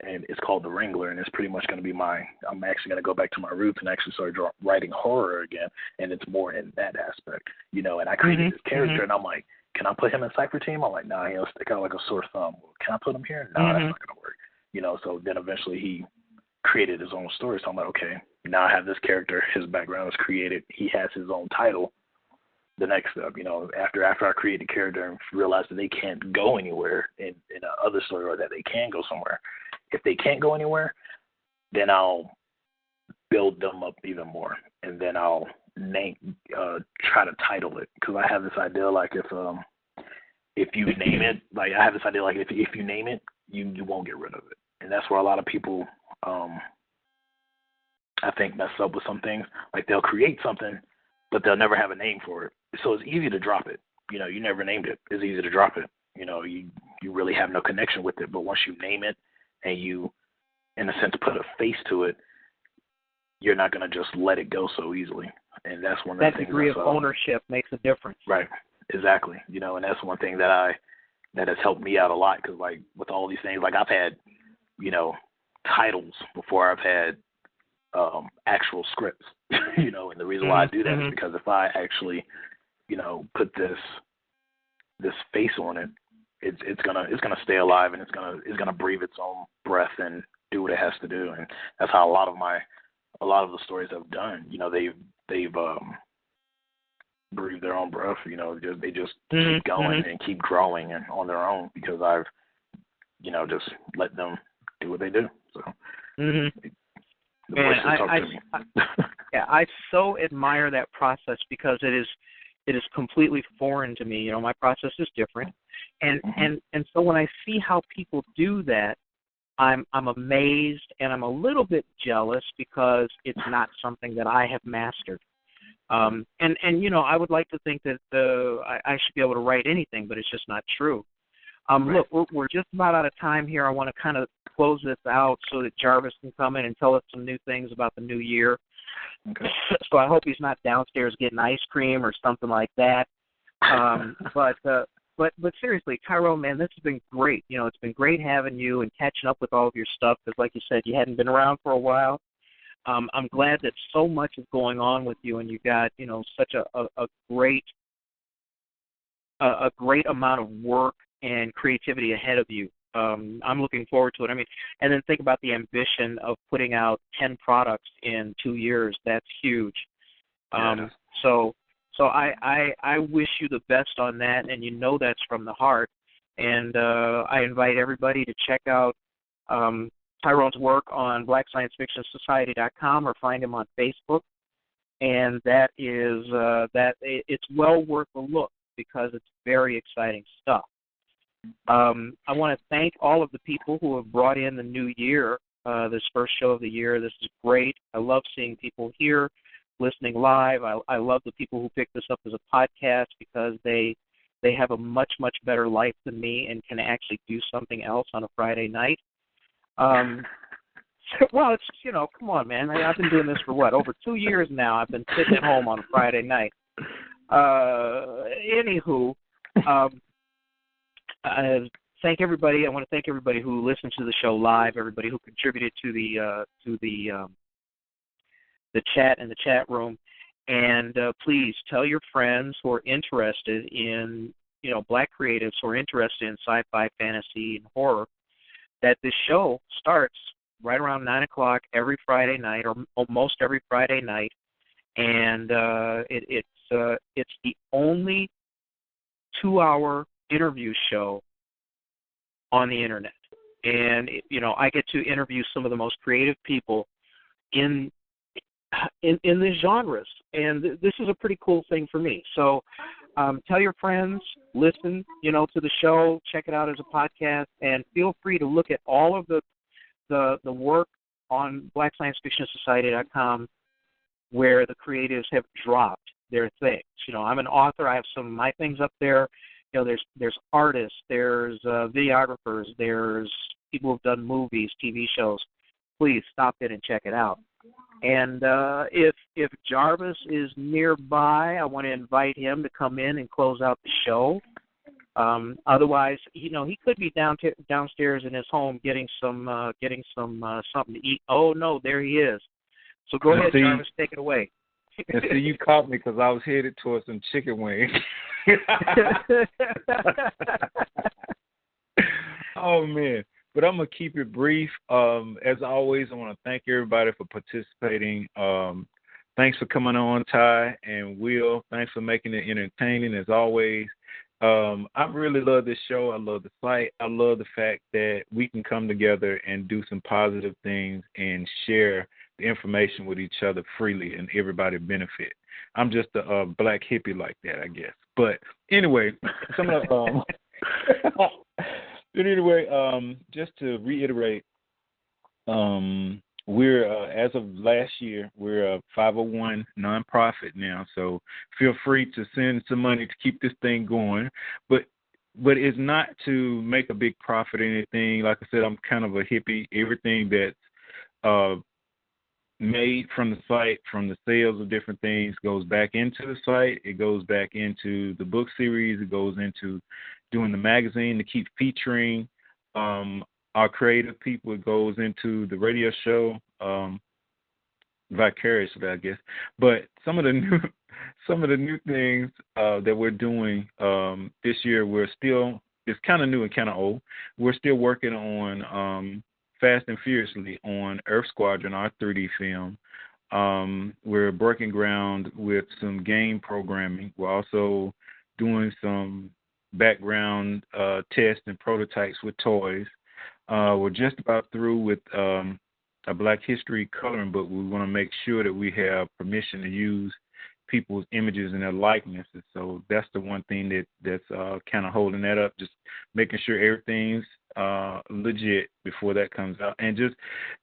Speaker 3: and it's called The Wrangler, and it's pretty much going to be I'm actually going to go back to my roots and actually start writing horror again, and it's more in that aspect, you know, and I created this character, and I'm like, can I put him in Cypher Team? I'm like, nah, he'll stick out like a sore thumb. Can I put him here? Nah, that's not going to work, you know, so then eventually he created his own story, so I'm like, okay, now I have this character, his background is created, he has his own title. The next step, you know, after I create the character and realize that they can't go anywhere in another story, or that they can go somewhere. If they can't go anywhere, then I'll build them up even more, and then I'll try to title it, because I have this idea like if you name it, like I have this idea like if you name it, you won't get rid of it, and that's where a lot of people I think mess up with some things. Like they'll create something, but they'll never have a name for it. So it's easy to drop it. You know, you never named it. It's easy to drop it. You know, you really have no connection with it. But once you name it and you, in a sense, put a face to it, you're not going to just let it go so easily. And that's one of the things. That
Speaker 2: degree of ownership makes a difference.
Speaker 3: Right. Exactly. You know, and that's one thing that has helped me out a lot, because, like, with all these things, like I've had, you know, titles before I've had actual scripts, you know, and the reason why I do that is because if I actually, you know, put this face on it, it's gonna stay alive, and it's gonna breathe its own breath and do what it has to do. And that's how a lot of the stories I've done, you know, they've breathed their own breath, you know, they just keep going and keep growing and on their own, because I've, you know, just let them do what they do. So the voices talk to me.
Speaker 2: I so admire that process, because it is completely foreign to me. You know, my process is different, and so when I see how people do that, I'm amazed, and I'm a little bit jealous, because it's not something that I have mastered. And you know, I would like to think that I should be able to write anything, but it's just not true. Look, we're just about out of time here. I want to kind of close this out so that Jarvis can come in and tell us some new things about the new year.
Speaker 3: Okay.
Speaker 2: So I hope he's not downstairs getting ice cream or something like that. But seriously, Tyrone, man, this has been great. You know, it's been great having you and catching up with all of your stuff, because, like you said, you hadn't been around for a while. I'm glad that so much is going on with you, and you've got, you know, such a great amount of work and creativity ahead of you. I'm looking forward to it. I mean, and then think about the ambition of putting out 10 products in 2 years. That's huge. So I wish you the best on that, and you know that's from the heart. And I invite everybody to check out Tyrone's work on blacksciencefictionsociety.com, or find him on Facebook. And that is it's well worth a look, because it's very exciting stuff. I want to thank all of the people who have brought in the new year, this first show of the year. This is great. I love seeing people here listening live. I love the people who pick this up as a podcast, because they have a much, much better life than me and can actually do something else on a Friday night. Well, it's, you know, come on, man. I've been doing this for, over 2 years now. I've been sitting at home on a Friday night. Anywho, thank everybody. I want to thank everybody who listened to the show live, everybody who contributed to the chat in the chat room, and please tell your friends who are interested in, you know, Black creatives who are interested in sci-fi, fantasy, and horror, that this show starts right around 9 o'clock every Friday night, or almost every Friday night, and it's the only 2-hour interview show on the internet. And, you know, I get to interview some of the most creative people in the genres, and this is a pretty cool thing for me. So tell your friends, listen, you know, to the show, check it out as a podcast, and feel free to look at all of the work on blacksciencefictionsociety.com where the creatives have dropped their things. You know, I'm an author. I have some of my things up there. You know, there's artists, there's videographers, there's people who've done movies, TV shows. Please stop in and check it out. And if Jarvis is nearby, I want to invite him to come in and close out the show. Otherwise, he could be downstairs in his home getting some something to eat. Oh no, there he is. So go ahead, Jarvis, take it away.
Speaker 1: And see, you caught me because I was headed towards some chicken wings. Oh man. But I'm going to keep it brief. As always, I want to thank everybody for participating. Thanks for coming on, Ty and Will. Thanks for making it entertaining, as always. I really love this show. I love the site. I love the fact that we can come together and do some positive things and share the information with each other freely and everybody benefit. I'm just a black hippie like that, I guess. But anyway, But anyway, just to reiterate, we're, as of last year, we're a 501 nonprofit now, so feel free to send some money to keep this thing going. But it's not to make a big profit or anything. Like I said, I'm kind of a hippie. Everything that's made from the site, from the sales of different things, goes back into the site. It goes back into the book series. It goes into doing the magazine to keep featuring our creative people. It goes into the radio show, vicariously, I guess. But some of the new things that we're doing this year, it's kind of new and kind of old. We're still working on Fast and Furiously on Earth Squadron, our 3D film. We're breaking ground with some game programming. We're also doing some background tests and prototypes with toys. We're just about through with a Black History coloring book. We want to make sure that we have permission to use people's images and their likenesses. So that's the one thing that's kind of holding that up, just making sure everything's legit before that comes out, and just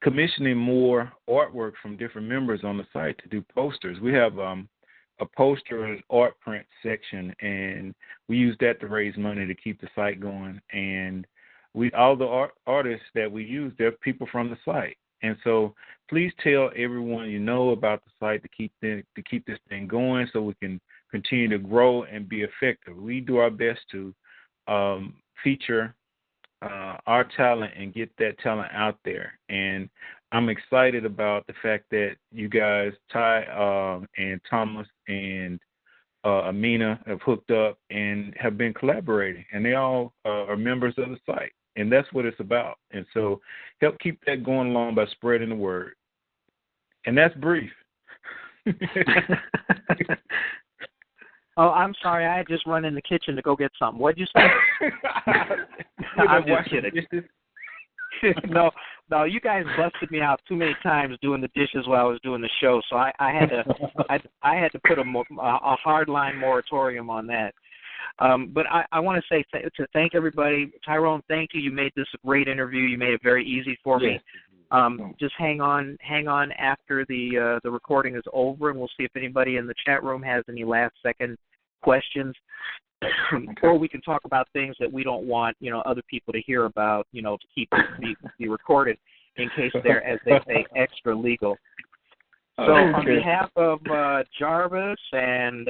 Speaker 1: commissioning more artwork from different members on the site to do posters. We have a poster art print section, and we use that to raise money to keep the site going. And all the artists that we use, they're people from the site. And so please tell everyone you know about the site to keep this thing going so we can continue to grow and be effective. We do our best to feature our talent and get that talent out there. And I'm excited about the fact that you guys, Ty and Thomas and Amina, have hooked up and have been collaborating. And they all are members of the site. And that's what it's about. And so help keep that going along by spreading the word. And that's brief.
Speaker 2: Oh, I'm sorry. I had just run in the kitchen to go get something. What'd you say? I'm just kidding. No, you guys busted me out too many times doing the dishes while I was doing the show, so I had to put a hardline moratorium on that. But I want to say to thank everybody. Tyrone, thank you. You made this a great interview. You made it very easy for me. Just hang on after the recording is over, and we'll see if anybody in the chat room has any last-second questions. Or we can talk about things that we don't want, other people to hear about, to keep it be recorded in case they're, as they say, extra legal. So on behalf of Jarvis and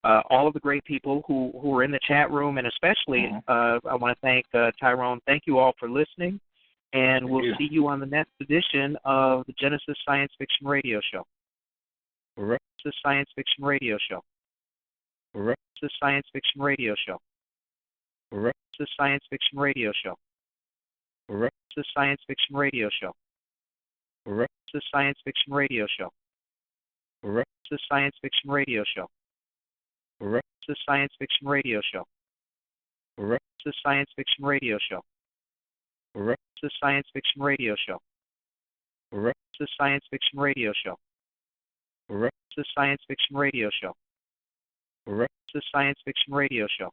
Speaker 2: all of the great people who are in the chat room, and especially I want to thank Tyrone. Thank you all for listening, and we'll see you on the next edition of the Genesis Science Fiction Radio Show.
Speaker 1: Right.
Speaker 2: Genesis Science Fiction Radio Show.
Speaker 1: Right.
Speaker 2: Genesis Science Fiction Radio Show.
Speaker 1: Right.
Speaker 2: Genesis Science Fiction Radio Show.
Speaker 1: Right.
Speaker 2: Genesis Science Fiction Radio Show.
Speaker 1: Right.
Speaker 2: Genesis Science Fiction Radio Show.
Speaker 1: Right.
Speaker 2: Genesis Science Fiction Radio Show.
Speaker 1: Right.
Speaker 2: Genesis Science Fiction Radio Show.
Speaker 1: Right.
Speaker 2: Genesis Science Fiction Radio Show.
Speaker 1: Right.
Speaker 2: Genesis Science Fiction Radio Show.
Speaker 1: Right.
Speaker 2: Genesis Science Fiction Radio Show.
Speaker 1: Right.
Speaker 2: Genesis Science Fiction Radio Show.
Speaker 1: Right.
Speaker 2: Genesis Science Fiction Radio Show.